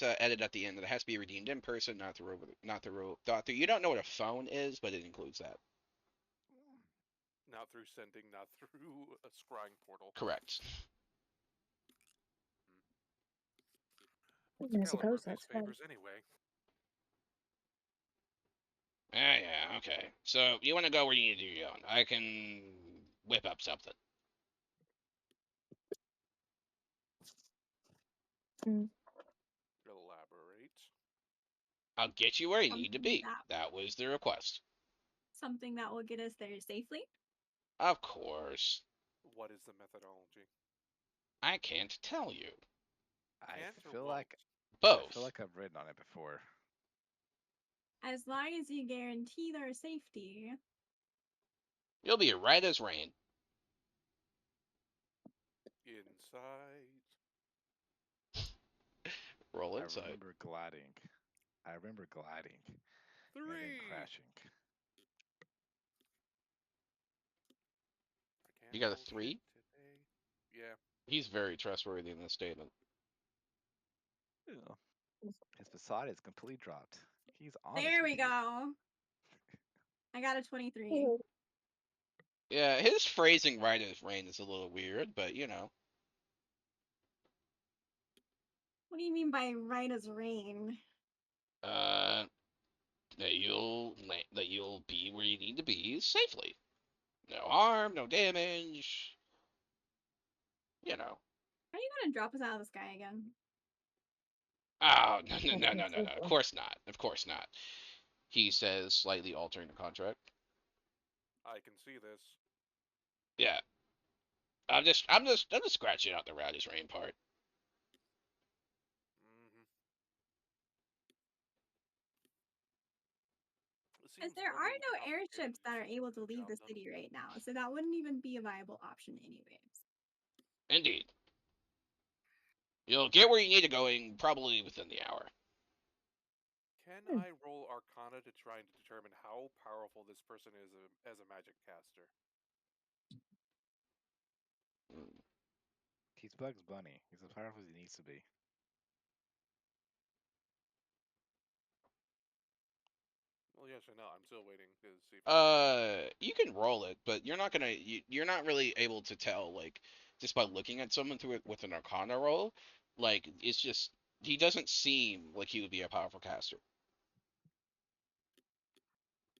edit at the end that it has to be redeemed in person, not through. You don't know what a phone is, but it includes that. Not through sending, not through a scrying portal. Correct. What's I the caliber suppose of these that's fine. favors anyway? Yeah, okay. So you want to go where you need to go. I can whip up something. Mm. Elaborate. I'll get you where you need to Something be. That was the request. Something that will get us there safely. Of course. What is the methodology? I can't tell you. I Can't or feel won't? like Both. I've written on it before. As long as you guarantee their safety. You'll be right as rain. Inside. Roll I inside. remember gliding. And then 3. crashing. I can't You got a roll shit 3? today. Yeah. He's very trustworthy in this statement. Ew. His facade is completely dropped. He's on. There we go. I got a 23. Yeah, his phrasing right as rain is a little weird, but you know. What do you mean by right as rain? That you'll be where you need to be safely. No harm, no damage. You know. Are you gonna drop us out of the sky again? Oh, no. Of course not. Of course not. He says, slightly altering the contract. I can see this. Yeah. I'm just scratching out the right as rain part. Mm-hmm. Because there are no airships that are able to leave the city right now, so that wouldn't even be a viable option anyways. Indeed. You'll get where you need to going probably within the hour. Can I roll Arcana to try and determine how powerful this person is as a magic caster? He's Bugs Bunny. He's as powerful as he needs to be. Well, yes or no? I'm still waiting to see. If You can roll it, but you're not really able to tell, like, just by looking at someone through it with an Arcana roll. Like, it's just, he doesn't seem like he would be a powerful caster.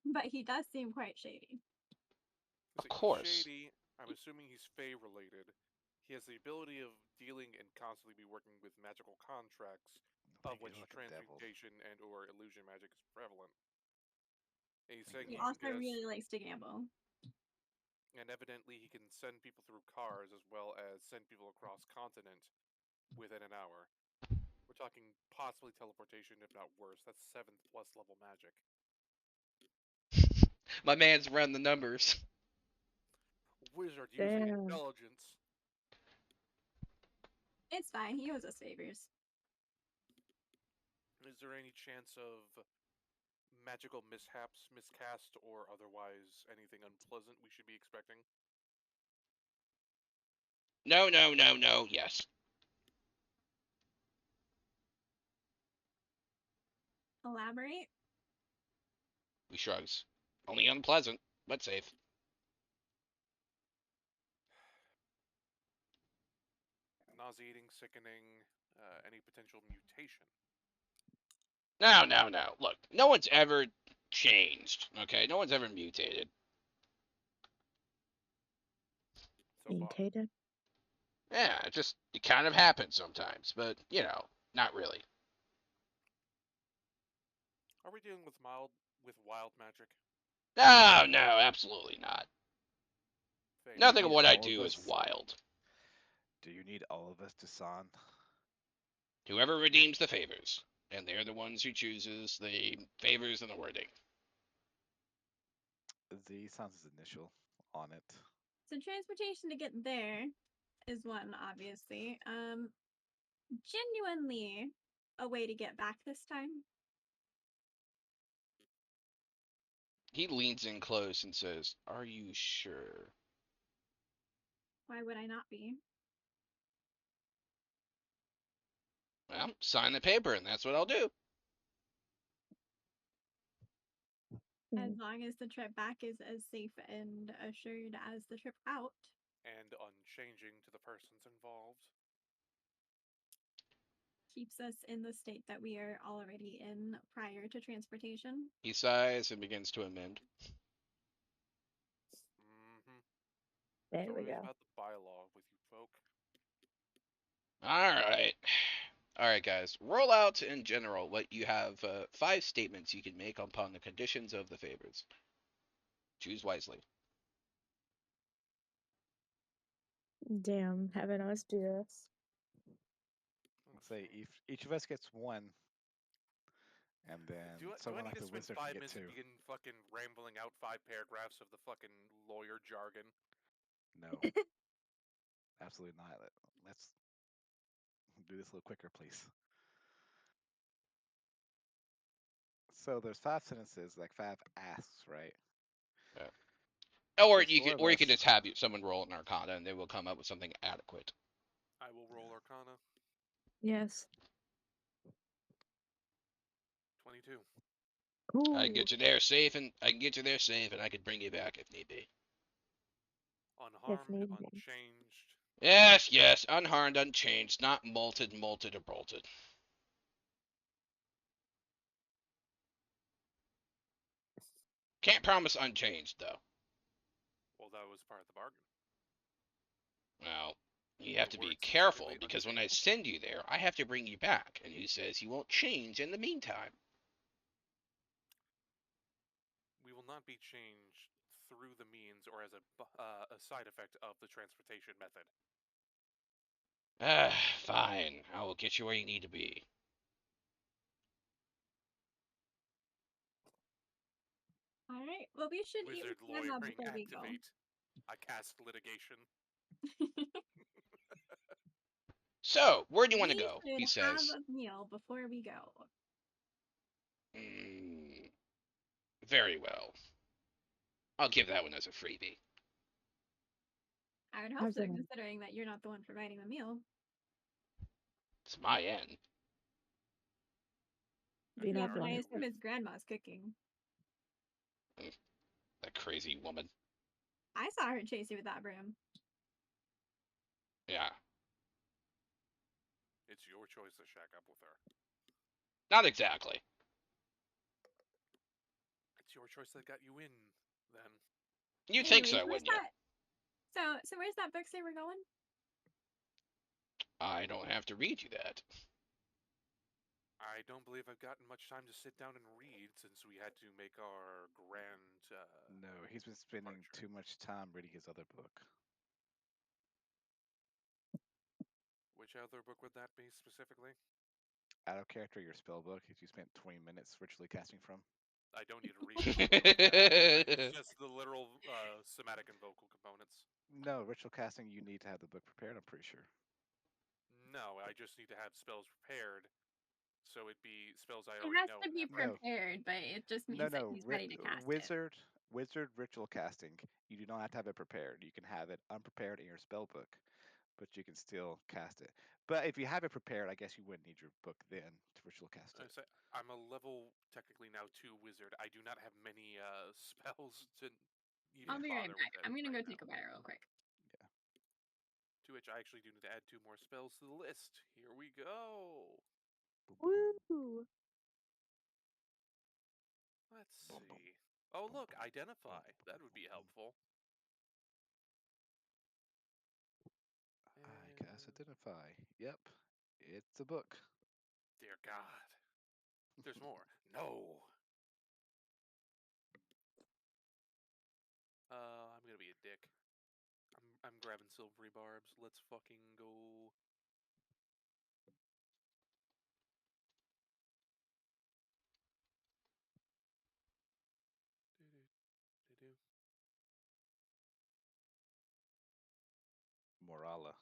But he does seem quite shady. Of course. Shady. I'm assuming he's Fey related. He has the ability of dealing and constantly be working with magical contracts, of which transmutation and/or illusion magic is prevalent. And he's saying he also really likes to gamble. And evidently he can send people through cars as well as send people across continent within an hour. We're talking possibly teleportation, if not worse. That's 7th plus level magic. My man's run the numbers. Wizard using intelligence. It's fine. He owes us favors. Is there any chance of magical mishaps, miscast, or otherwise anything unpleasant we should be expecting? No, yes. Elaborate? He shrugs. Only unpleasant, but safe. Nauseating, sickening, any potential mutation? No. Look, no one's ever changed, okay? No one's ever mutated. Mutated? Yeah, it kind of happens sometimes, but, you know, not really. Are we dealing with wild magic? No, absolutely not. Nothing of what I do is wild. Do you need all of us to sign? Whoever redeems the favors, and they're the ones who chooses the favors and the wording. Z sounds his initial on it. So transportation to get there is one, obviously. Genuinely a way to get back this time. He leans in close and says, "Are you sure?" Why would I not be? Well, sign the paper, and that's what I'll do. As Mm. long as the trip back is as safe and assured as the trip out. And unchanging to the persons involved. Keeps us in the state that we are already in prior to transportation. He sighs and begins to amend. Mm-hmm. There we Stories go. about the bylaw with you folk. All right. All right, guys. Roll out in general what you have. 5 statements you can make upon the conditions of the favors. Choose wisely. Damn, having us do this. Let's say each of us gets one, and then Do I someone need like to the spend wizard 5 can get minutes and 2. begin fucking rambling out 5 paragraphs of the fucking lawyer jargon? No, absolutely not. Let's do this a little quicker, please. So there's 5 sentences, like 5 asks, right? Or There's you 4 could, of or you could us. just have someone roll an Arcana, and they will come up with something adequate. I will roll Arcana. Yes. 22. I can Ooh. get you there safe, and I can get you there safe, and I could bring you back if need be. Unharmed, need be. unchanged. Yes, yes, unharmed, unchanged, not molted, or bolted. Can't promise unchanged, though. Well, that was part of the bargain. Well, you have The to be word careful, specifically because when I unchanged. send you there, I have to bring you back, and who says he won't change in the meantime? We will not be changed through the means or as a side effect of the transportation method. Fine. I will get you where you need to be. All right. Well, we should eat Wizard with Grandma lawyering before we go. activate. I cast litigation. So, where do you want to We go? should He have says. a meal before we go. Very well. I'll give that one as a freebie. I would hope How's so, that? considering that you're not the one providing the meal. It's my end. Do you Yeah, not but I promise? assume it's Grandma's cooking. That crazy woman. I saw her chase you with that broom. Yeah. It's your choice to shack up with her. Not exactly. It's your choice that got you in, then. You'd think Anyways, so, where's wouldn't you? that? So where's that book say we're going? I don't have to read you that. I don't believe I've gotten much time to sit down and read since we had to make our grand. No, he's been spending departure. too much time reading his other book. Which other book would that be specifically? Out of character, your spell book, if you spent 20 minutes ritually casting from. I don't need to read it. It's just the literal somatic and vocal components. No, ritual casting, you need to have the book prepared, I'm pretty sure. No, I just need to have spells prepared. So it'd be spells I It already has know. to be and have prepared, but it just means No, that no, he's ready to cast it. wizard ritual casting, you do not have to have it prepared. You can have it unprepared in your spell book, but you can still cast it. But if you have it prepared, I guess you wouldn't need your book then to ritual cast it. I'm a level technically now 2 wizard. I do not have many spells to even I'll be right bother back. with it I'm gonna right go take a now. bite real quick. To which I actually do need to add 2 more spells to the list. Here we go. Woo! Let's see. Oh, look, identify. That would be helpful. I cast identify. Yep, it's a book. Dear God. There's more. No. I'm gonna be a dick. I'm grabbing silvery barbs. Let's fucking go. Do-do-do-do. Morala.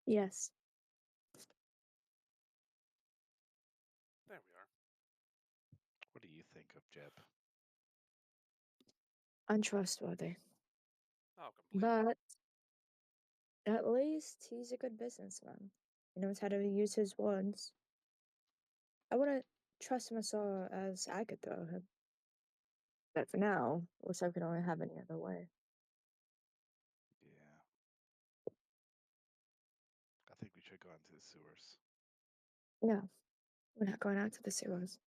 Yes. There we are. What do you think of Jeb? Untrustworthy. Oh, completely. But at least he's a good businessman. He knows how to use his words. I wouldn't trust him as far as I could throw him. But for now, looks like we don't have any other way. Yeah. I think we should go into the sewers. No, we're not going out to the sewers.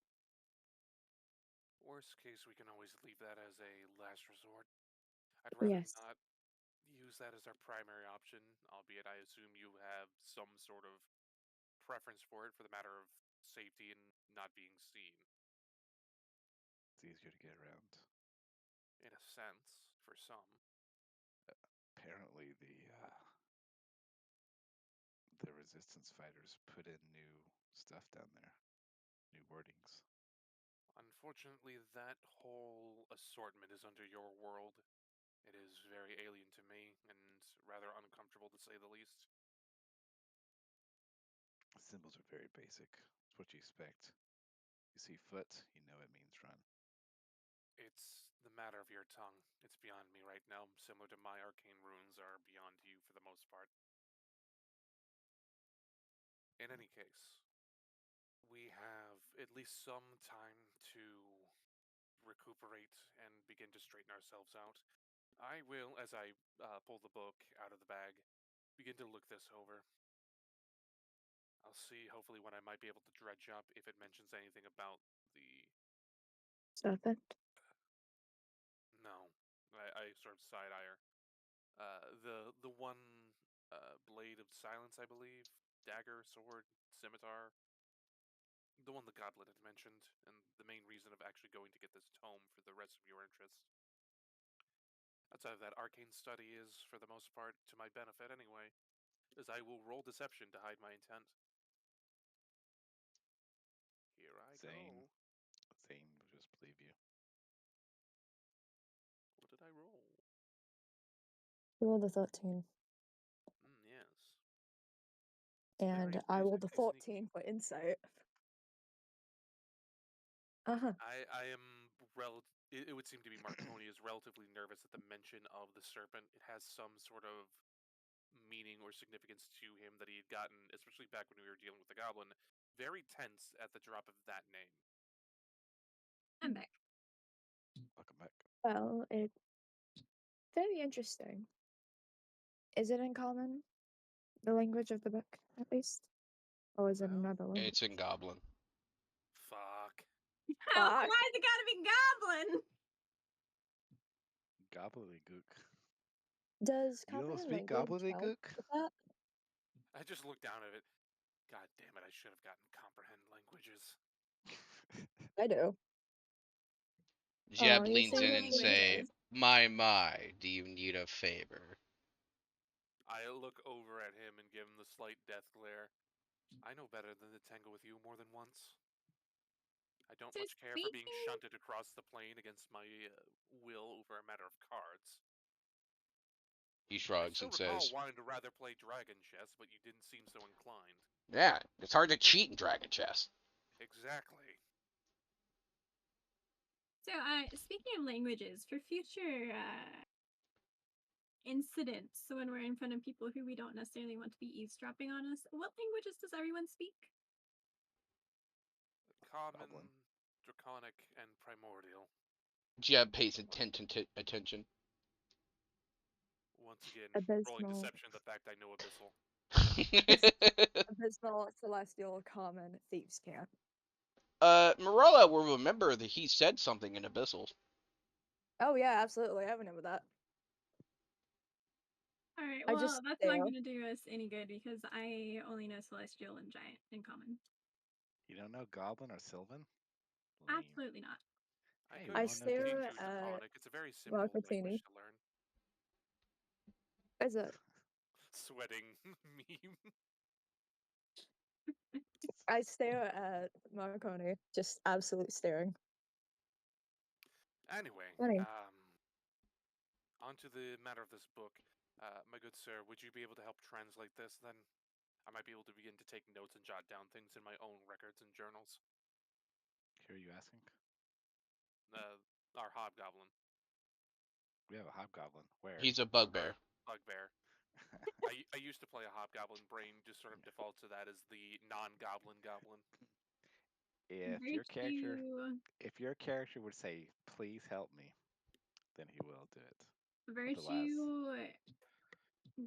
Worst case, we can always leave that as a last resort. I'd rather Yes. not use that as our primary option, albeit I assume you have some sort of preference for it for the matter of safety and not being seen. It's easier to get around. In a sense, for some. Apparently, the resistance fighters put in new stuff down there, new wordings. Unfortunately, that whole assortment is under your world. It is very alien to me and rather uncomfortable to say the least. The symbols are very basic. It's what you expect. You see foot, you know it means run. It's the matter of your tongue. It's beyond me right now, similar to my arcane runes are beyond you for the most part. In any case, we have at least some time to recuperate and begin to straighten ourselves out. I will, as I pull the book out of the bag, begin to look this over. I'll see, hopefully, when I might be able to dredge up if it mentions anything about the... Serpent? No. I sort of side-eye her. The one blade of silence, I believe. Dagger, sword, scimitar. The one the goblet had mentioned, and the main reason of actually going to get this tome for the rest of your interest. Outside of that, arcane study is, for the most part, to my benefit anyway, as I will roll deception to hide my intent. Here I Zane. go. Zane will just believe you. What did I roll? You rolled a 13. Yes. And Very I rolled a physically sneaky. 14 for insight. Uh-huh. I am it would seem to be Marconi is relatively nervous at the mention of the serpent. It has some sort of meaning or significance to him that he had gotten, especially back when we were dealing with the goblin, very tense at the drop of that name. I'm back. Welcome back. Well, it's very interesting. Is it in common? The language of the book, at least? Or is it Well, another language? It's in Goblin. Fuck. Why Fuck. is it gotta be goblin? Gobbledygook. Does You don't comprehend speak language help gobbledygook? with that? I just looked down at it. God damn it, I should have gotten comprehend languages. I do. Jeb you're leans in saying and say, languages. my, do you need a favor? I look over at him and give him the slight death glare. I know better than to tangle with you more than once. I don't So much care for being speaking- shunted across the plane against my will over a matter of cards. He I shrugs still and recall says, wanting to rather play dragon chess, but you didn't seem so inclined. yeah, it's hard to cheat in Dragon Chess. Exactly. So, speaking of languages, for future incidents, so when we're in front of people who we don't necessarily want to be eavesdropping on us, what languages does everyone speak? Common, Goblin. draconic, and primordial. Jeb pays attention. Once again, rolling Abysmal. deception, the fact I know abyssal. Abysmal, celestial, common, thieves' camp. Morella will remember that he said something in Abyssal. Oh yeah, absolutely. I remember that. Alright, I well, just that's not stare. gonna do us any good because I only know Celestial and Giant in common. You don't know Goblin or Sylvan? Lame. Absolutely not. I Hey, could we I all know teach stare you at draconic. It's a very simple Marcatini. language to learn. Is it? Sweating meme. I stare at Marconi, just absolute staring. Anyway, Funny. on to the matter of this book. My good sir, would you be able to help translate this then? I might be able to begin to take notes and jot down things in my own records and journals. Who are you asking? our hobgoblin. We have a hobgoblin. Where? He's a Or bugbear. bugbear. I used to play a hobgoblin. Brain just sort of defaults to that as the non-goblin goblin. If your character would say, "Please help me," then he will do it. Virtue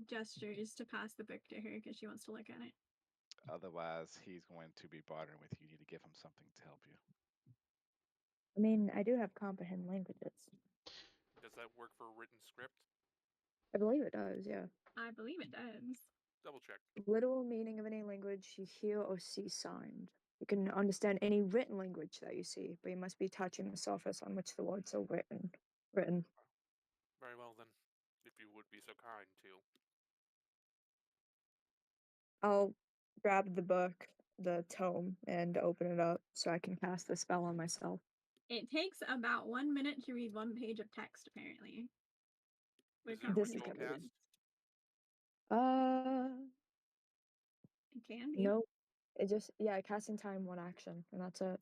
gestures to pass the book to her because she wants to look at it. Otherwise, he's going to be bartering with you. You need to give him something to help you. I mean, I do have comprehend languages. Does that work for written script? I believe it does, yeah. I believe it does. Double check. Literal meaning of any language you hear or see signed. You can understand any written language that you see, but you must be touching the surface on which the words are written. Very well then, if you would be so kind to. I'll grab the book, the tome, and open it up so I can cast the spell on myself. It takes about 1 minute to read 1 page of text, apparently. Is it a With This is ritual gonna be- cast? It can be. No. It just, casting time, one action, and that's it.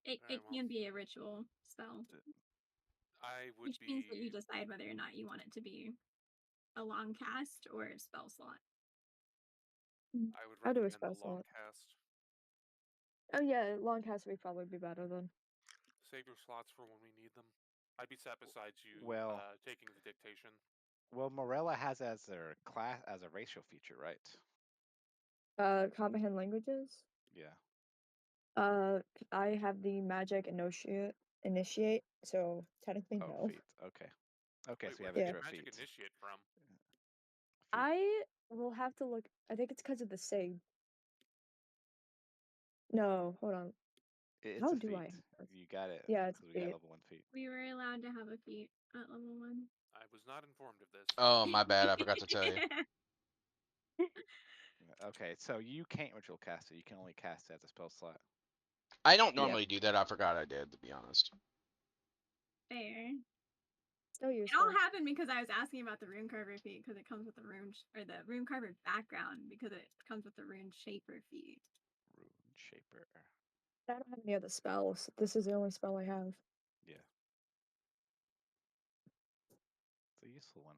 It Very well. can be a ritual spell, I would which means that you be. decide whether or not you want it to be a long cast or a spell slot. I would I'll do a recommend spell the long slot. cast. Oh yeah, long cast would probably be better then. Save your slots for when we need them. I'd be sat beside you, Well- taking the dictation. Well, Morella has as a class as a racial feature, right? Comprehend languages. Yeah. I have the magic initiate, so technically Oh, no. feet. Okay. Okay, Wait, so you have where it did extra magic feet. initiate from? I will have to look. I think it's because of the save. No, hold on. It's How a do feat. I have this? You got it. Yeah, it's because we got feet. level 1 feet. We were allowed to have a feat at level 1. I was not informed of this. Oh, my bad. I forgot to tell you. Okay, so you can't ritual cast it. You can only cast it as a spell slot. I don't normally do that. I forgot I did, to be honest. Fair. Still It useful. all happened because I was asking about the rune carver feat because it comes with the or the rune carver background because it comes with the rune shaper feat. Rune Shaper. I don't have any other spells. This is the only spell I have. Yeah. It's a useful one.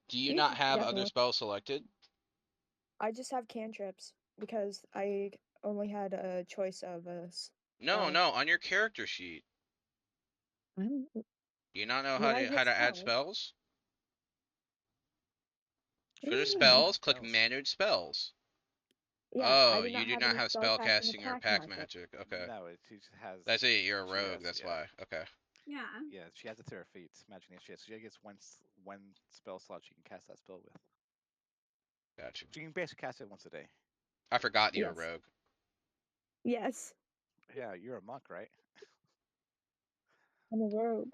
Do you You not should have other definitely- spells selected? I just have cantrips because I only had a choice of No, Oh. no. On your character sheet, I don't do you not know When how I to hit add spell- spells? What Go do to you mean? spells, click Spells. manage spells. Yeah, I Oh, did you do have not any have spell spellcasting or pack pack magic. magic. Okay. No, she just has. That's it. You're a she rogue. has- That's yeah. why. Okay. Yeah. Yeah, she has it to her feet. Magic initiate. So she gets one spell slot she can cast that spell with. Gotcha. She can basically cast it once a day. I forgot you're a Yes. rogue. Yes, Yeah, you're a monk, right? I'm a rogue.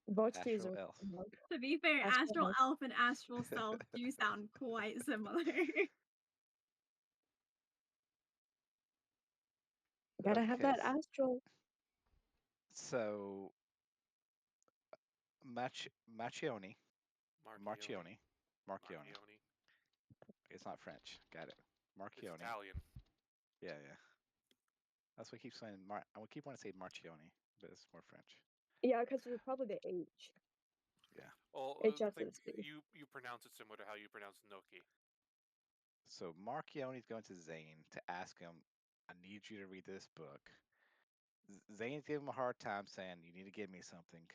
Both two Astral are elf. rogue. To be fair, Astral astral elf. elf and astral self do sound quite similar. Gotta have Okay, that astral. So, Marchione. Marchione. Marchione. It's not French. Got it. It's Marchione. Italian. Yeah. That's what I keep saying. I would keep wanting to say Marchione, but it's more French. Yeah, because it's probably the H. Well, It just like, is the- you pronounce it similar to how you pronounce Noki. So Marchione's going to Zane to ask him, I need you to read this book. Zane's giving him a hard time saying, you need to give me something.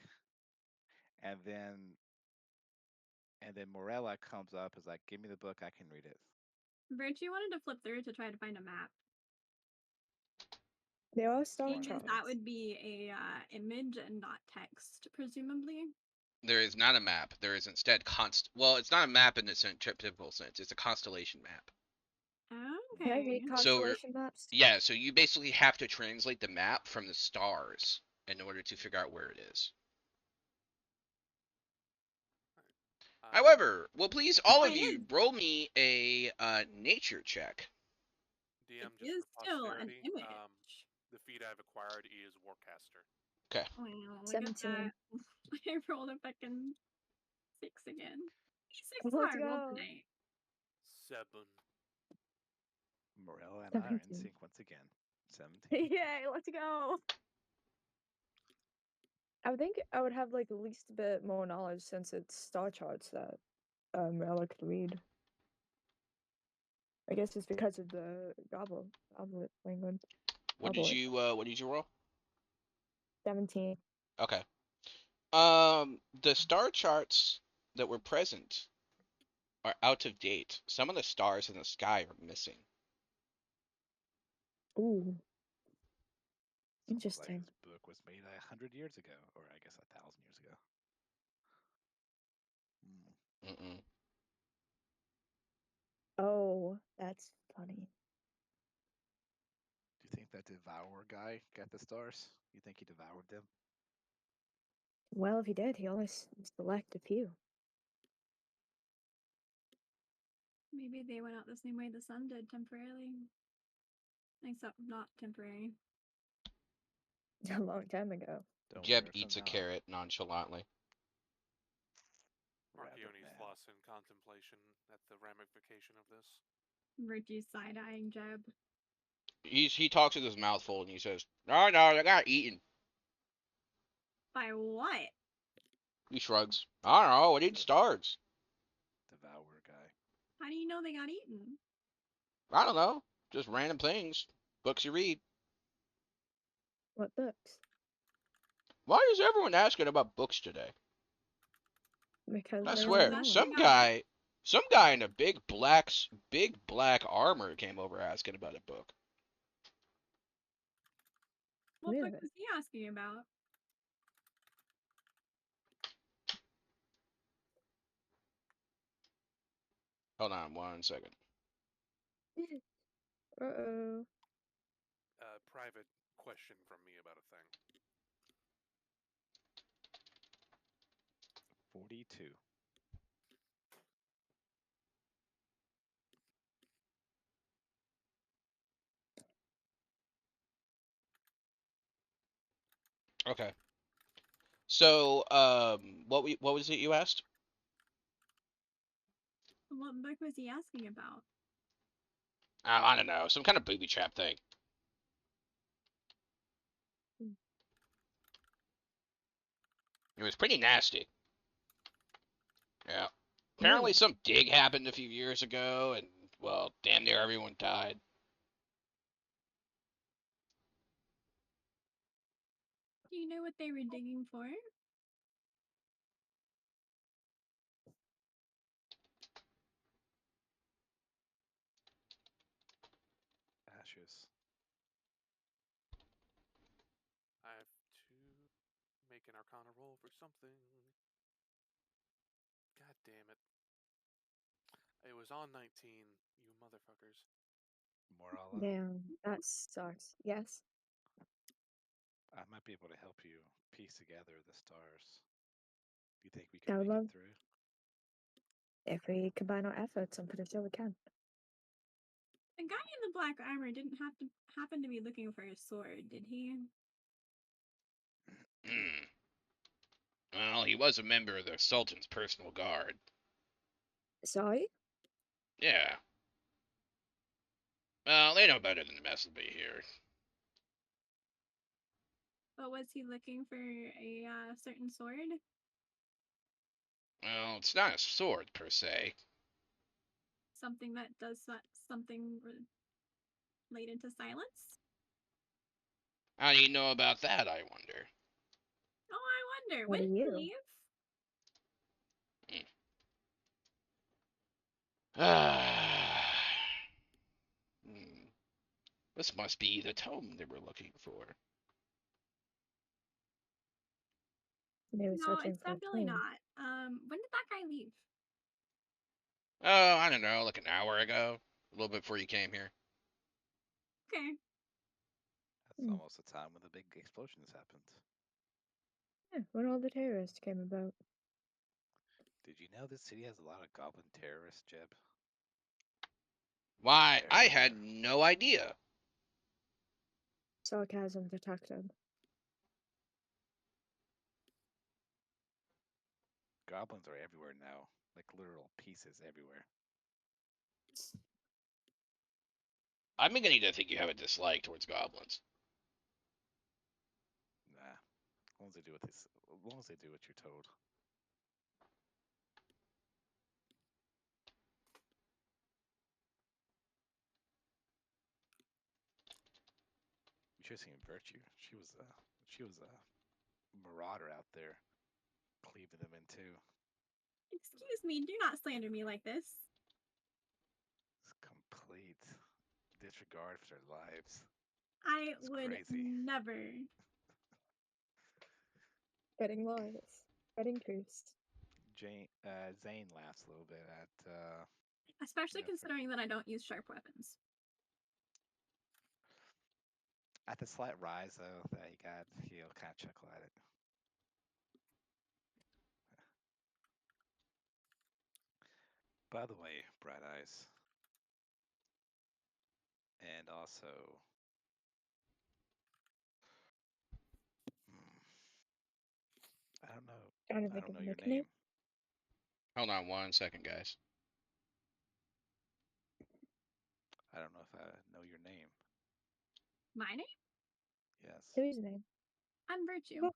And then Morella comes up, is like, give me the book, I can read it. Virtue wanted to flip through to try to find a map. There are star Seeing as charts. that would be a image and not text, presumably. There is not a map. There is instead Well, it's not a map in the typical sense. It's a constellation map. Can I Okay. read So- constellation maps? Yeah, so you basically have to translate the map from the stars in order to figure out where it is. However, will please all of Point you roll me a nature check? DM It just is for still an posterity. image. The feat I've acquired is Warcaster. Wow, look 17. at that. I rolled a fucking 6 again. 6 Let's I rolled go. tonight. 7. Morella and I are in 17. sync once again. 17. Yay, let's go. I would think I would have like at least a bit more knowledge since it's star charts that Ella could read. I guess it's because of the goblet language. What did you roll? 17. Okay. The star charts that were present are out of date. Some of the stars in the sky are missing. Ooh, It's almost like interesting. this book was made 100 years ago, or I guess 1,000 years ago. Hmm. Mm-mm. Oh, that's funny. Do you think that Devourer guy got the stars? You think he devoured them? Well, if he did, he only select a few. Maybe they went out the same way the sun did temporarily. Except not temporary. A long time ago. Don't Jeb worry, eats a somehow carrot nonchalantly. rabbit Marchione's man. lost in contemplation at the ramification of this. Virtue side-eyeing Jeb. He talks with his mouth full and he says, "No, I got eaten." By what? He shrugs. I don't know. I need stars. Devourer guy. How do you know they got eaten? I don't know. Just random things. Books you read. What books? Why is everyone asking about books today? Because I they swear, don't know. some guy in a big black armor came over asking about a book. What book Really? was he asking about? Hold on 1 second. Uh-oh. Private question from me about a thing. 42. Okay. So, what was it you asked? What book was he asking about? I don't know. Some kind of booby trap thing. It was pretty nasty. Yeah. Apparently Really? some dig happened a few years ago, and, well, damn near everyone died. Do you know what they were digging for? Ashes. I have to make an Arcana roll for something. God damn it. It was on 19, you motherfuckers. Morala. Damn, that sucks. Yes. I might be able to help you piece together the stars. Do you think we I can would make love it through? if we combine our efforts. I'm pretty sure we can. The guy in the black armor didn't happen to be looking for a sword, did he? Well, he was a member of the Sultan's personal guard. Sorry? Yeah. Well, they know better than to mess with me here. But was he looking for a certain sword? Well, it's not a sword, per se. Something that does something related to silence? How do you know about that, I wonder? Oh, I wonder. What When do did you you? leave? This must be the tome they were looking for. They were No, searching it's for a definitely tomb. not. When did that guy leave? Oh, I don't know, like an hour ago. A little bit before you came here. Okay. That's almost the time when the big explosions happened. Yeah, when all the terrorists came about. Did you know this city has a lot of goblin terrorists, Jeb? Why, I Everywhere. had no idea. Sarcasm detected. Goblins are everywhere now, like literal pieces everywhere. I'm beginning to think you have a dislike towards goblins. Nah, long as they do what you're told. You should have seen Virtue. She was a marauder out there, cleaving them in two. Excuse me, do not slander me like this. It's complete disregard for their lives. I It's would crazy. never. Spreading lies. Spreading truths. Zane laughs a little bit at Especially Yeah, fair. considering that I don't use sharp weapons. the slight rise though that he got. He'll kind of chuckle at it. By the way, Bright Eyes, and also, I don't know. Trying to I think don't of know a your nickname. name. Hold on 1 second, guys. I don't know if I know your name. My name? Yes. Who's name? I'm Virtue. What?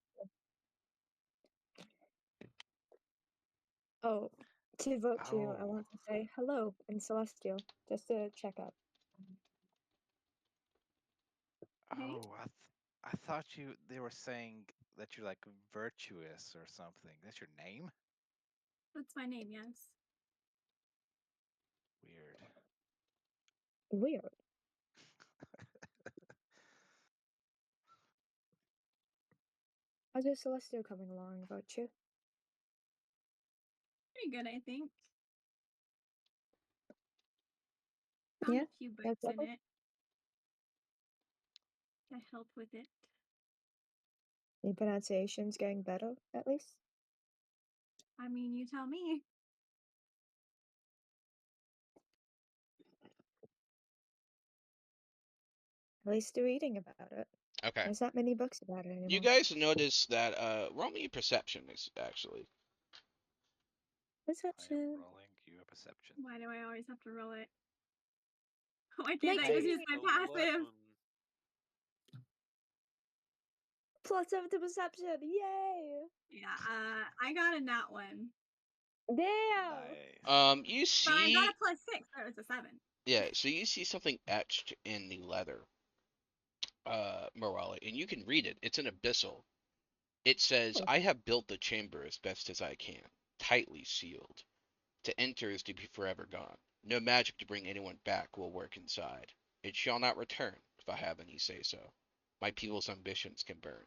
Oh, to vote to, I Oh. want to say hello in Celestial, just to check up. Hey? Oh, I thought they were saying that you're like virtuous or something. That's your name? That's my name, yes. Weird. Weird. How's your Celestial coming along, Virtue? Pretty good, I think. Found Yeah, a few that's books in level? it to help with it. Your pronunciation's getting better, at least? I mean, you tell me. At least you're reading about it. Okay. There's not many books about it anymore. You guys notice that roll me perception is actually. I am Perception. rolling your perception. Why do I always have to roll it? Why can't Makes I just it use my passive? 11. +7 to perception. Yay! Yeah, I got a nat one. Damn! You But I got see, a +6, so it's a 7. yeah. So you see something etched in the leather, Morale, and you can read it. It's an abyssal. It says, Oh. "I have built the chamber as best as I can, tightly sealed. To enter is to be forever gone. No magic to bring anyone back will work inside. It shall not return, if I have any say so. My people's ambitions can burn.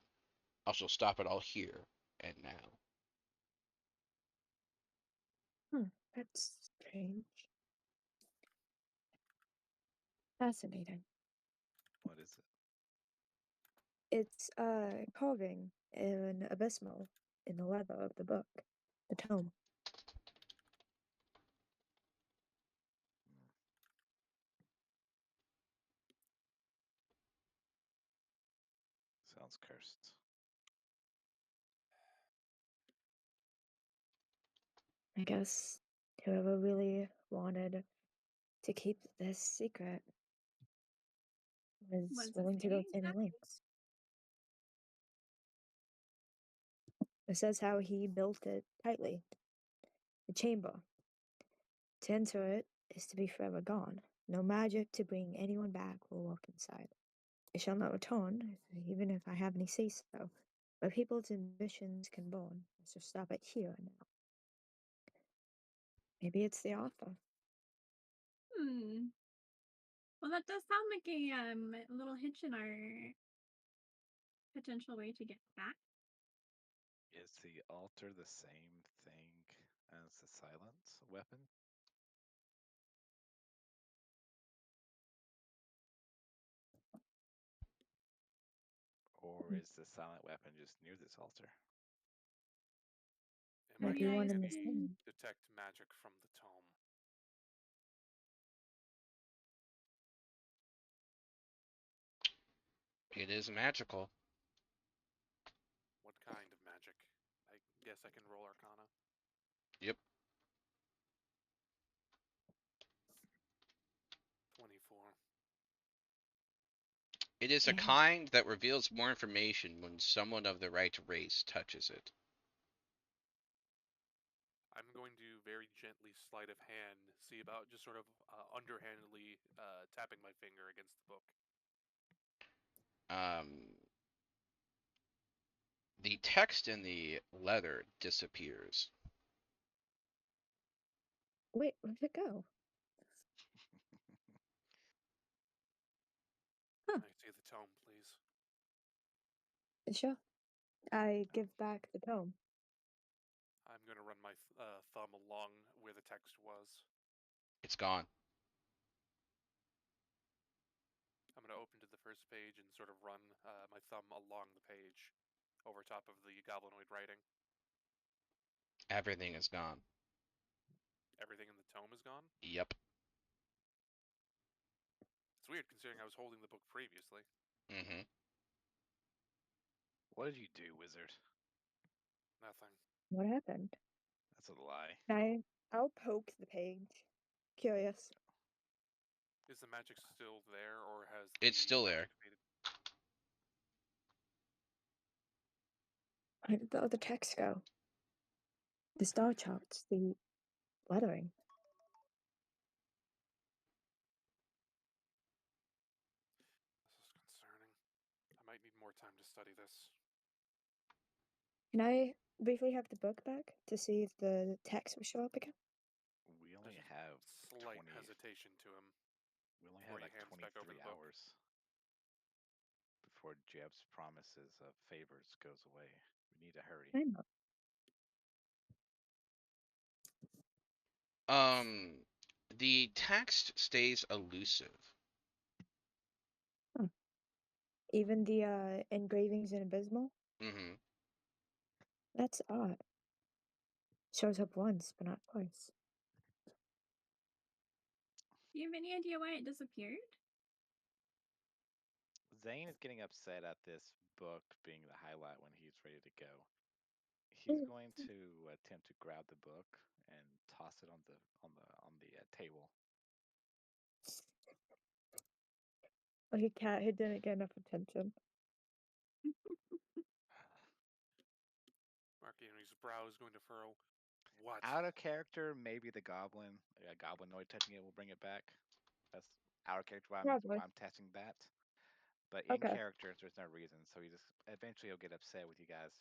I shall stop it all here and now." That's strange. Fascinating. What is it? It's carving an abysmal in the leather of the book, the tome. Sounds cursed. I guess whoever really wanted to keep this secret was Was willing it to go saying to any exactly? lengths. It says how he built it tightly. The chamber. To enter it is to be forever gone. No magic to bring anyone back will walk inside. It shall not return, even if I have any say so. My people's ambitions can burn, so stop it here and now. Maybe it's the author. Well, that does sound like a little hitch in our potential way to get back. Is the altar the same thing as the silence weapon? Or is the silent weapon just near this altar? It Might might be be one able and to the same. detect magic from the tome. It is magical. What kind of magic? I guess I can roll Arcana. Yep. 24. It is a And kind that reveals more information when someone of the right race touches it. I'm going to very gently sleight of hand see about just sort of underhandedly tapping my finger against the book. The text in the letter disappears. wait, where'd it go? Can I see the tome, please? Sure. I give back the tome. I'm going to run my thumb along where the text was. It's gone. I'm going to open to the first page and sort of run my thumb along the page over top of the goblinoid writing. Everything is gone. Everything in the tome is gone? Yep. It's weird considering I was holding the book previously. Mm-hmm. What did you do, wizard? Nothing. What happened? That's a lie. I'll poke the page. Curious. Is the magic still there, or has It's still there. magic faded? Where did the other text go? The star charts, the lettering. This is concerning. I might need more time to study this. Can I briefly have the book back to see if the text will show up again? We only There's have slight 20. hesitation to him. We only before have he like hands back over 23 the book. hours before Jeb's promises of favors goes away. We need to hurry. I know. The text stays elusive. Even the engravings in Abysmal? Mm-hmm. That's odd. Shows up once, but not twice. Do you have any idea why it disappeared? Zane is getting upset at this book being the highlight when he's ready to go. He's going to attempt to grab the book and toss it on the table. Like a cat who didn't get enough attention. Marchioni's brow is going to furrow. What? Out of character, maybe the goblin, a goblinoid touching it will bring it back. That's out of character why Probably. I'm testing that. But in Okay. character, there's no reason. So he just eventually he'll get upset with you guys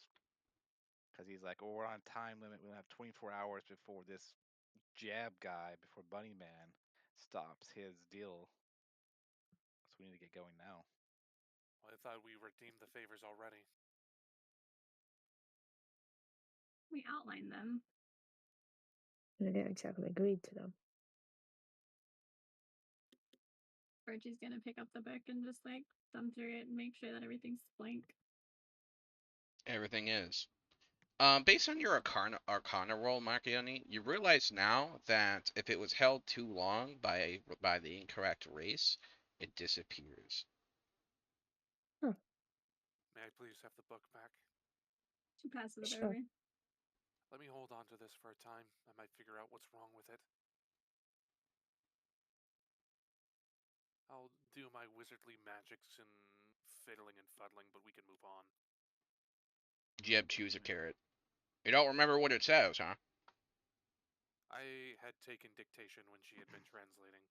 because he's like, "Oh, we're on time limit. We only have 24 hours before this jab guy, before Bunny Man stops his deal. So we need to get going now." Well, I thought we redeemed the favors already. We outlined them. I didn't exactly agree to them. Archie's gonna pick up the book and just like thumb through it and make sure that everything's blank. Everything is. Based on your Arcana roll, Marchioni, you realize now that if it was held too long by the incorrect race, it disappears. May I please have the book back? She passes it Sure. over. Let me hold on to this for a time. I might figure out what's wrong with it. I'll do my wizardly magics and fiddling and fuddling, but we can move on. Jeb chews a carrot. You don't remember what it says, huh? I had taken dictation when she had been translating.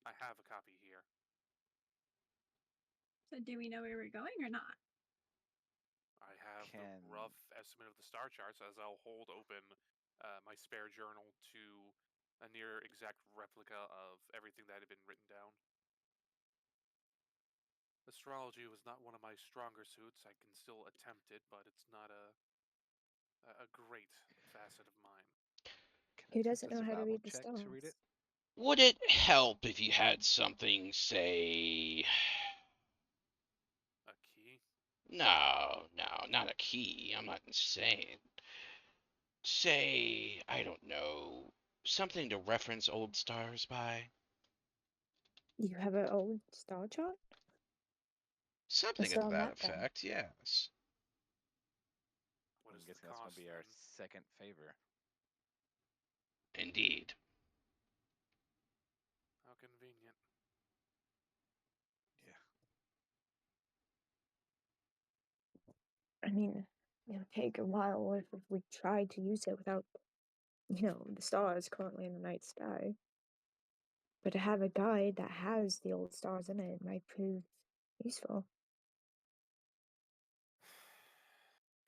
I have a copy here. So do we know where we're going or not? I have the rough estimate of the star charts as I'll hold open my spare journal to a near exact replica of everything that had been written down. Astrology was not one of my stronger suits. I can still attempt it, but it's not a great facet of mine. He doesn't know how to read the stars. To read it? Would it help if you had something, say... A key? No, not a key. I'm not insane. Say, I don't know, something to reference old stars by? You have an old star chart? Something still to on that that then. effect, yes. What I'm is the guessing that's going cost to be our then? second favor. Indeed. How convenient. Yeah. I mean, it would take a while if we tried to use it without, the stars currently in the night sky. But to have a guide that has the old stars in it might prove useful.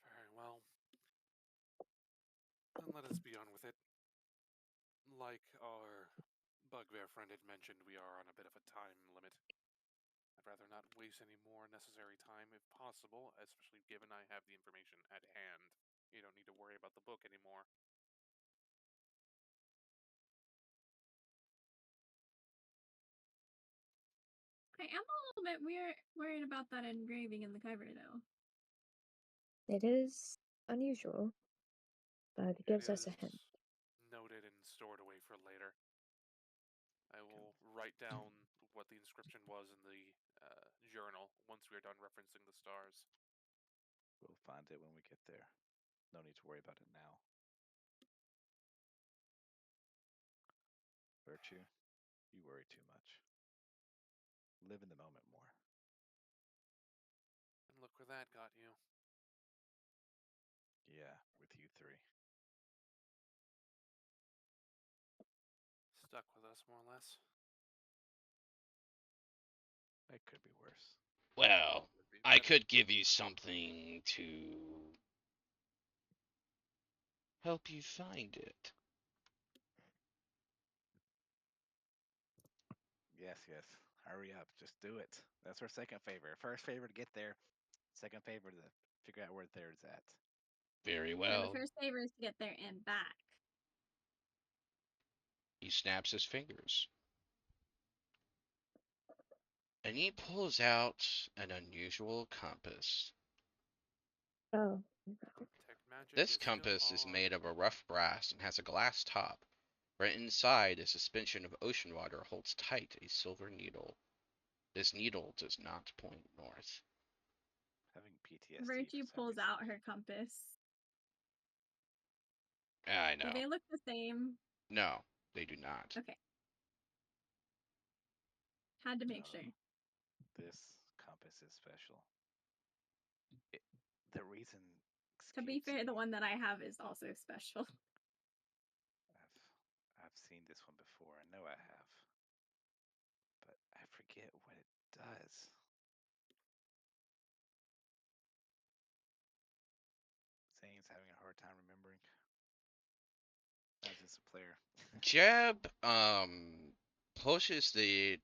Very well. Then let us be on with it. Like our bugbear friend had mentioned, we are on a bit of a time limit. I'd rather not waste any more necessary time if possible, especially given I have the information at hand. You don't need to worry about the book anymore. I am a little bit worried about that engraving in the cover, though. It is unusual, but it gives us a hint. Noted and stored away for later. I will write down what the inscription was in the journal once we are done referencing the stars. We'll find it when we get there. No need to worry about it now. Virtue, you worry too much. Live in the moment more. And look where that got you. Yeah, with you three. Stuck with us, more or less. It could be worse. Well, Would be I better. could give you something to help you find it. Yes. Hurry up. Just do it. That's our second favor. First favor to get there. Second favor to figure out where there's at. Very And well. the first favor is to get there and back. He snaps his fingers. And he pulls out an unusual compass. Oh. Detect magic This is compass still is on. made of a rough brass and has a glass top, where inside a suspension of ocean water holds tight a silver needle. This needle does not point north. Having PTSD. Virtue for some pulls reason. out her compass. I Do know. they look the same? No, they do not. Okay. Had to make sure. This compass is special. The reason. To be excuse fair, the me, one that I have is also special. I've seen this one before. I know I have. But I forget what it does. Zane's having a hard time remembering. As is a player. Jeb pushes the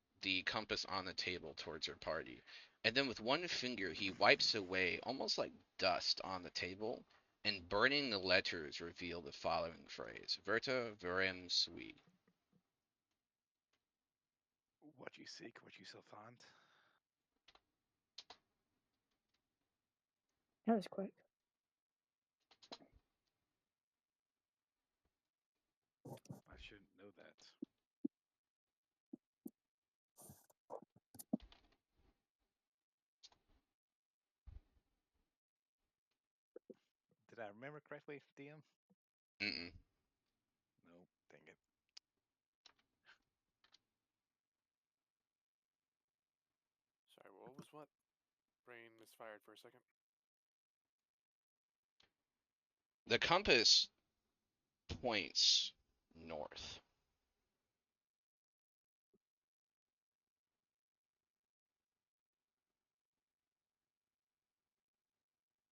compass on the table towards her party, and then with one finger he wipes away almost like dust on the table, and burning the letters reveal the following phrase: Verta verem sui. What you seek, what you shall find. That was quick. I shouldn't know that. Did I remember correctly, DM? Mm-mm. No, dang it. Sorry, what was what? Brain misfired for a second. The compass points north.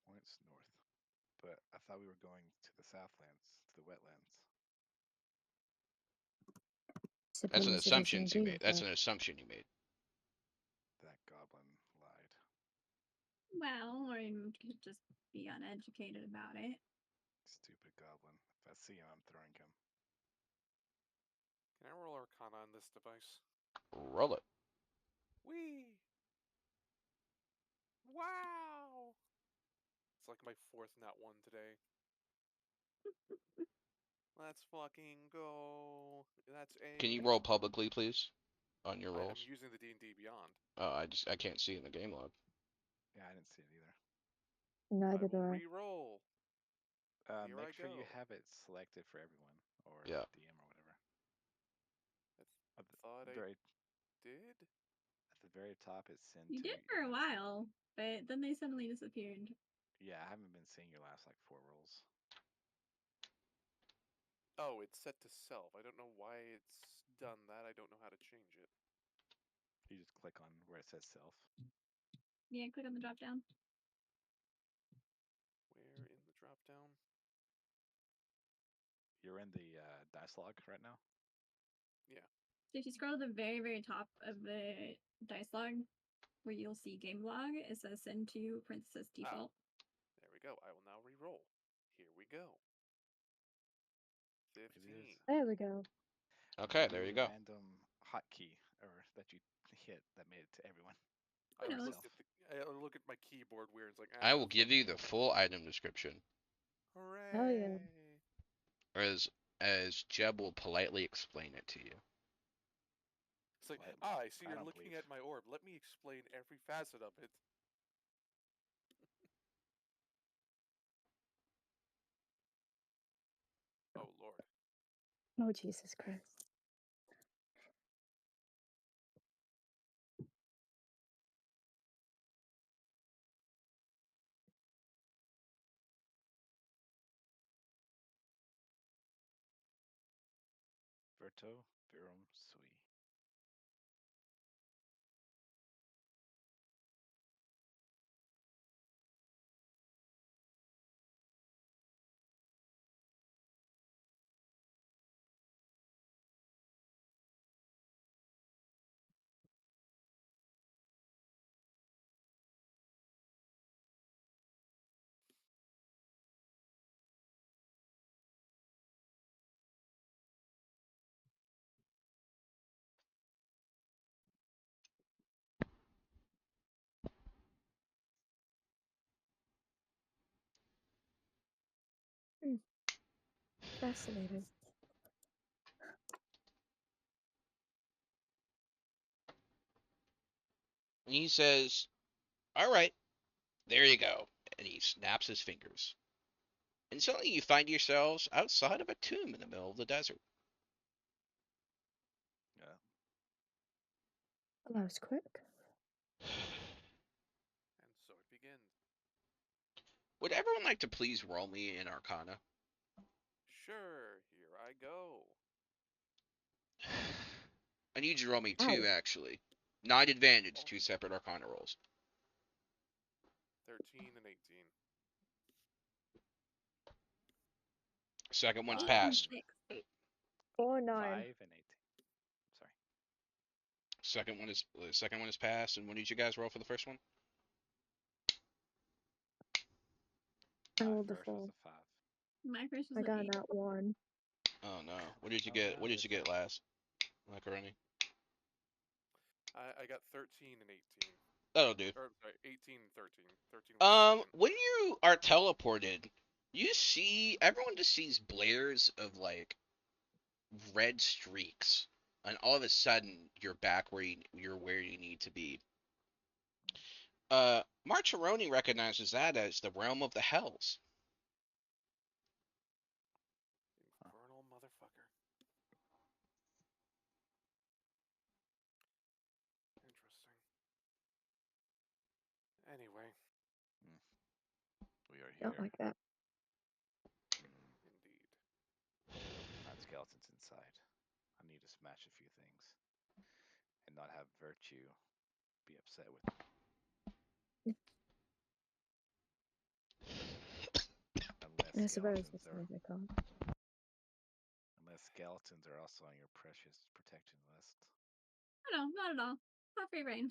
Points north. But I thought we were going to the Southlands, to the wetlands. That's an Suppose it is assumption you indeed made. That's that. an assumption you made. That goblin lied. Well, or you could just be uneducated about it. Stupid goblin. If I see him, I'm throwing him. Can I roll Arcana on this device? Roll it. Whee! Wow! It's like my fourth nat one today. Let's fucking go. That's a. Can you roll publicly, please, on your I'm rolls? using the D&D Beyond. I can't see it in the game log. Yeah, I didn't see it either. Neither I do will I. re-roll. Here Make I sure you go. have it selected for everyone, or Yeah. DM or whatever. I At the thought I very, did. at the very top, it's send You to. did for a while, but then they suddenly disappeared. Yeah, I haven't been seeing your last like 4 rolls. Oh, it's set to self. I don't know why it's done that. I don't know how to change it. You just click on where it says self. Yeah, click on the drop down. Where in the drop down? You're in the dice log right now. Yeah. So if you scroll to the very, very top of the dice log, where you'll see game log, it says send to Princess default. There we go. I will now re-roll. Here we go. 15. There we go. Okay, there you go. Random hotkey or that you hit that made it to everyone. I knows? look at my keyboard where it's like. I will give you the full item description, Hooray! Hell yeah. or as Jeb will politely explain it to you. It's like, What? I see I you're don't looking believe. at my orb. Let me explain every facet of it. Oh lord. Oh, Jesus Christ. Verto Virum Sui. Fascinating. And he says, "All right, there you go." And he snaps his fingers. And suddenly you find yourselves outside of a tomb in the middle of the desert. Yeah. Well, that was quick. And so it begins. Would everyone like to please roll me in Arcana? Sure, here I go. I need you to roll me Ow. 2, actually. 9 advantage, 2 separate Arcana rolls. 13 and 18. Second one's 5 passed. 6. 4, 9. 5 and 18. Sorry. The second one is passed. And what did you guys roll for the first one? I My rolled a first 4. was a 5. My first was I an got 8. that 1. Oh no. What did you Oh, get? no, What did you this get last? Macaroni. I got 13 and 18. That'll do. Or sorry, 18 and 13. 13 was second. When you are teleported, you see everyone just sees blares of like red streaks, and all of a sudden you're back you're where you need to be. Marcheroni recognizes that as the realm of the hells. Infernal motherfucker. Interesting. Anyway, We are here. Don't like that. indeed. Find skeletons inside. I need to smash a few things. And not have Virtue be upset with me. I suppose that's what they call it. Unless skeletons are also on your precious protection list. No, not at all. Not free reign.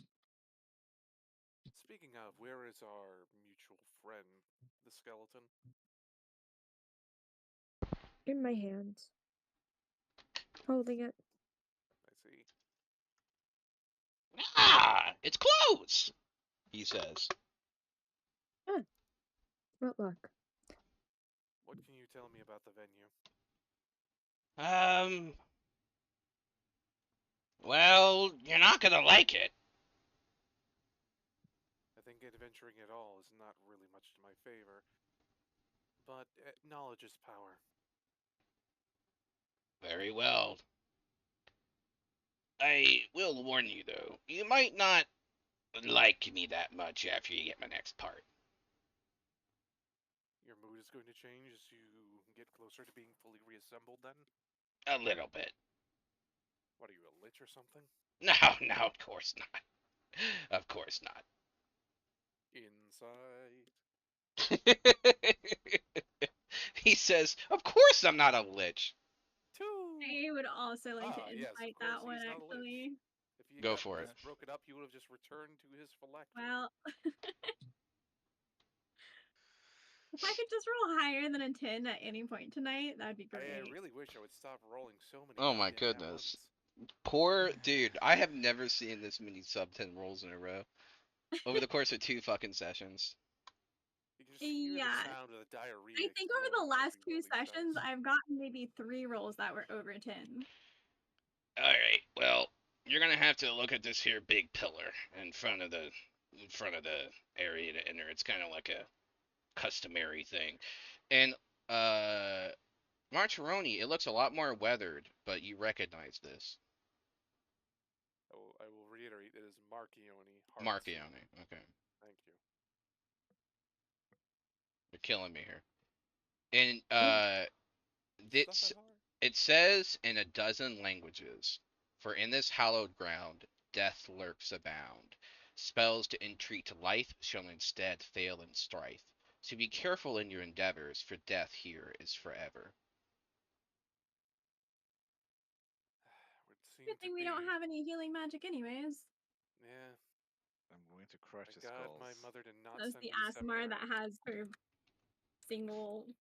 Speaking of, where is our mutual friend, the skeleton? In my hands. Holding it. I see. Ah, it's close, he says. What luck. What can you tell me about the venue? Well, you're not gonna like it. I think adventuring at all is not really much to my favor. But knowledge is power. Very well. I will warn you, though, you might not like me that much after you get my next part. mood is going to change as you get closer to being fully reassembled then? A little bit. What are you, a lich or something? No, no, of course not. Of course not. Inside. He says, "Of course I'm not a lich." Two! I would also like to Yes, of insight course that one he's not a lich. actually. If you Go got for it. this broken up, you would have just returned to his phylactery. Well, if I could just roll higher than a 10 at any point tonight, that'd be great. I really wish I would stop rolling so many. Oh my goddamn goodness. ones. Poor dude. I have never seen this many sub 10 rolls in a row over the course of 2 fucking sessions. You can just hear Yeah. the sound of the diarrhea. I think over the exploding as last we roll 2 these sessions, dice. I've gotten maybe 3 rolls that were over 10. Alright, well, you're gonna have to look at this here big pillar in front of the area to enter. It's kinda like a customary thing. And Marcheroni, it looks a lot more weathered, but you recognize this. I will reiterate, it is Marchione. Marchione, okay. Thank you. You're killing me here. And It's not that hard. it says in a dozen languages, "For in this hallowed ground, death lurks abound. Spells to entreat life shall instead fail in strife. So be careful in your endeavors, for death here is forever." Would seem Good to thing we don't be. have any healing magic anyways. Yeah, I'm going to crush thank his God skulls. my mother did not That's send the me to Asmar that seminary. has her single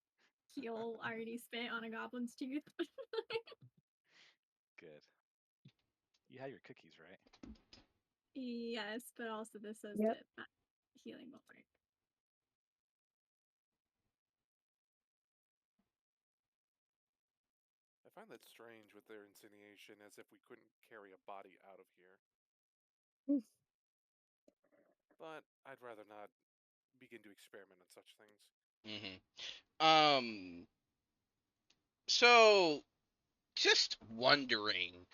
heal already spent on a goblin's tooth. Good. You had your cookies, right? Yes, but also this says Yep. that healing won't work. I find that strange with their insinuation, as if we couldn't carry a body out of here. But I'd rather not begin to experiment on such things. So just wondering.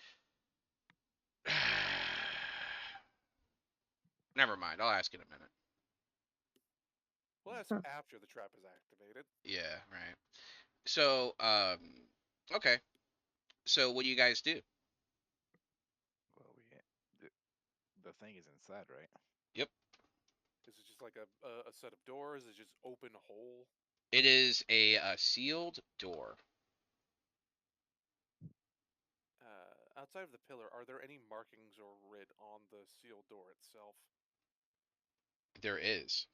Never mind, I'll ask in a minute. Well, that's Huh. after the trap is activated. Yeah, right. So, okay. So what do you guys do? Well, the thing is inside, right? Yep. Is it just like a set of doors? Is it just open hole? It is a sealed door. Outside of the pillar, are there any markings or writ on the sealed door itself? There is.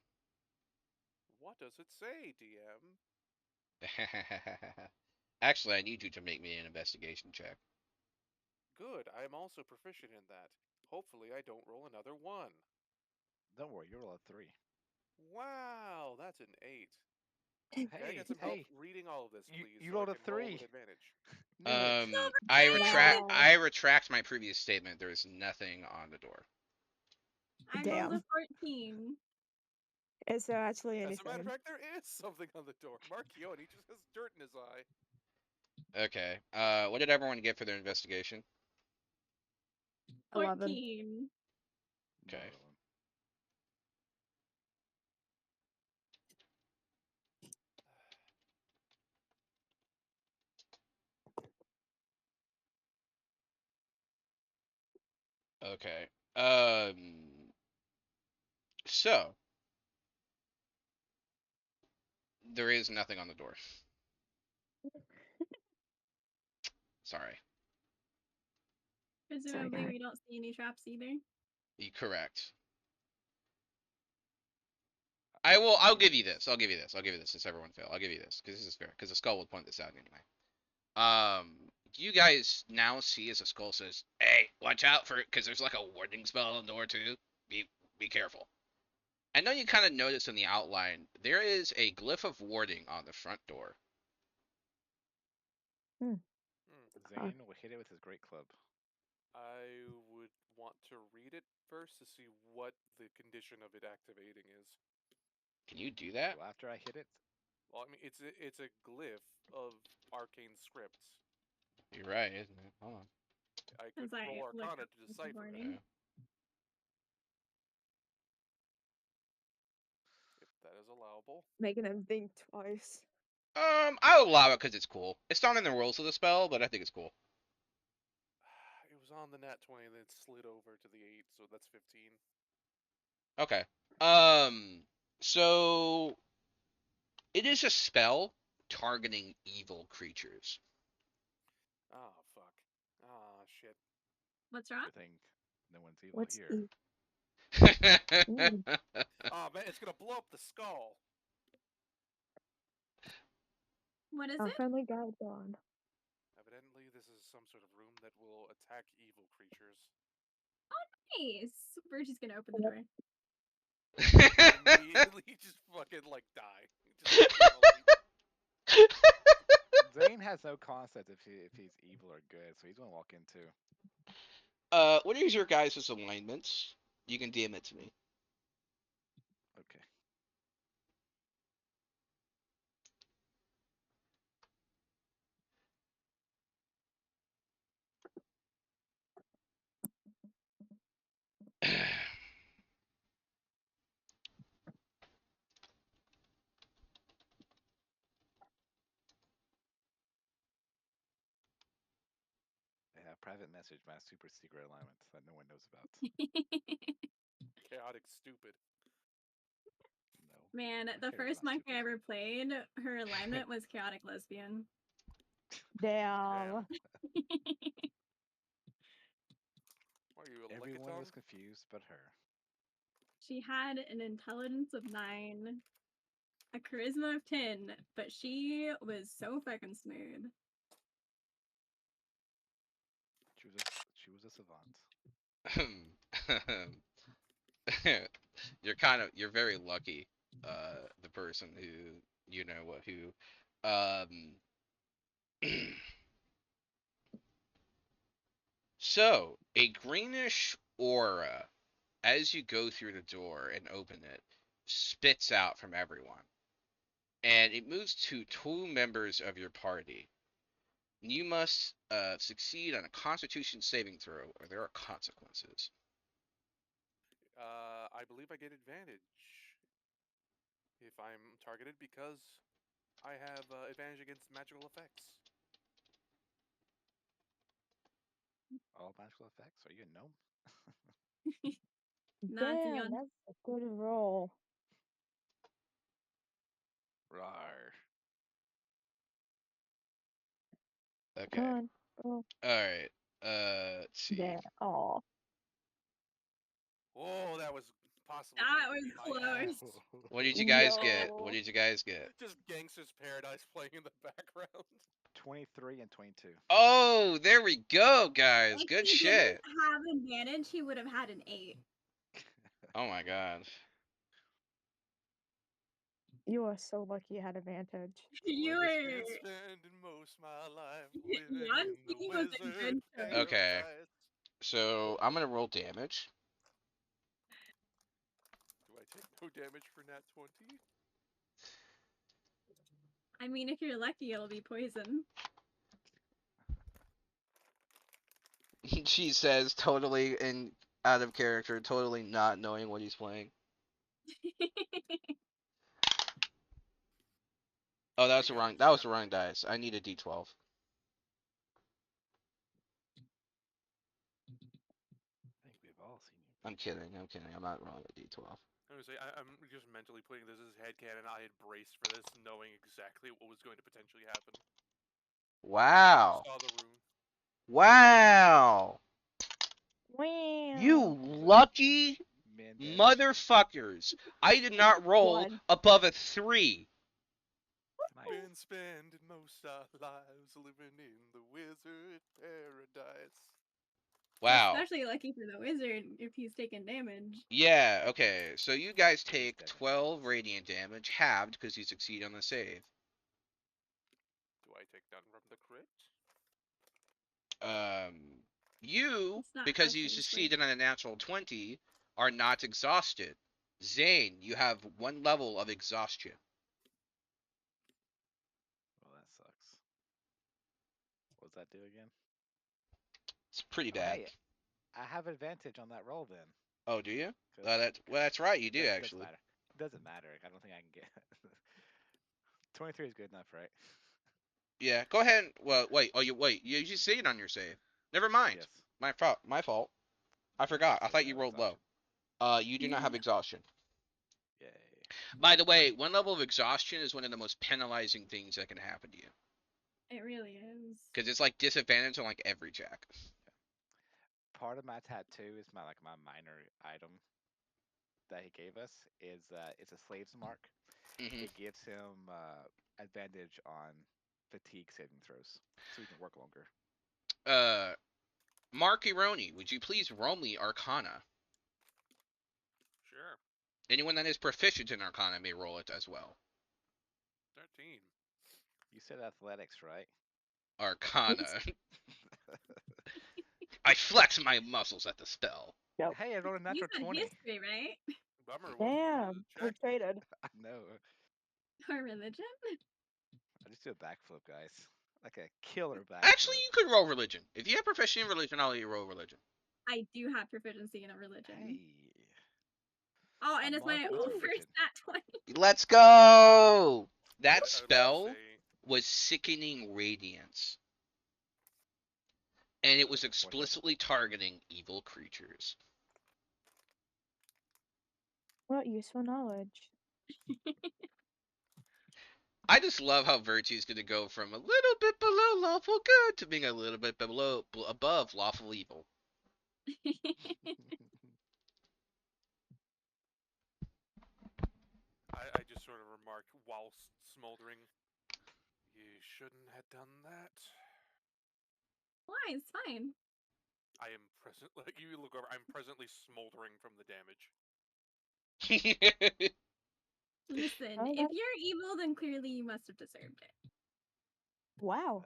What does it say, DM? Actually, I need you to make me an investigation check. Good, I am also proficient in that. Hopefully I don't roll another 1. Don't worry, you roll a 3. Wow, that's an 8. Hey, Can I get some help hey, reading all of this, you- please? you so rolled I a can roll 3. with advantage. knew it. Wow. I retract my previous statement. There is nothing on the door. I rolled Damn. a 14. Is there actually As a matter of anything? fact, there is something on the door. Marchione just has dirt in his eye. Okay. What did everyone get for their investigation? 11. 14. Okay. Another one. Okay. So there is nothing on the door. Sorry. Presumably guys. we don't see any traps either. Correct. I'll give you this. I'll give you this since everyone failed. I'll give you this because this is fair. Because the skull will point this out anyway. You guys now see as the skull says, "Hey, watch out for it," because there's like a warding spell on the door too. Be careful. I know you kind of noticed in the outline there is a glyph of warding on the front door. Zane will hit it with his great club. I would want to read it first to see what the condition of it activating is. Can you do that? Well, after I hit it, Well, I mean, it's a glyph of arcane scripts. You're right, isn't it? Hold on. I could As I roll look Arcana up to this decipher that, morning. if that is allowable. allowable? Making them think twice. I'll allow it because it's cool. It's not in the rules of the spell, but I think it's cool. It was on the nat 20, then it slid over to the 8, so that's 15. Okay. So it is a spell targeting evil creatures. Oh, fuck. Ah, shit. What's wrong? Good thing no one's evil What's here. Ooh. Oh, man, it's gonna blow up the skull. What is Our it? friendly guide gone. Evidently, this is some sort of room that will attack evil creatures. Nice. Virgie's gonna open the Yep. door. Immediately just fucking, like, die. Just Zane has no concept if he's evil or good, so he's gonna walk in too. What is your guys' alignments? You can DM it to me. Okay. I have private message my super secret alignments that no one knows about. chaotic stupid. No. Man, my the character's first not monk I stupid. ever played, her alignment was chaotic lesbian. Damn. Why are you a Everyone was Lickitung? confused but her. She had an intelligence of 9, a charisma of 10, but she was so fucking smooth. She was a savant. You're very lucky. The person who um so a greenish aura as you go through the door and open it spits out from everyone. And it moves to 2 members of your party. You must succeed on a Constitution saving throw, or there are consequences. I believe I get advantage if I'm targeted because I have advantage against magical effects. All magical effects? Are you a gnome? Not to be Damn, on. that's a good roll. Rawr. Okay. Come on. Oh, Alright. Let's see. yeah. Oh. Oh, that was possibly That going to was be my ass. close. What did you guys get? No. What did you guys get? Just Gangster's Paradise playing in the background. 23 and 22. Oh, there we go, guys. If Good he shit. didn't have advantage, he would have had an 8. Oh my god. You are so lucky you had advantage. You I've were. been spending most my life living Yon in the Ski was a wizard good choice. Okay. paradise. So I'm gonna roll damage. Do I take no damage for nat 20? I mean, if you're lucky, it'll be poison. She says, totally in out of character, totally not knowing what he's playing. Oh, that was the wrong dice. I need a D12. I think we've all seen you. I'm kidding. I'm not rolling a D12. I was say I'm just mentally putting this as headcanon. I had braced for this, knowing exactly what was going to potentially happen. Wow. Saw the rune. Wow. Wow. You lucky Min damage. motherfuckers. I did not roll One. above a 3. Nice. Been spending most our lives living in the wizard paradise. Wow. Especially lucky for the wizard if he's taking damage. Yeah, okay. So you guys He's take dead. 12 radiant damage, halved because you succeed on the save. Do I take none from the crit? You, It's not because you Hudson's succeeded on a natural 20, are not exhausted. Zane, you have 1 level of exhaustion. Well, that sucks. What does that do again? It's pretty Oh, bad. hey, I have advantage on that roll then. Oh, do you? 'Cause- Well, that's right, you do Doesn't actually. matter. Doesn't matter. I don't think I can get 23 is good enough, right? Yeah, go ahead. Well, wait. Oh, you wait. You just see it on your save. Never mind. Yes. My fault. My fault. I forgot. I So thought you you have rolled low. exhaustion. You do not have Yeah. exhaustion. Yay. By the way, one level of exhaustion is one of the most penalizing things that can happen to you. It really is. Because it's like disadvantage on like every check. Part of my tattoo is my minor item that he gave us is it's a slave's mark. Hmm. It gives him advantage on fatigue saving throws, so he can work longer. Mark Ironi, would you please roll me Arcana? Sure. Anyone that is proficient in Arcana may roll it as well. 13. You said athletics, right? Arcana. I flex my muscles at the spell. Yep. Hey, I rolled a You natural said 20. history, right? Bummer. It wasn't Damn, the we check. traded. I know. Or religion? I just do a backflip, guys. Like a killer backflip. Actually, you could roll religion. If you have proficiency in religion, I'll let you roll religion. I do have proficiency in a religion. Hey. Oh, and A it's my monk with first religion. nat 20. Let's go! That I was about to spell say, was Sickening Radiance. And it was Looking forward to it. explicitly targeting evil creatures. What useful knowledge. I just love how Virtue's going to go from a little bit below lawful good to being a little bit above lawful evil. I just sort of remarked whilst smoldering, you shouldn't have done that. Why? It's fine. I am present. Like you look over, I'm presently smoldering from the damage. Listen, Oh, if that- you're evil, then clearly you must have deserved it. Wow.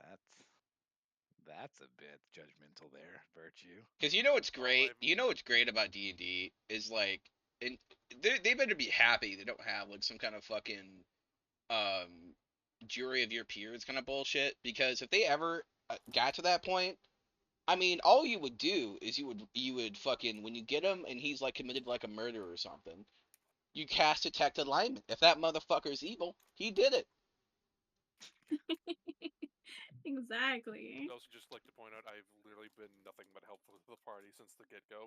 That's a bit judgmental there, Virtue. Because you know what's Oh, great? I'm- You know what's great about D&D is like, and they better be happy they don't have like some kind of fucking jury of your peers kind of bullshit. Because if they ever got to that point, I mean, all you would do is you would fucking, when you get him and he's like committed like a murder or something, you cast Detect Alignment. If that motherfucker's evil, he did it. Exactly. I'd also just like to point out I've literally been nothing but helpful to the party since the get-go.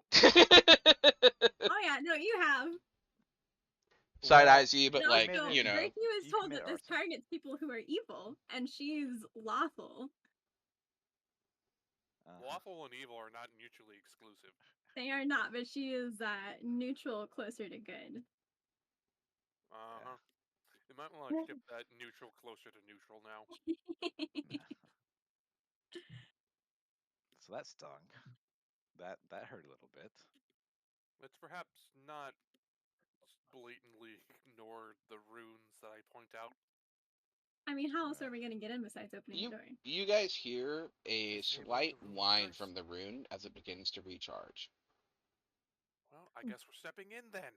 Oh yeah, no, you have. Side Well, eyes you, but No, like, made so it- you know. Virtue is you told committed that this arson. targets people who are evil, and she's lawful. Lawful and evil are not mutually exclusive. They are not, but she is neutral, closer to good. Uh-huh. You might want to shift that neutral closer to neutral now. So that stung. That hurt a little bit. Let's perhaps not blatantly ignore the runes that I point out. I mean, how else are we gonna get in besides opening the door? You guys hear a Guess we slight look the rune whine first. from the rune as it begins to recharge. Well, I guess we're stepping in then.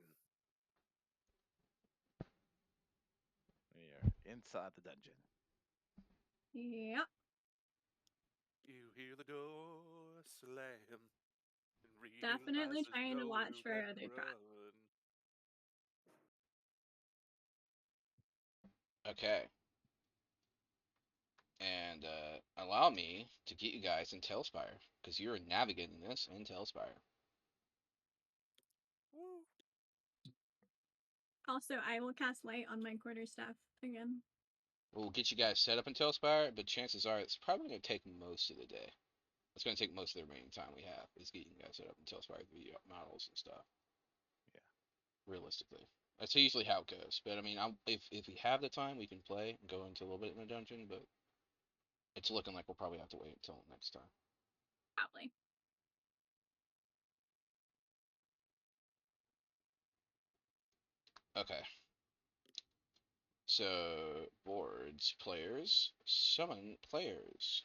We are inside the dungeon. Yep. You hear the door slam. And Definitely realize there's trying to watch for nowhere to other traps. run. Okay. And allow me to get you guys in Tailspire, because you're navigating this in Tailspire. Woo. Also, I will cast light on my quarterstaff again. We'll get you guys set up in Tailspire, but chances are it's probably going to take most of the day. It's going to take most of the remaining time we have is getting you guys set up in Tailspire with the models and stuff. Yeah. Realistically. That's usually how it goes. But I mean, if we have the time, we can play and go into a little bit in the dungeon, but it's looking like we'll probably have to wait until next time. Probably. Okay. So, boards, players, summon players.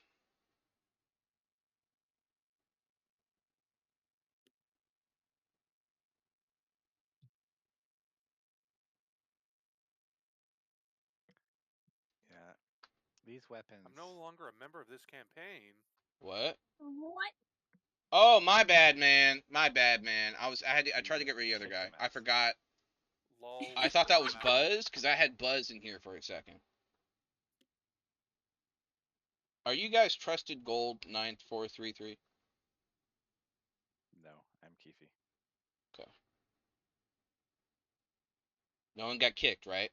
Yeah. These weapons. I'm no longer a member of this campaign. What? What? Oh, my bad, man. My bad, man. I tried to You get rid of the other kicked guy. him I out. forgot. Lol. I thought that was Buzz because I had Buzz in here for a second. Are you guys Trusted Gold 9433? No, I'm Keefe. Okay. No one got kicked, right?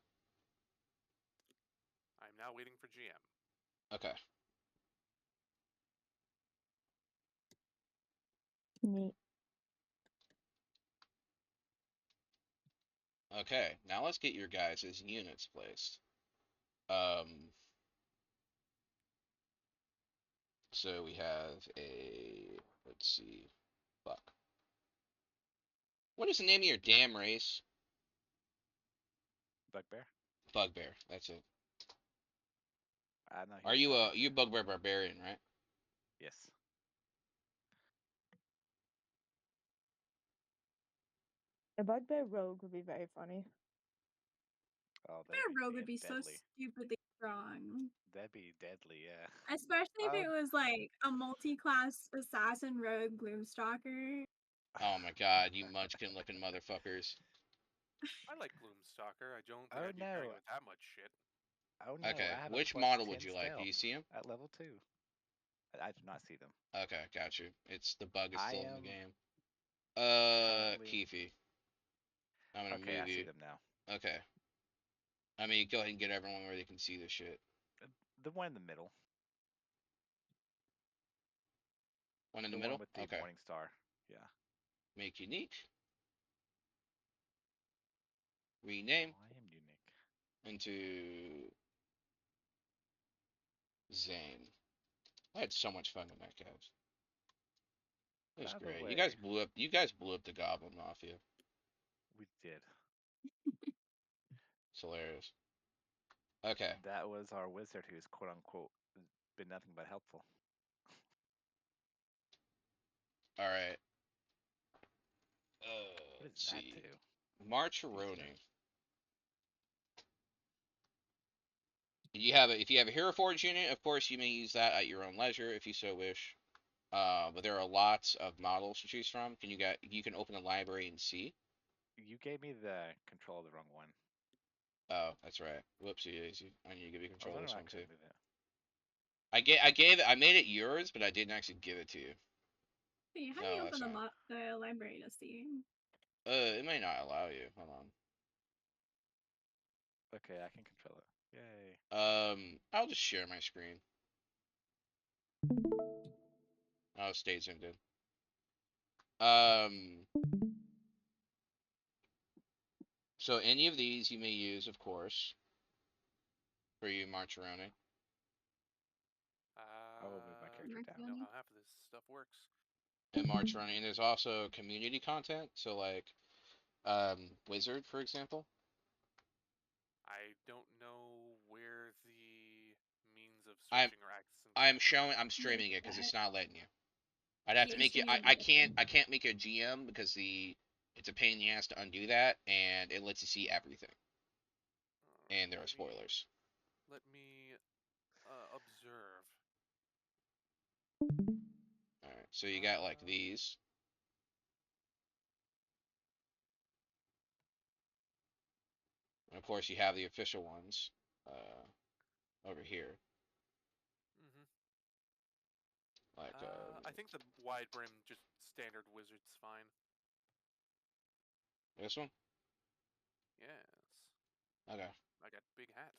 I'm now waiting for GM. Okay. Neat. Okay. Now let's get your guys' units placed. So we have a, let's see, fuck. What is the name of your damn race? Bugbear? Bugbear. That's it. I'm not Are here you for a that. you Bugbear Barbarian, right? Yes. A bugbear rogue would be very funny. Oh, Bear that'd be Rogue would be so deadly. stupidly strong. That'd be deadly, yeah. Especially if it was like a multi-class assassin rogue gloomstalker. Oh my god, you munchkin looking motherfuckers. I like Gloomstalker. I don't think Oh, I'd be pairing no. with that much shit. Oh no, Okay, I have which a model would +10 you like? Do stealth you see him? at level 2. I do not see them. Okay, got you. It's the bug is I still in the am game. currently... Keefe. I'm gonna Okay, I move see you. them now. Okay. I mean, go ahead and get everyone where they can see this shit. The one in the middle. One in the The middle? one with the Okay. morning star. Yeah. Make unique. Rename Oh, I am unique. into Zane. I had so much fun with that, guys. It was By the great. way, You guys blew up the Goblin Mafia. we did. It's hilarious. Okay. That was our wizard who's quote unquote been nothing but helpful. All right. What Let's does that see. do? Marcheroni. If you have a Hero Forge unit, of course you may use that at your own leisure if you so wish. But there are lots of models to choose from. You can open the library and see. You gave me the control of the wrong one. Oh, that's right. Whoopsie daisy. I need to give you I was control of wondering this why I one too. couldn't move it. I made it yours, but I didn't actually give it to you. Hey, how do No, you that's open not. the library to see? It may not allow you. Hold on. Okay, I can control it. Yay. I'll just share my screen. Oh, stay zoomed in. So any of these you may use, of course, for you Marcheroni. I will move my character I down. know how half of this stuff works. And Marcheroni, and there's also community content. So like, Wizard, for example. I don't know where the means of I'm switching or accessing. I'm streaming it because it's not letting you. I'd have to You're make you. streaming I it. can't make a GM because it's a pain in the ass to undo that, and it lets you see everything. And there are spoilers. Let me observe. All right, so you got like these. And of course, you have the official ones over here. Like I think the wide brim, just standard wizard's fine. this one. Yes. Okay. I got big hat.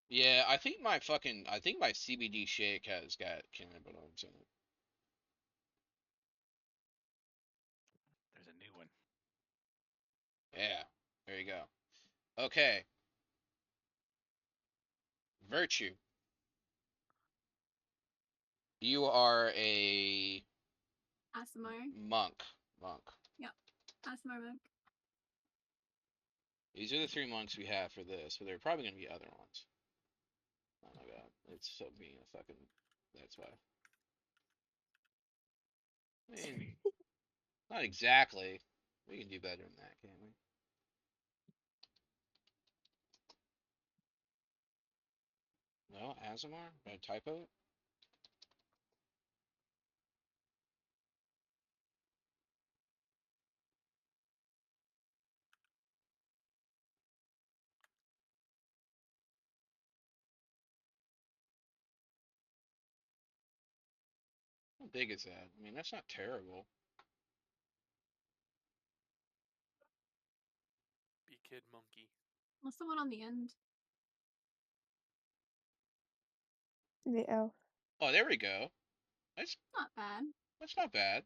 Yeah, I think my CBD shake has got cannabinoids in it. There's a new one. Yeah, there you go. Okay. Virtue. You are a Asimar. monk. Yep. Asimar monk. These are the 3 monks we have for this, but there are probably gonna be other ones. Oh my god, it's so being a fucking. That's why. I mean, not exactly. We can do better than that, can't we? spell Azamar? Did I typo it? How big is that? I mean, that's not terrible. Be Kid Monkey. What's the one on the end? The elf. Oh, there we go. That's Not bad. not bad.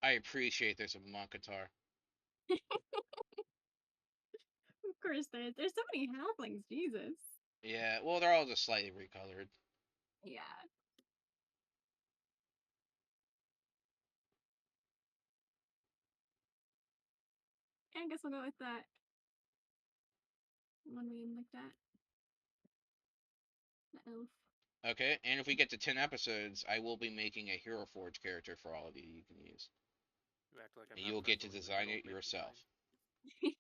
I appreciate there's a Monkatar. Of course, there's so many halflings. Jesus. Yeah, well, they're all just slightly recolored. Yeah. I guess I'll go with that one we looked at. The elf. Okay, and if we get to 10 episodes, I will be making a Hero Forge character for all of you can use. You act like I'm And not you'll get to trustworthy, design don't it make me yourself. mine.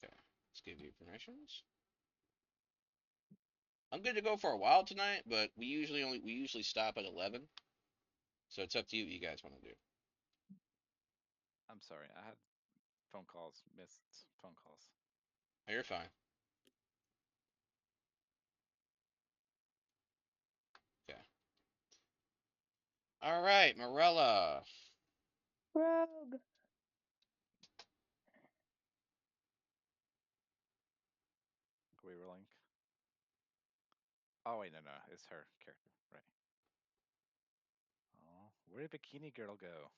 Okay, let's give you permissions. I'm good to go for a while tonight, but we usually stop at 11. So it's up to you what you guys want to do. I'm sorry, I had phone calls, missed phone calls. Oh, you're fine. Okay. All right, Morella. Rogue. Are we rolling? Oh wait, no, it's her character, right? Oh, where did Bikini Girl go?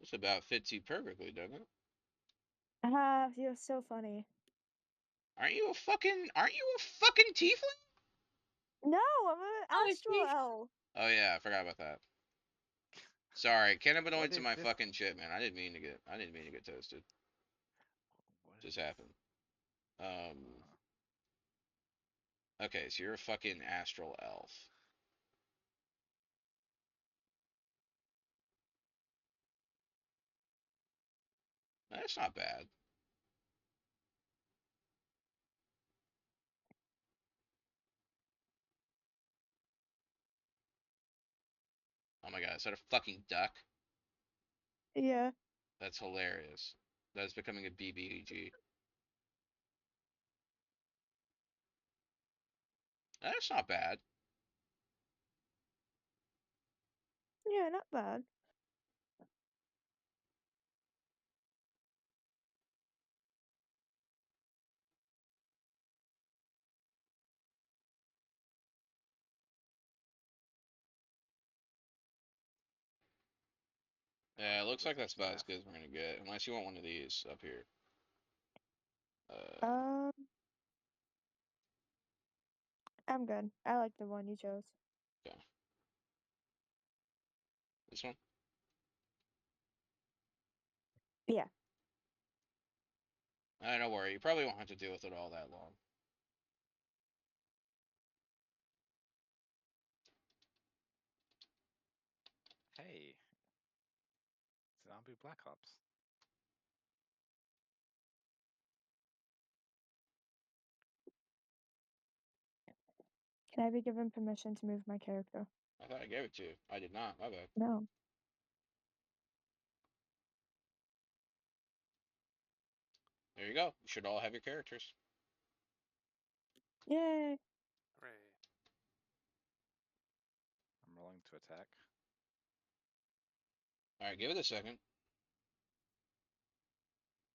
This about fits you perfectly, doesn't it? Ah, you're so funny. Aren't you a fucking tiefling? No, I'm an Oh, astral she's- elf. Oh yeah, I forgot about that. Sorry, cannabinoids What in is my this? fucking shit, man. I didn't mean to get toasted. What Just is- happened. Okay, so you're a fucking astral elf. That's not bad. Oh my god, is that a fucking duck? Yeah. That's hilarious. That's becoming a BBEG. That's not bad. Yeah, not bad. Yeah, it looks like Wizard that's about as staff. good as we're gonna get, unless you want one of these up here. Um, I'm good. I like the one you chose. Okay. This one? Yeah. Don't worry, you probably won't have to deal with it all that long. Hey, Zombie Black Ops. Can I be given permission to move my character? I thought I gave it to you. I did not, my bad. No. There you go. You should all have your characters. Yay. Hooray. I'm rolling to attack. Alright, give it a second.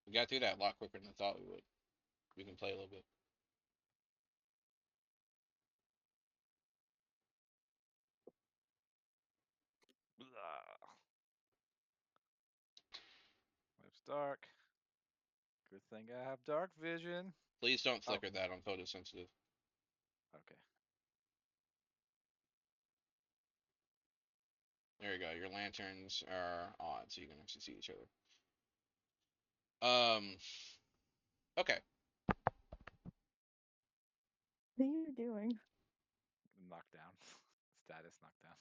We got through that a lot quicker than I thought we would. We can play a little bit. Blah. It's dark. Good thing I have dark vision. Please don't Oh. flicker that on photosensitive. Okay. There you go. Your lanterns are on, so you can actually see each other. Okay. What are you doing? Knockdown. Status knockdown.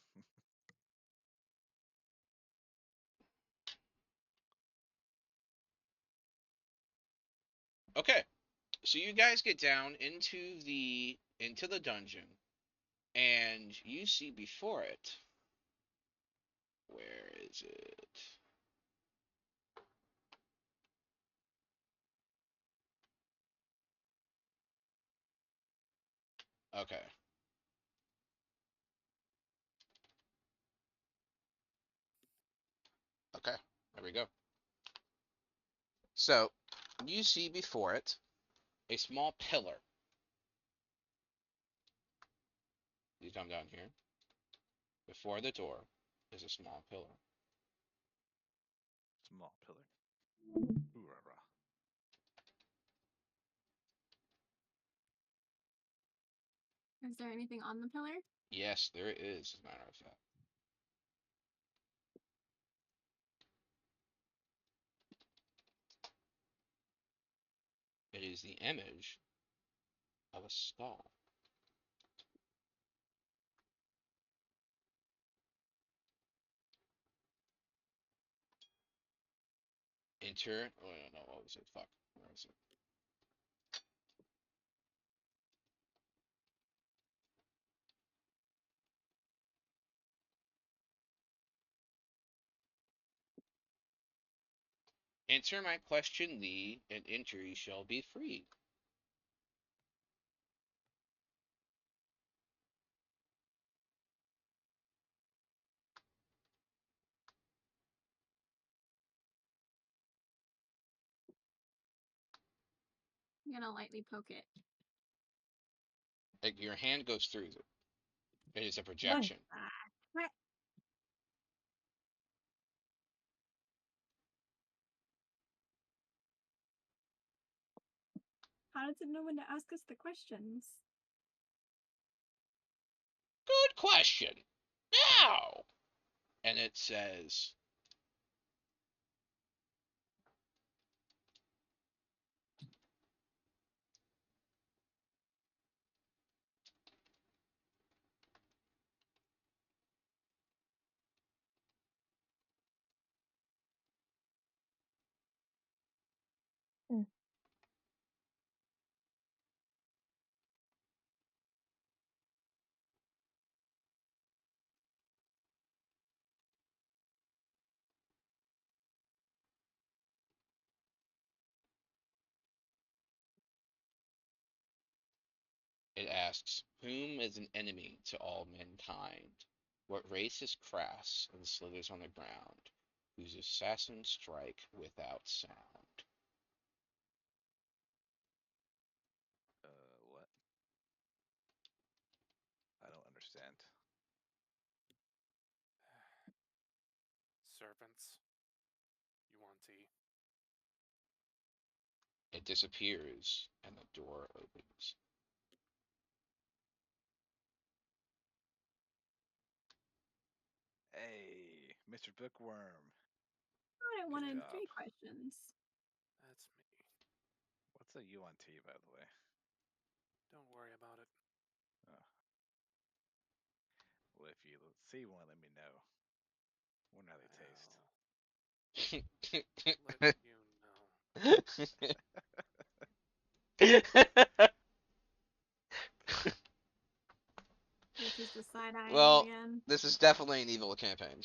Okay, so you guys get down into the dungeon, and you see before it. Where is it? Okay. Okay, there we go. So, you see before it a small pillar. You come down here. Before the door is a small pillar. Small pillar. Ooh-rah-rah. Is there anything on the pillar? Yes, there is, as a matter of fact. It is the image of a skull. Enter. Oh no, what was it? Fuck. Where is it? Answer my question thee, and entry shall be free. I'm gonna lightly poke it. Like your hand goes through it. It is a Nice. projection. What? How does it know when to ask us the questions? Good question. Now! And it says, Hmm. it asks, whom is an enemy to all mankind? What race is crass and slithers on the ground, whose assassins strike without sound? What? I don't understand. Servants. Yuan-Ti. It disappears, and the door opens. Hey, Mr. Bookworm. I Good wanted job. 3 questions. That's me. What's a UNT, by the way? Don't worry about it. Oh. Well, if you see one, let me know. Wonder how they taste. I'll let you know. Which is the side eye Well, again. this is definitely an evil campaign.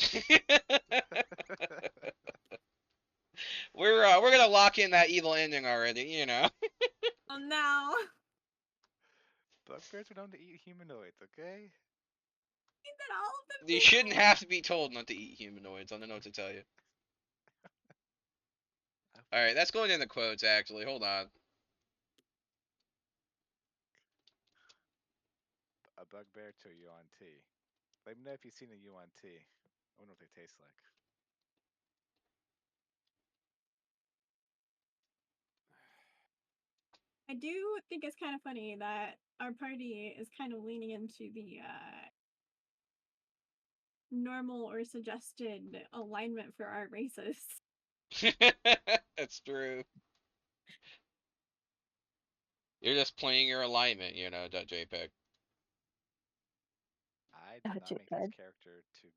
We're gonna lock in that evil ending already, you know. Oh no! Bugbears are known to eat humanoids, okay? Is that all of them? You do? shouldn't have to be told not to eat humanoids. I don't know what to tell you. All right, that's going in the quotes actually. Hold on. A bugbear to a UNT. Let me know if you've seen a UNT. I wonder what they taste like. I do think it's kind of funny that our party is kind of leaning into the normal or suggested alignment for our races. That's true. You're just playing your alignment, you know, .jpg. I did not make this character to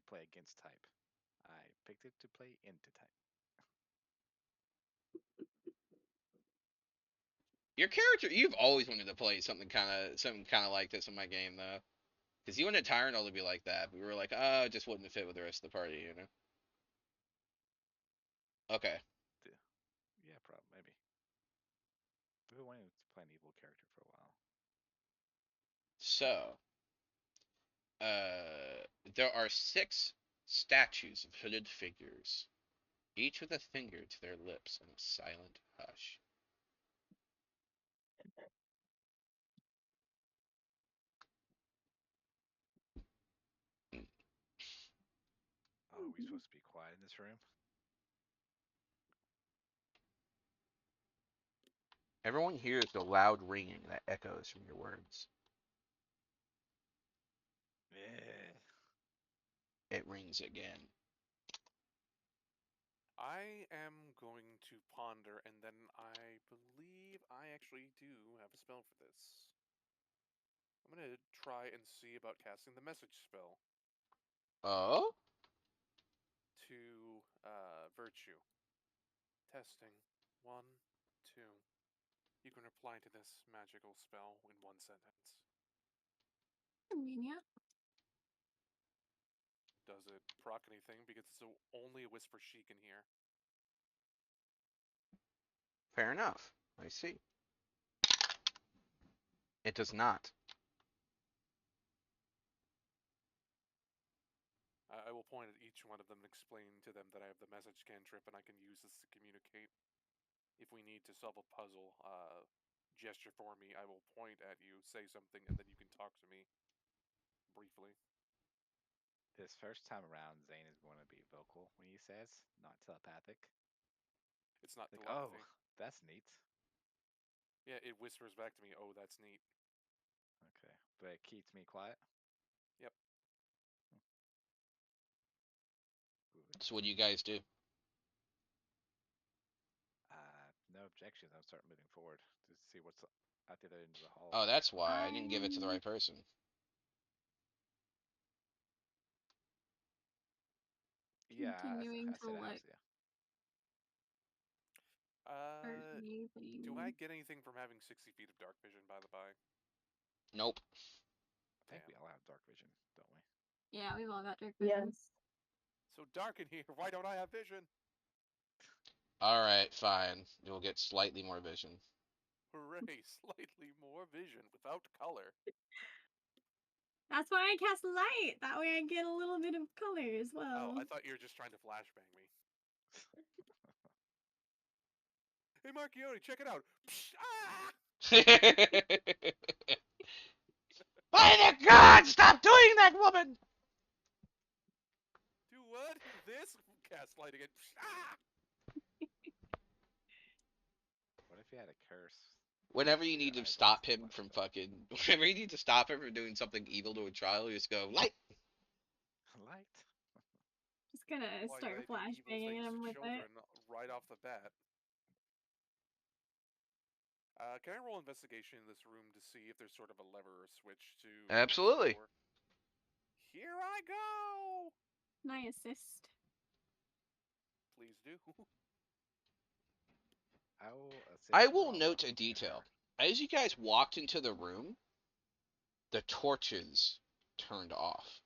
play against type. I picked it to play into type. Your character, you've always wanted to play something kind of like this in my game, though. Because you wanted Tyrannel to be like that, but we were like, oh, it just wouldn't fit with the rest of the party, you know? Okay. Yeah, probably, maybe. We've been wanting to play an evil character for a while. So, there are 6 statues of hooded figures, each with a finger to their lips in a silent hush. Oh, are we supposed to be quiet in this room? Everyone hears the loud ringing that echoes from your words. Yeah. It rings again. I am going to ponder, and then I believe I actually do have a spell for this. I'm going to try and see about casting the message spell Oh? to Virtue. Testing. 1, 2. You can reply to this magical spell in 1 sentence. Convenient. Does it proc anything? Because it's only a whisper she can hear. Fair enough. I see. It does not. I will point at each one of them and explain to them that I have the message cantrip and I can use this to communicate. If we need to solve a puzzle, gesture for me, I will point at you, say something, and then you can talk to me briefly. This first time around, Zane is going to be vocal when he says, not telepathic. It's not like, telepathy. oh, that's neat. Yeah, it whispers back to me, oh, that's neat. Okay, but it keeps me quiet? Yep. Good. So what do you guys do? No objections. I'll start moving forward to see what's at the other end of the hall. Oh, that's why. I didn't give it to the right person. Yeah, Continuing I to said look. yeah. Do I get anything from having 60 feet of dark vision, by the by? Nope. I think we all have dark vision, don't we? Yeah, we've all got dark vision. Yes. So dark in here, why don't I have vision? Alright, fine. You'll get slightly more vision. Hooray, slightly more vision without color. That's why I cast light. That way I get a little bit of color as well. Oh, I thought you were just trying to flashbang me. Hey, Marchione, check it out. Psh, ah! By the God, stop doing that, woman! Do what? This? Cast light again. Psh, ah! What if you had a curse? Whenever you need to stop him from whenever you need to stop him from doing something evil to a child, you just go, light! Light? Just gonna Why start do I do evil flashbanging things him to with children it. right off the bat? Can I roll investigation in this room to see if there's sort of a lever or switch to... Absolutely. Here I go! My assist. Please do. I will note a detail. As you guys walked into the room, the torches turned off.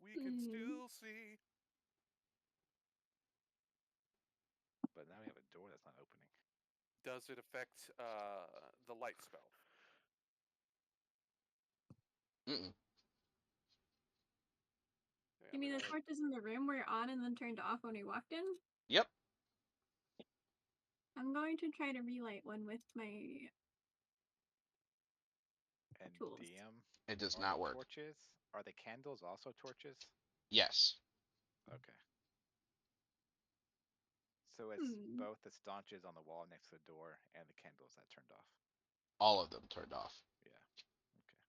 We can still see. But now we have a door that's not opening. Does it affect the light spell? Mm-mm. You mean the torches in the room were on and then turned off when we walked in? Yep. I'm going to try to relight one with my and tools. DM, it does not work. Torches? Are the candles also torches? Yes. Okay. So it's both the staunches on the wall next to the door and the candles that turned off. All of them turned off. Yeah. Okay.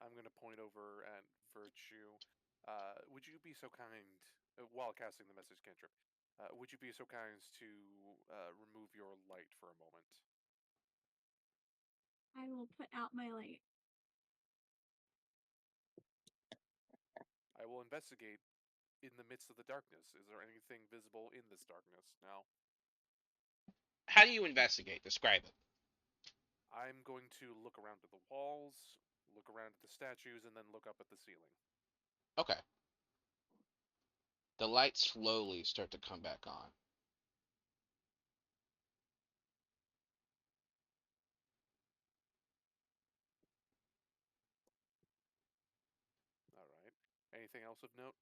I'm going to point over at Virtue. Would you be so kind, while casting the message cantrip, Would you be so kind as to remove your light for a moment? I will put out my light. I will investigate in the midst of the darkness. Is there anything visible in this darkness now? How do you investigate? Describe it. I'm going to look around at the walls, look around at the statues, and then look up at the ceiling. Okay. The lights slowly start to come back on. All right. Anything else of note?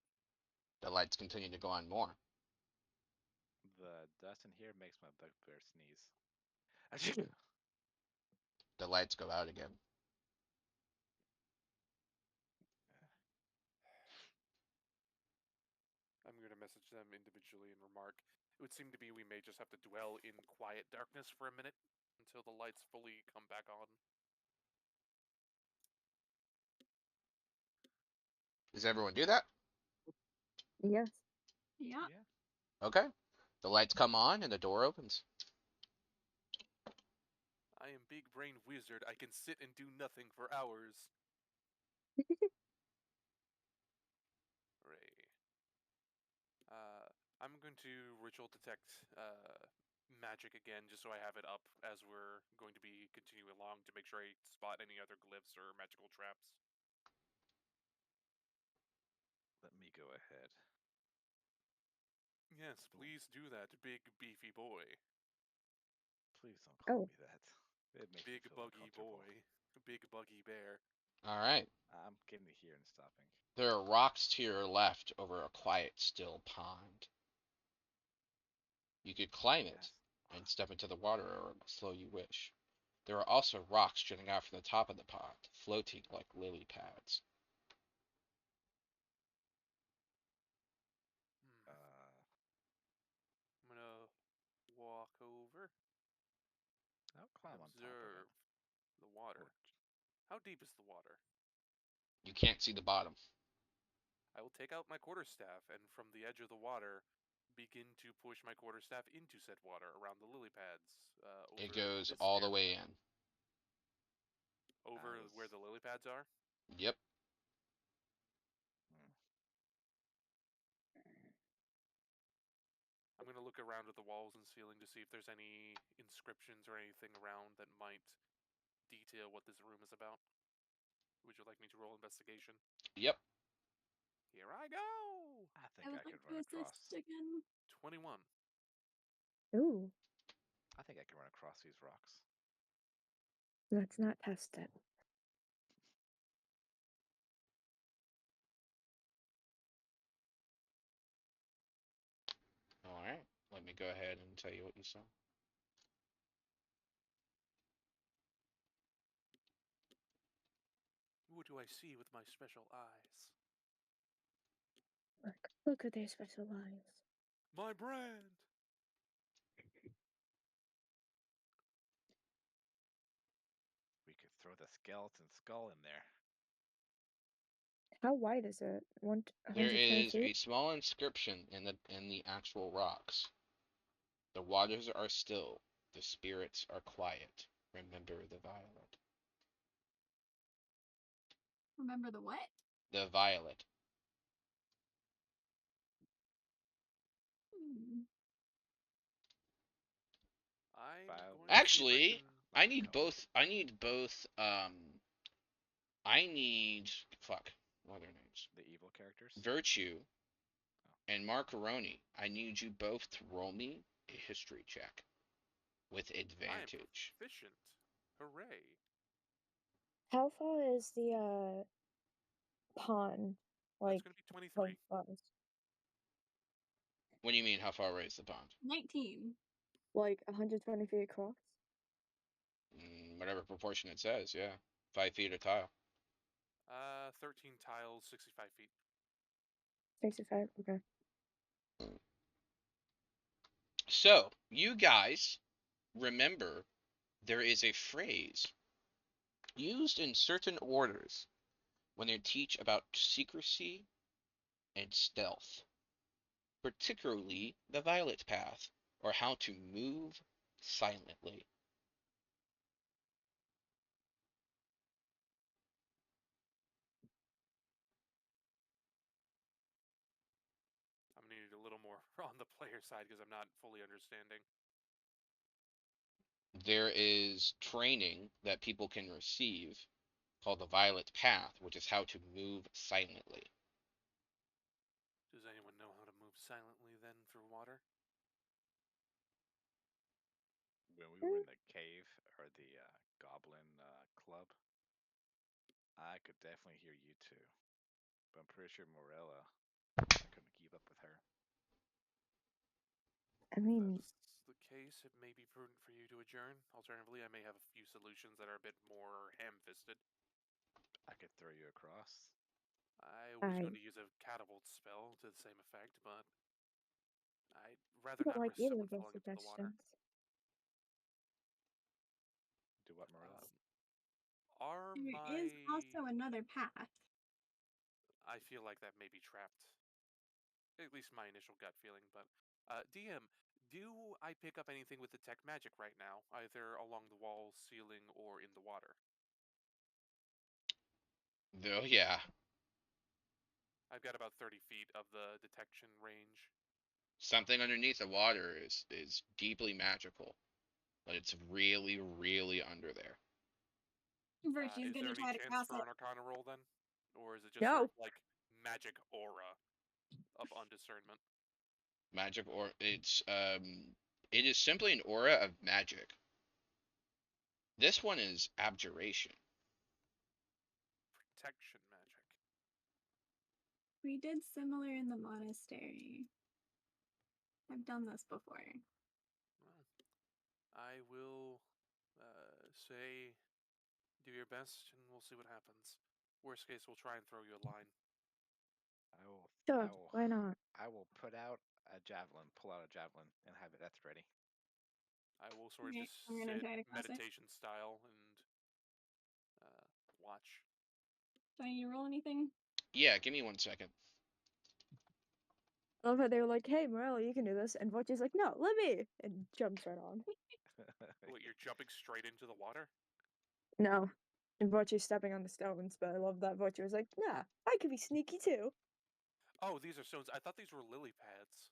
The lights continue to go on more. The dust in here makes my bugbear sneeze. Achoo! The lights go out again. I'm going to message them individually and remark. It would seem to be we may just have to dwell in quiet darkness for a minute until the lights fully come back on. Does everyone do that? Yes. Yeah. Yeah. Okay. The lights come on and the door opens. I am big brain wizard. I can sit and do nothing for hours. Hooray. I'm going to ritual detect magic again, just so I have it up as we're going to be continuing along to make sure I spot any other glyphs or magical traps. Let me go ahead. Yes, please do that, big beefy boy. Please don't call Oh. me that. It makes Big me feel buggy uncomfortable. boy. Big buggy bear. All right. I'm getting to here and stopping. There are rocks to your left over a quiet, still pond. You could climb it Yes. and step into the water or slow you wish. There are also rocks jutting out from the top of the pond, floating like lily pads. I'm gonna walk over, I'll climb on top of observe it. the water. How deep is the water? You can't see the bottom. I will take out my quarterstaff and from the edge of the water begin to push my quarterstaff into said water around the lily pads. Over It goes this all the area. way in. Over where the lily pads are? Yep. I'm going to look around at the walls and ceiling to see if there's any inscriptions or anything around that might detail what this room is about. Would you like me to roll investigation? Yep. Here I go! I think I I, would could like to run across. assist again. 21. Ooh, I think I can run across these rocks. let's not test it. All right. Let me go ahead and tell you what you saw. What do I see with my special eyes? Look at their special eyes. My brand! We could throw the skeleton skull in there. How wide is it? There 120 is a feet? small inscription in the actual rocks. The waters are still, the spirits are quiet. Remember the violet. Remember the what? The violet. Hmm. I'm Violet. going to see if Actually, can I need color. both. I need both. I need. Fuck. What are their names? The evil characters. Virtue and Marcaroni. I need you both to roll me a history check with I am advantage. proficient. Hooray. How far is the pond? That's Like, going to be 23. from us? What do you mean? How far away is the pond? 19. Like 120 feet across? Whatever proportion it says. Yeah, 5 feet a tile. 13 tiles, 65 feet. 65, okay. So you guys remember there is a phrase used in certain orders when they teach about secrecy and stealth. particularly the Violet Path, or how to move silently. I'm gonna need a little more on the player side because I'm not fully understanding. There is training that people can receive called the Violet Path, which is how to move silently. Does anyone know how to move silently then through water? When we were in the cave or the goblin club, I could definitely hear you two. But I'm pretty sure Morella, I couldn't keep up with her. I mean, That's the case. It may be prudent for you to adjourn. Alternatively, I may have a few solutions that are a bit more ham-fisted. I could throw you across. I was I going to use a catapult spell to the same effect, but I'd rather don't not like risk either someone of those falling into the water. suggestions. Do what, Morella? Are There my... is also another path. I feel like that may be trapped. At least my initial gut feeling, but... DM, do I pick up anything with detect magic right now, either along the wall, ceiling, or in the water? Though, yeah, I've got about 30 feet of the detection range. something underneath the water is deeply magical, but it's really, really under there. Virtue's Is there gonna any try to chance cross for it. an Arcana roll then? Or is it just sort No. of like magic aura of undiscernment? Magic or it is simply an aura of magic. This one is abjuration. Protection magic. We did similar in the monastery. I've done this before. Well, I will say do your best and we'll see what happens. Worst case, we'll try and throw you a line. Sure, why not? I will put out a javelin, pull out a javelin, and have it. That's ready. I will sort of Okay, just I'm gonna sit try to cross it. meditation style and watch. Do I need to roll anything? Yeah, give me 1 second. I love how they were like, "Hey, Morella, you can do this," and Vochi's like, "No, let me," and jumps right on. What, you're jumping straight into the water? No, and Vochi's stepping on the stones, but I love that Vochi was like, "Nah, I could be sneaky too." Oh, these are stones. I thought these were lily pads.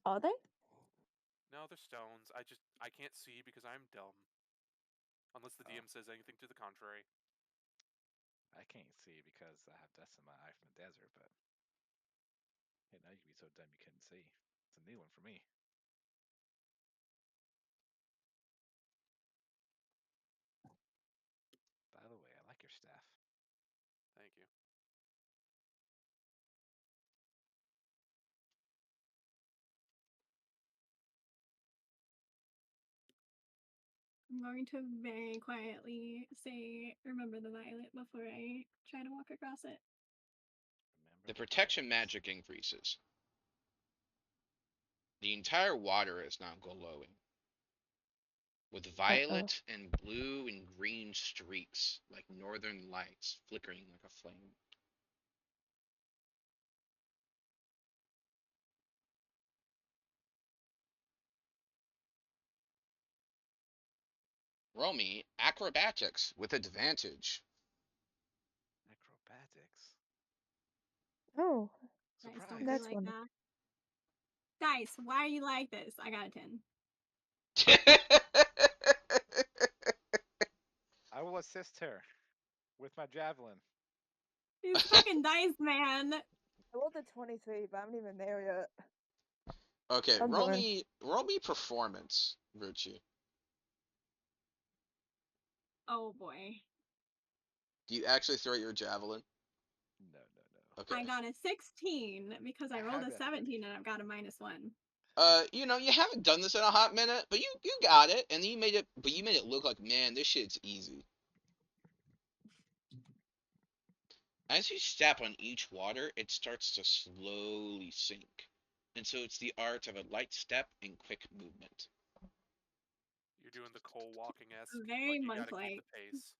Are they? No, they're stones. I can't see because I'm dumb. Unless the DM says anything to the contrary. I can't see because I have dust in my eye from the desert, but hey, now you can be so dumb you couldn't see. It's a new one for me. By the way, I like your staff. Thank you. I'm going to very quietly say, remember the violet before I try to walk across it. Remember The protection violence. magic increases. The entire water is now glowing with violet and blue and green streaks like northern lights flickering like a flame. Roll me acrobatics with advantage. Acrobatics. Oh, Dice Surprise. don't be That's like wonderful. that. Dice, why are you like this? I got a 10. I will assist her with my javelin. These fucking dice, man. I rolled a 23, but I'm not even there yet. Okay, I'm roll doing. me performance, Virtue. Oh boy. Do you actually throw your javelin? No. Okay. I got a 16 because I I rolled have a it at the ready. 17 and I've got a -1. You know, you haven't done this in a hot minute, but you got it, and you made it look like, man, this shit's easy. As you step on each water, it starts to slowly sink. And so it's the art of a light step and quick movement. You're doing the Cole walking-esque, Very like you much gotta keep like. the pace.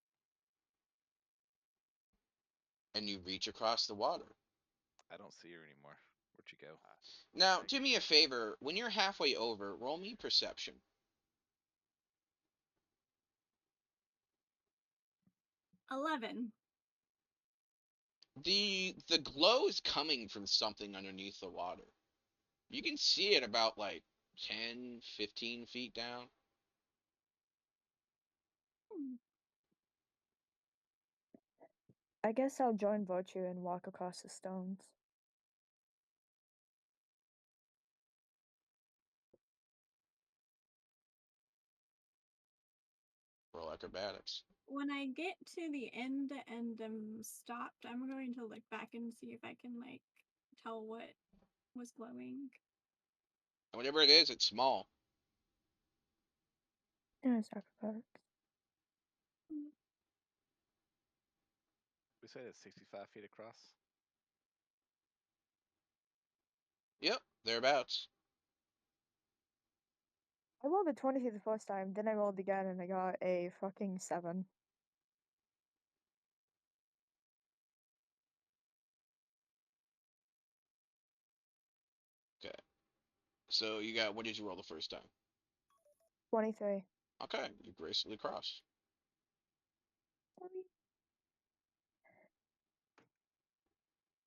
And you reach across the water. I don't see her anymore. Where'd she go? Now, I do me a favor. When you're halfway over, roll me perception. 11. The glow is coming from something underneath the water. You can see it about like 10, 15 feet down. I guess I'll join Virtue and walk across the stones. Roll acrobatics. When I get to the end and am stopped, I'm going to look back and see if I can like tell what was glowing. Whatever it is, it's small. There's acrobatics. We said it's 65 feet across. Yep, thereabouts. I rolled a 20 the first time, then I rolled again and I got a fucking 7. Okay. So you got, what did you roll the first time? 23. Okay, you gracefully crossed.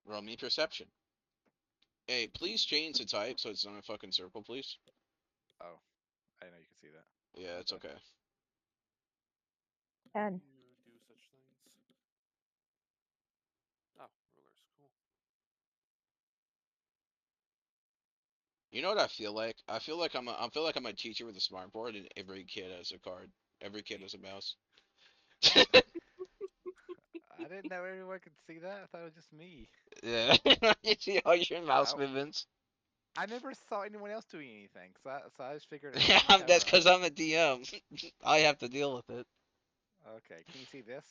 Roll me perception. Hey, please change the type so it's not a fucking circle, please. Oh, I didn't know you could see that. Yeah, it's Okay. okay. 10. You do such things. Oh, rulers, cool. You know what I feel like? I feel like I feel like I'm a teacher with a smart board, and every kid has a card. Every kid has a mouse. I didn't know everyone could see that. I thought it was just me. Yeah, you see all your mouse Oh. movements. I never saw anyone else doing anything, so I just figured. Yeah, I'd that's have because I'm a DM. I have to deal with it. Okay, can you see this?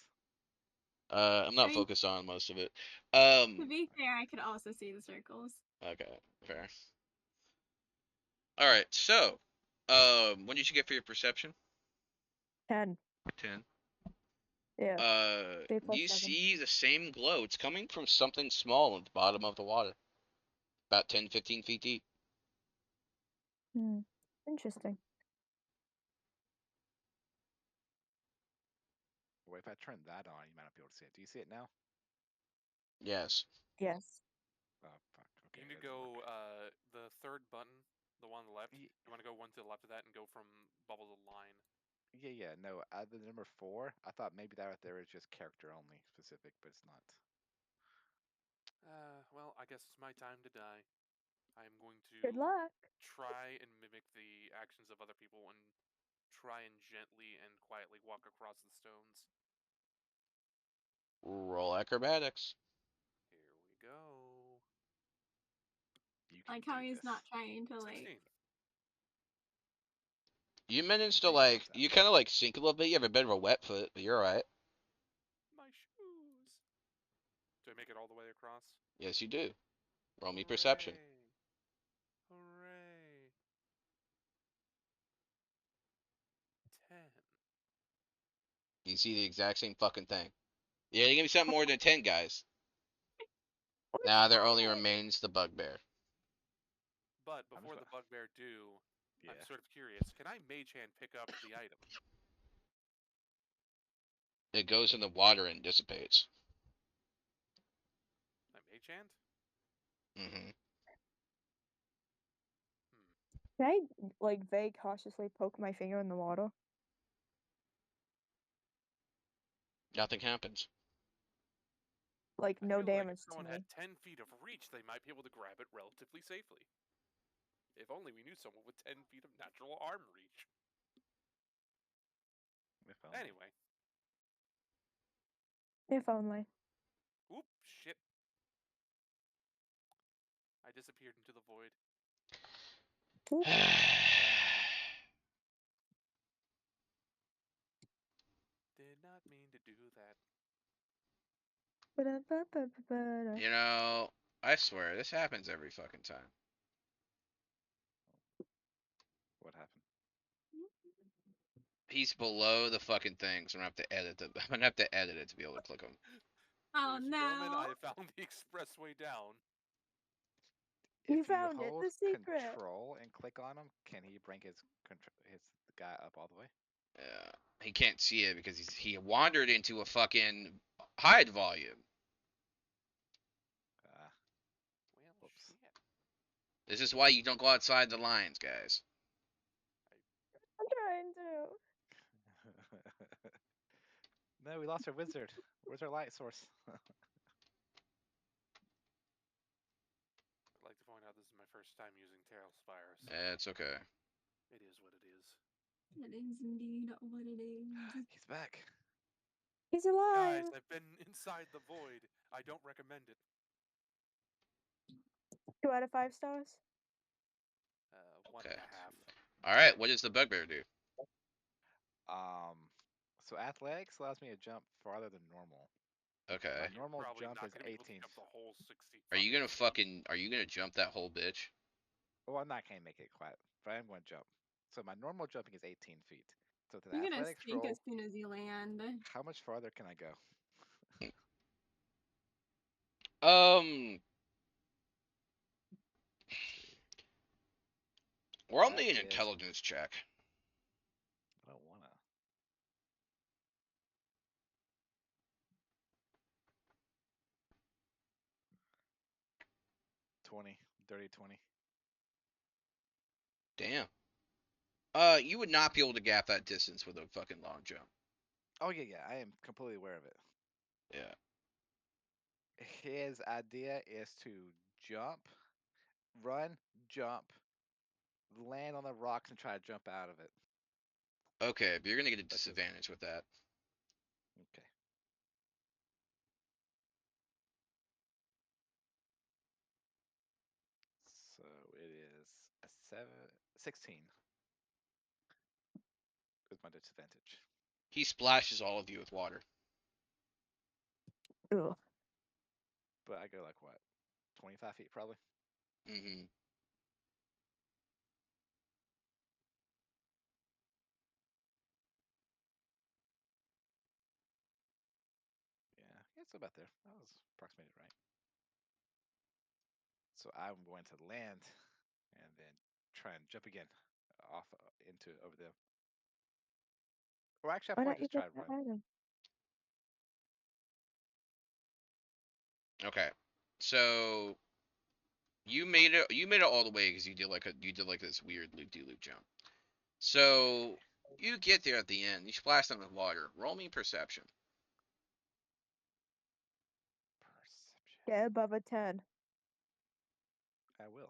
I'm not I mean, focused on most of it. to be fair, I could also see the circles. Okay, fair. All right, so, what did you get for your perception? 10. 10. Yeah. 3 plus You 7. see the same glow. It's coming from something small at the bottom of the water, about 10, 15 feet deep. Interesting. Well, if I turn that on, you might not be able to see it. Do you see it now? Yes. Yes. Oh fuck. Okay. You need to that doesn't go work. the third button, the one on the left. Ye- You want to go one to the left of that and go from bubble to line. Yeah. No. The number 4. I thought maybe that right there is just character only specific, but it's not. Well, I guess it's my time to die. I'm going to Good luck. try and mimic the actions of other people and try and gently and quietly walk across the stones. Roll acrobatics. Here we go. You can Like how do he's this. not trying to like. 16. You managed to Big like, thumbs you up. kind of like sink a little bit. You have a bit of a wet foot, but you're alright. My shoes. Do I make it all the way across? Yes, you do. Roll me perception. Hooray. 10. You see the exact same fucking thing. Yeah, you give me something more than 10, guys. Now there only remains the bugbear. But I'm before just the bugbear do, Yeah. I'm sort of curious. Can I mage hand pick up the item? It goes in the water and dissipates. My mage hand? Mm-hmm. Can I, like, very cautiously poke my finger in the water? Nothing happens. Like, I no feel like damage if to someone me. had 10 feet of reach, they might be able to grab it relatively safely. If only we knew someone with 10 feet of natural arm reach. If only. Anyway. If only. Oop, shit. I disappeared into the void. Did not mean to do that. You know, I swear, this happens every fucking time. What happened? He's below the fucking thing, so I'm gonna have to edit it. I'm gonna have to edit it to be able to click him. Oh Ladies and gentlemen, no. I have found the expressway down. You if you found it, hold the secret. control and click on him, can he bring his guy up all the way? He can't see it because he wandered into a fucking hide volume. Uh, Well, Whoops. shit. This is why you don't go outside the lines, guys. I'm trying to. No, we lost our wizard. Where's our light source? I'd like to point out this is my first time using Tailspire, so It's okay. it is what it is. It is indeed what it is. He's back. He's alive. Guys, I've been inside the void. I don't recommend it. 2 out of 5 stars. 1.5. All right, what does the bugbear do? So athletics allows me to jump farther than normal. Okay. My normal Probably jump not is gonna be able to 18. jump the whole 60. Are you gonna fucking feet. are you gonna jump that whole bitch? Well, I'm not gonna make it quite, but I am going to jump. So my normal jumping is 18 feet. So with an You're gonna athletics sink roll, as soon as you land. how much farther can I go? Um, roll That me an is- intelligence check. I don't wanna. 20, dirty 20. Damn. You would not be able to gap that distance with a fucking long jump. Oh yeah, I am completely aware of it. Yeah. His idea is to jump, run, jump, land on the rocks, and try to jump out of it. Okay, but you're gonna get a That's his- disadvantage with that. Okay. So it is a 16 with my disadvantage. He splashes all of you with water. Ugh. But I go like what? 25 feet probably? Mm-hmm. Yeah, it's about there. I was approximated right. So I'm going to land and then try and jump again off into over them. Or actually, Why I'll don't probably you just try get to that run. item? Okay. So you made it all the way because you did like this weird loop-de-loop jump. So you get there at the end. You splash them with water. Roll me perception. Perception. Get above a 10. I will.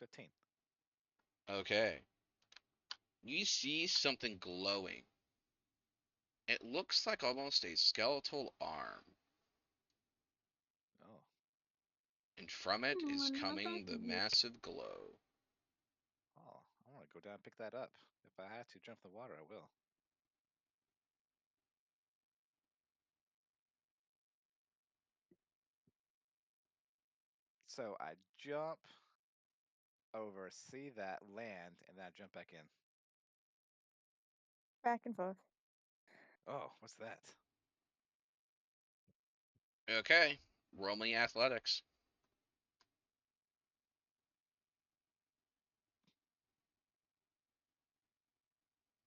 15. Okay. You see something glowing. It looks like almost a skeletal arm. Oh. And from it I is wonder what coming that the could be. massive glow. Oh, I want to go down and pick that up. If I have to jump the water, I will. So I jump over, see that, land, and then I jump back in. Back and forth. Oh, what's that? Okay. Roll me athletics.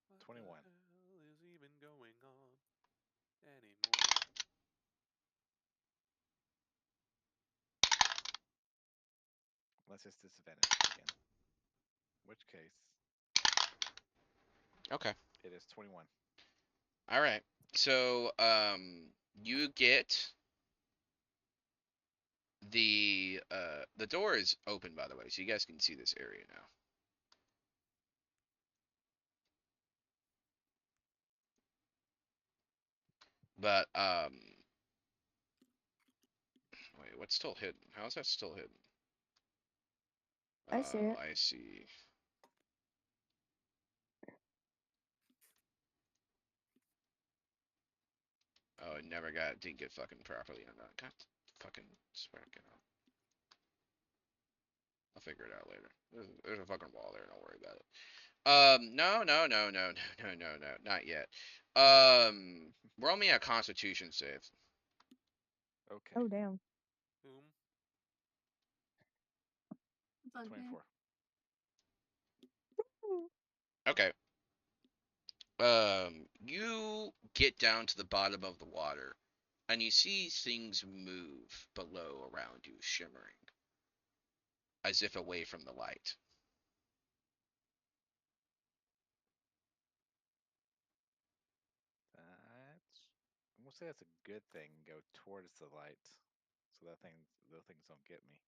What 21. the hell is even going on anymore? Unless it's disadvantage again. In which case, Okay. it is 21. All right. So, you get the door is open, by the way, so you guys can see this area now. But wait, what's still hidden? How is that still hidden? I see it. I see. Oh, it never didn't get fucking properly undone. God, fucking smack it up. I'll figure it out later. There's a fucking wall there. Don't worry about it. No, not yet. Roll me a Constitution save. Okay. Oh, damn. Whom? Sounds good. 24. Okay. You get down to the bottom of the water, and you see things move below around you, shimmering, as if away from the light. I'm gonna say that's a good thing. Go towards the light, so those things don't get me.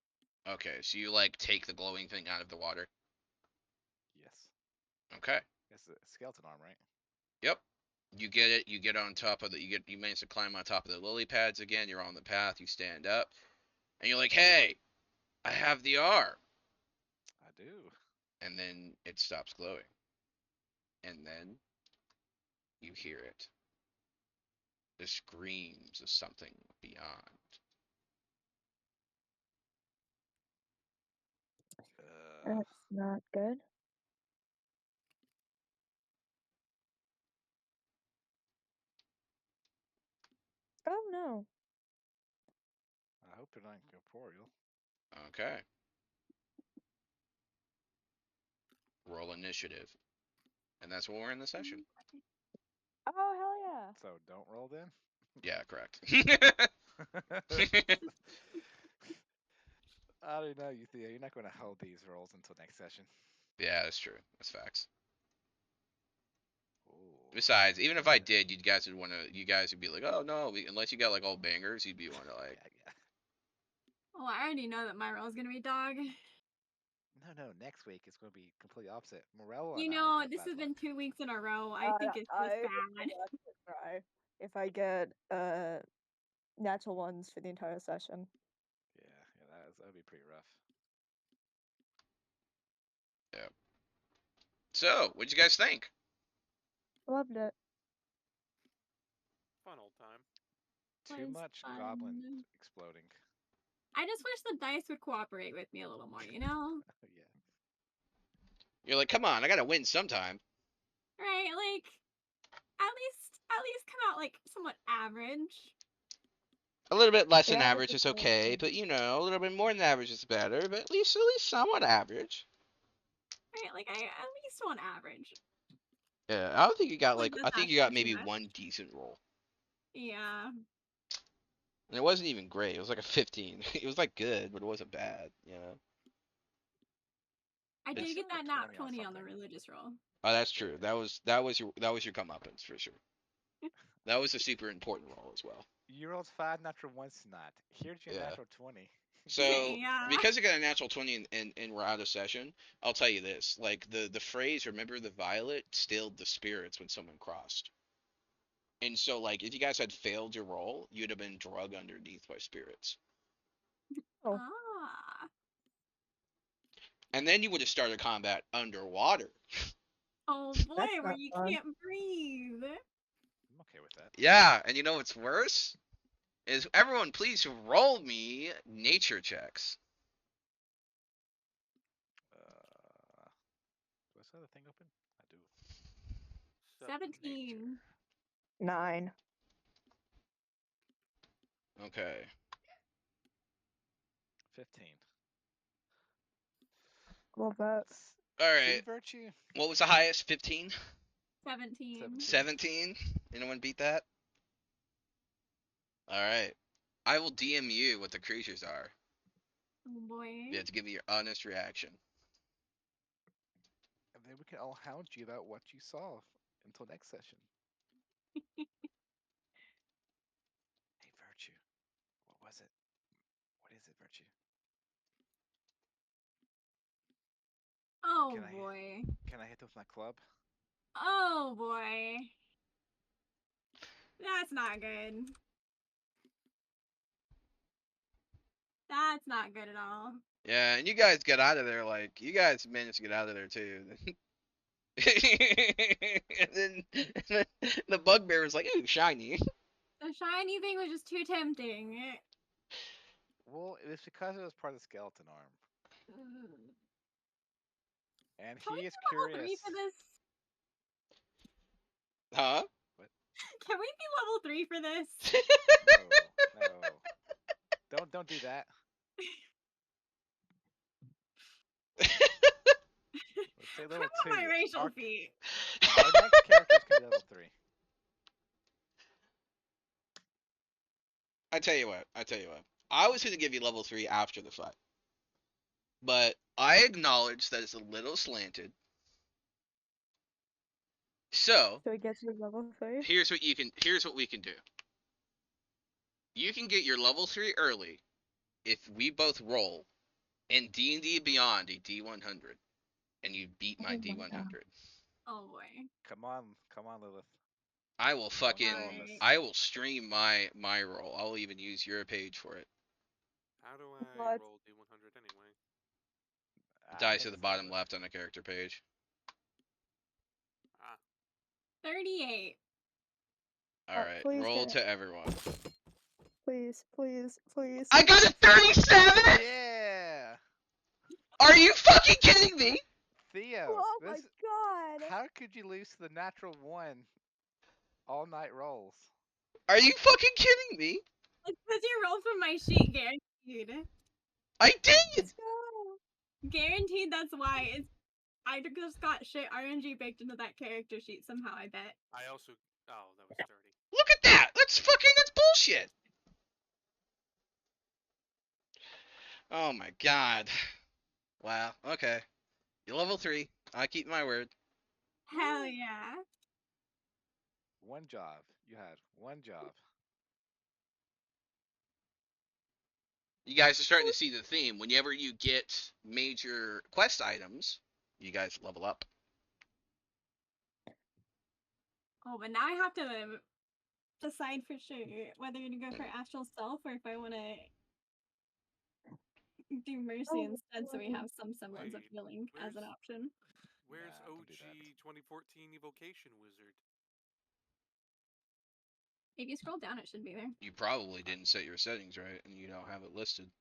Okay, so you like take the glowing thing out of the water. Yes. Okay. It's a skeleton arm, right? Yep. You get it. You get on top of the. You manage to climb on top of the lily pads again. You're on the path. You stand up, and you're like, "Hey, I have the arm." I do. And then it stops glowing. And then you hear it. The screams of something beyond. That's not good. Oh no. I hope they're not corporeal. Okay. Roll initiative. And that's when we're in the session. Oh hell yeah. So don't roll then. Yeah, correct. I don't know, you Theo. You're not going to hold these rolls until next session. Yeah, that's true. That's facts. Ooh. Besides, even if I did, you guys would be like, oh no, unless you got like all bangers, you'd be one to like. Yeah. Oh, I already know that my role's gonna be dog. No. Next week it's going to be completely opposite. Morello. You and I know, will have this bad has been luck. 2 weeks in a row. I think it's just bad. Try if I get natural ones for the entire session. Yeah, that would be pretty rough. Yeah. So, what'd you guys think? Loved it. Fun old time. Too Was much fun. goblin exploding. I just wish the dice would cooperate with me a little more, you know? Yeah. You're like, come on, I gotta win sometime. Right? Like, at least come out like somewhat average. A little bit less than Yeah, average is okay, but you know, a little bit more than average is better. But at least somewhat average. Right? Like, I at least want average. Yeah, I don't think you got Like, like that's I think you got asking too maybe much. one decent roll. Yeah. And it wasn't even great. It was like a 15. It was like good, but it wasn't bad, you know. I did It's- get Still that a nat 20 on 20 on the something. religious roll. Oh, that's true. That was your comeuppance for sure. That was a super important roll as well. You rolled 5 natural ones tonight. Here's your Yeah. natural 20. So Yeah. because I got a natural 20 and we're out of session, I'll tell you this: like the phrase "remember the violet" stilled the spirits when someone crossed. And so, like, if you guys had failed your roll, you'd have been drug underneath by spirits. Oh. Ah. And then you would have started combat underwater. Oh boy, That's where not you fun. can't breathe. I'm okay with that. Yeah, and you know what's worse? Is everyone please roll me nature checks. Do I still have the thing open? I do. 17. 9. Okay. 15. Love that. All See right. virtue? What was the highest? 15? 17. 17? Anyone beat that? All right. I will DM you what the creatures are. Oh boy. You have to give me your honest reaction. And then we can all hound you about what you saw until next session. Hey, virtue. What was it? What is it, virtue? Oh Can I- boy. Can I hit them with my club? Oh boy. That's not good. That's not good at all. Yeah, and you guys got out of there like you guys managed to get out of there too. and then the bugbear was like, "Ooh, shiny." The shiny thing was just too tempting. Well, it's because it was part of the skeleton arm. And Can we he be is level 3 curious. for this? Huh? Can we be level 3 for this? No. Don't do that. Say I level want 2. my racial Our, feat. our next characters can be level 3. I tell you what. I was gonna give you level 3 after the fight, but I acknowledge that it's a little slanted. So So it gets you level 3. here's what we can do. You can get your level 3 early if we both roll in D&D Beyond a D100 and you beat my Oh my God. D100. Oh boy. Come on, Lilith. I will fucking Alright. I will stream my roll. I'll even use your page for it. How do I What? roll D100 anyway? The I dice think at the it's bottom Lilith. left on the character page. Ah, 38. Alright, please roll get it. to everyone. Please. I got a 37?! Yeah! Are you fucking kidding me?! Theo, Oh my this, God. how could you lose to the natural 1 all night rolls? Are you fucking kidding me?! It's because you rolled from my sheet, guaranteed. I did! Let's go. Guaranteed that's why. I just got shit RNG baked into that character sheet somehow, I bet. I also. Oh, that was 30. Look at that! That's bullshit! Oh my god. Wow, okay. You're level 3. I keep my word. Hell yeah. One job. You had one job. You guys are starting to see the theme. Whenever you get major quest items, you guys level up. Oh, but now I have to decide for sure whether to go for Astral Self or if I want to do Mercy Oh, instead so we have some semblance of Wait, healing as an where's- option. Where's Nah, don't do that. OG 2014 Evocation Wizard? If you scroll down, it should be there. You probably didn't set your settings right, and you don't have it listed.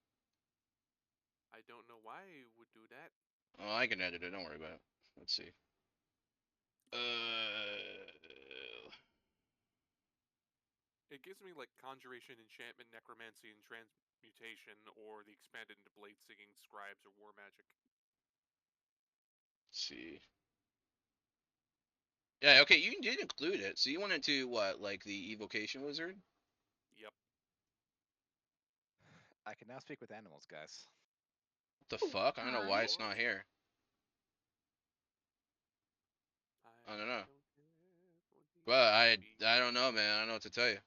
I don't know why it would do that. Oh, I can edit it. Don't worry about it. Let's see. It gives me like Conjuration, Enchantment, Necromancy, and Transmutation, or the expanded into Blade Singing, Scribes, or War Magic. Let's see. Yeah, okay, you did include it. So you wanted to what, like the Evocation Wizard? Yep. I can now speak with animals, guys. What the fuck? I don't know why it's What? not here. I don't know. Well, I don't know, man. I don't know what to tell you.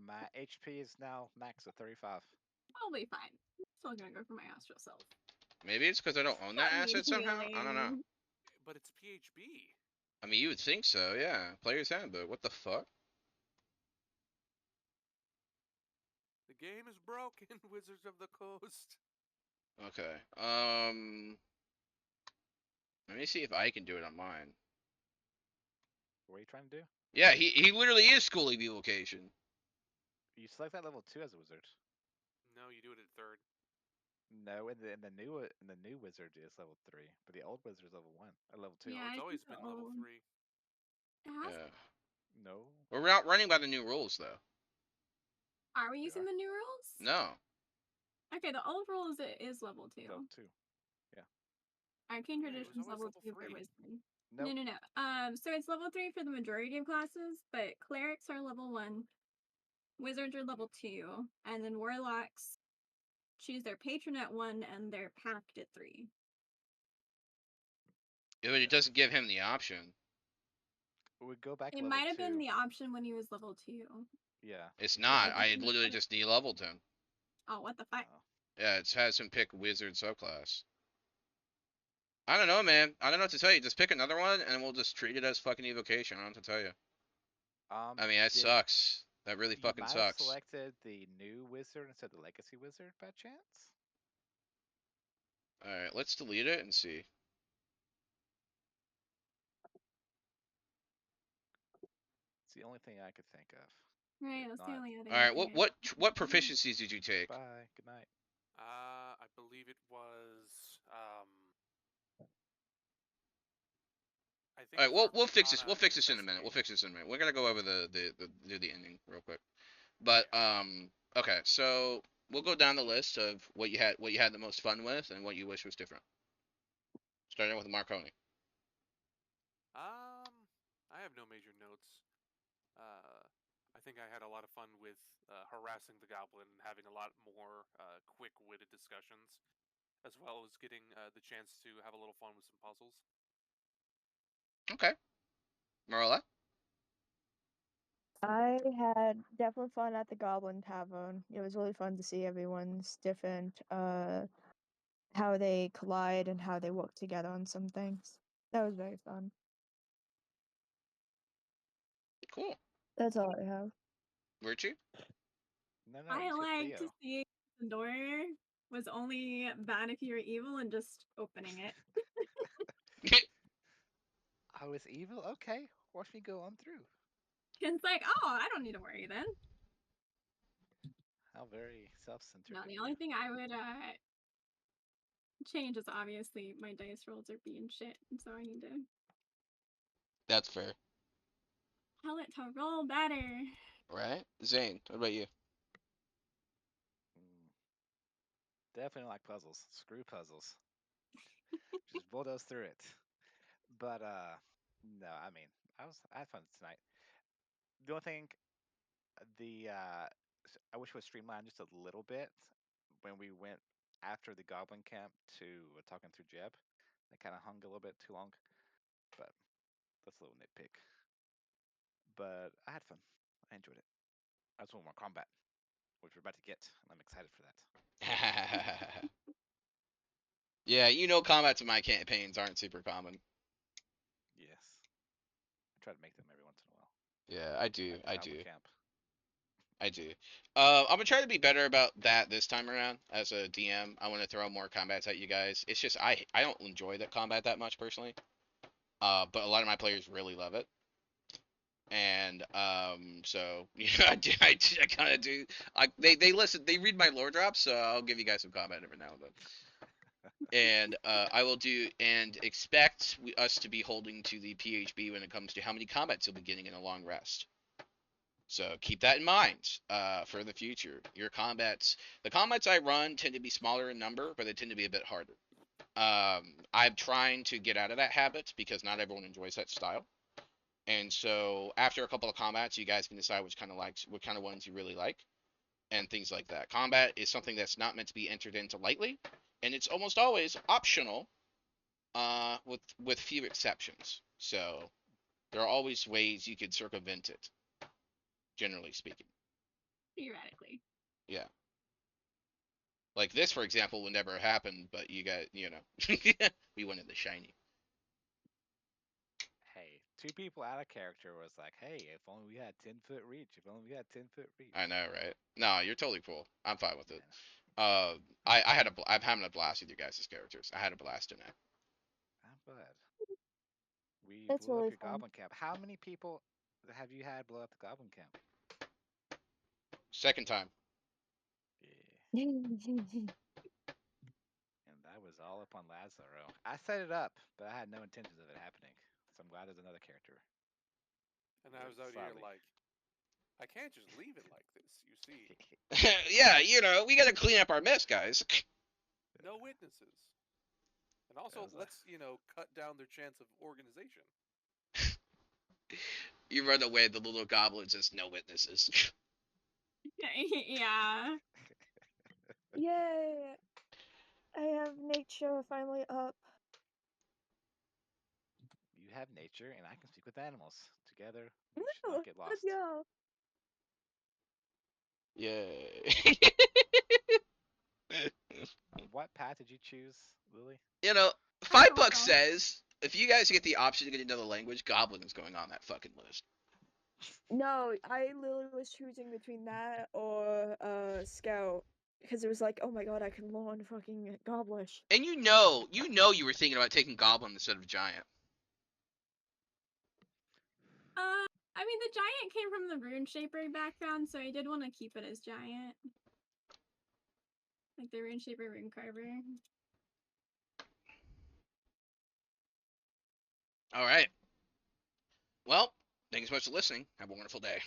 My HP is now max at 35. I'll be fine. I'm still gonna go for my Astral Self. Maybe it's because I don't own that Got me asset somehow. I don't know. healing. But it's PHB. I mean, you would think so, yeah. Player's handbook. What the fuck? The game is broken, Wizards of the Coast. Okay. Let me see if I can do it on mine. What are you trying to do? Yeah, he literally is School of Evocation. You select that level 2 as a wizard. No, you do it at 3rd. No, in the new wizard is level 3, but the old wizard is level 1. Level 2. Yeah, No, I it's think always the been level old- 3. It has- Yeah. No. We're not running by the new rules though. Are we using the new rules? No. Okay, the old rules is level 2. Level 2. Arcane Yeah, it was Traditions always level level 2 for 3. Wizard. Nope. No. So it's level 3 for the majority of classes, but clerics are level 1, wizards are level 2, and then warlocks choose their patron at 1 and their pact at 3. Yeah, but it doesn't give him the option. We go back It level might have 2. been the option when he was level 2. Yeah. It's not. it I doesn't literally put it- just de-leveled him. Oh, what the fuck? Oh. Yeah, it has him pick wizard subclass. I don't know, man. I don't know what to tell you. Just pick another one, and we'll just treat it as fucking evocation. I don't know what to tell you. I mean, that did- sucks. That really you fucking might have sucks. selected the new wizard instead of the legacy wizard by chance? Alright, let's delete it and see. It's the only thing I could think of. Right, If that's the not- only other Alright, thing what proficiencies did you take? Bye. Good night. I believe it was. I think. Alright, for we'll fix this. Arcana We'll fix this in a minute. We'll Investigate. fix this in a minute. We're gonna go over the ending real quick. But okay, so we'll go down the list of what you had the most fun with and what you wish was different. Starting with Marconi. I have no major notes. I think I had a lot of fun with harassing the goblin and having a lot more quick-witted discussions, as well as getting the chance to have a little fun with some puzzles. Okay. Marilla? I had definitely fun at the Goblin Tavern. It was really fun to see everyone's different, how they collide and how they work together on some things. That was very fun. Cool. That's all I have. Virtue? No, I you skipped like to Theo. see the door was only bad if you were evil and just opening it. I was evil? Okay, watch me go on through. It's like, oh, I don't need to worry then. How very self-centered. No, of the you. only thing I would change is obviously my dice rolls are being shit, so I need to That's fair. tell it to roll better. Right? Zane, what about you? Definitely like puzzles. Screw puzzles. Just bulldoze through it. But no, I mean, I had fun tonight. The only thing, I wish it was streamlined just a little bit when we went after the Goblin Camp to talking through Jeb. That kind of hung a little bit too long, but that's a little nitpick. But I had fun. I enjoyed it. I just want more combat, which we're about to get, and I'm excited for that. Yeah, combats in my campaigns aren't super common. Yes. I try to make them every once in a while. Yeah, I do. Like the I Goblin do. Camp. I do. I'm gonna try to be better about that this time around. As a DM, I want to throw more combats at you guys. It's just I don't enjoy that combat that much personally. But a lot of my players really love it. And so I kind of do. They listen. They read my lore drops, so I'll give you guys some combat every now and then. And I will do and expect us to be holding to the PHB when it comes to how many combats you'll be getting in a long rest. So keep that in mind for the future. The combats I run tend to be smaller in number, but they tend to be a bit harder. I'm trying to get out of that habit because not everyone enjoys that style. And so after a couple of combats, you guys can decide what kind of ones you really like, and things like that. Combat is something that's not meant to be entered into lightly, and it's almost always optional, with few exceptions. So there are always ways you could circumvent it, generally speaking. Theoretically. Yeah. Like this, for example, would never happen, but you got, we wanted the shiny. Hey, two people out of character was like, hey, if only we had 10-foot reach. If only we had 10-foot reach. I know, right? No, you're totally cool. I'm fine with it. Yeah. I'm having a blast with you guys' characters. I had a blast in it. I'm glad. We That's blew really up your fun. Goblin Camp. How many people have you had blow up the Goblin Camp? Second time. Yeah. And that was all up on Lazaro. I set it up, but I had no intentions of it happening. So I'm glad there's another character. And I was out here Sorry. like, I can't just leave it like this, you see. Yeah, we gotta clean up our mess, guys. No witnesses. And also, let's, cut down their chance of organization. You run away, the little goblin says no witnesses. Yeah. Yay! I have nature finally up. You have nature, and I can speak with animals. Together, we should Woo! not get lost. Let's go. Yay. What path did you choose, Lily? $5 says if you guys get the option to get another language, Goblin is going on that fucking list. No, I literally was choosing between that or Scout because it was like, oh my god, I can learn fucking Goblish. And you know you were thinking about taking Goblin instead of Giant. I mean, the giant came from the Rune Shaper background, so I did want to keep it as giant. Like the Rune Shaper, Rune Carver. All right. Well, thanks so much for listening. Have a wonderful day.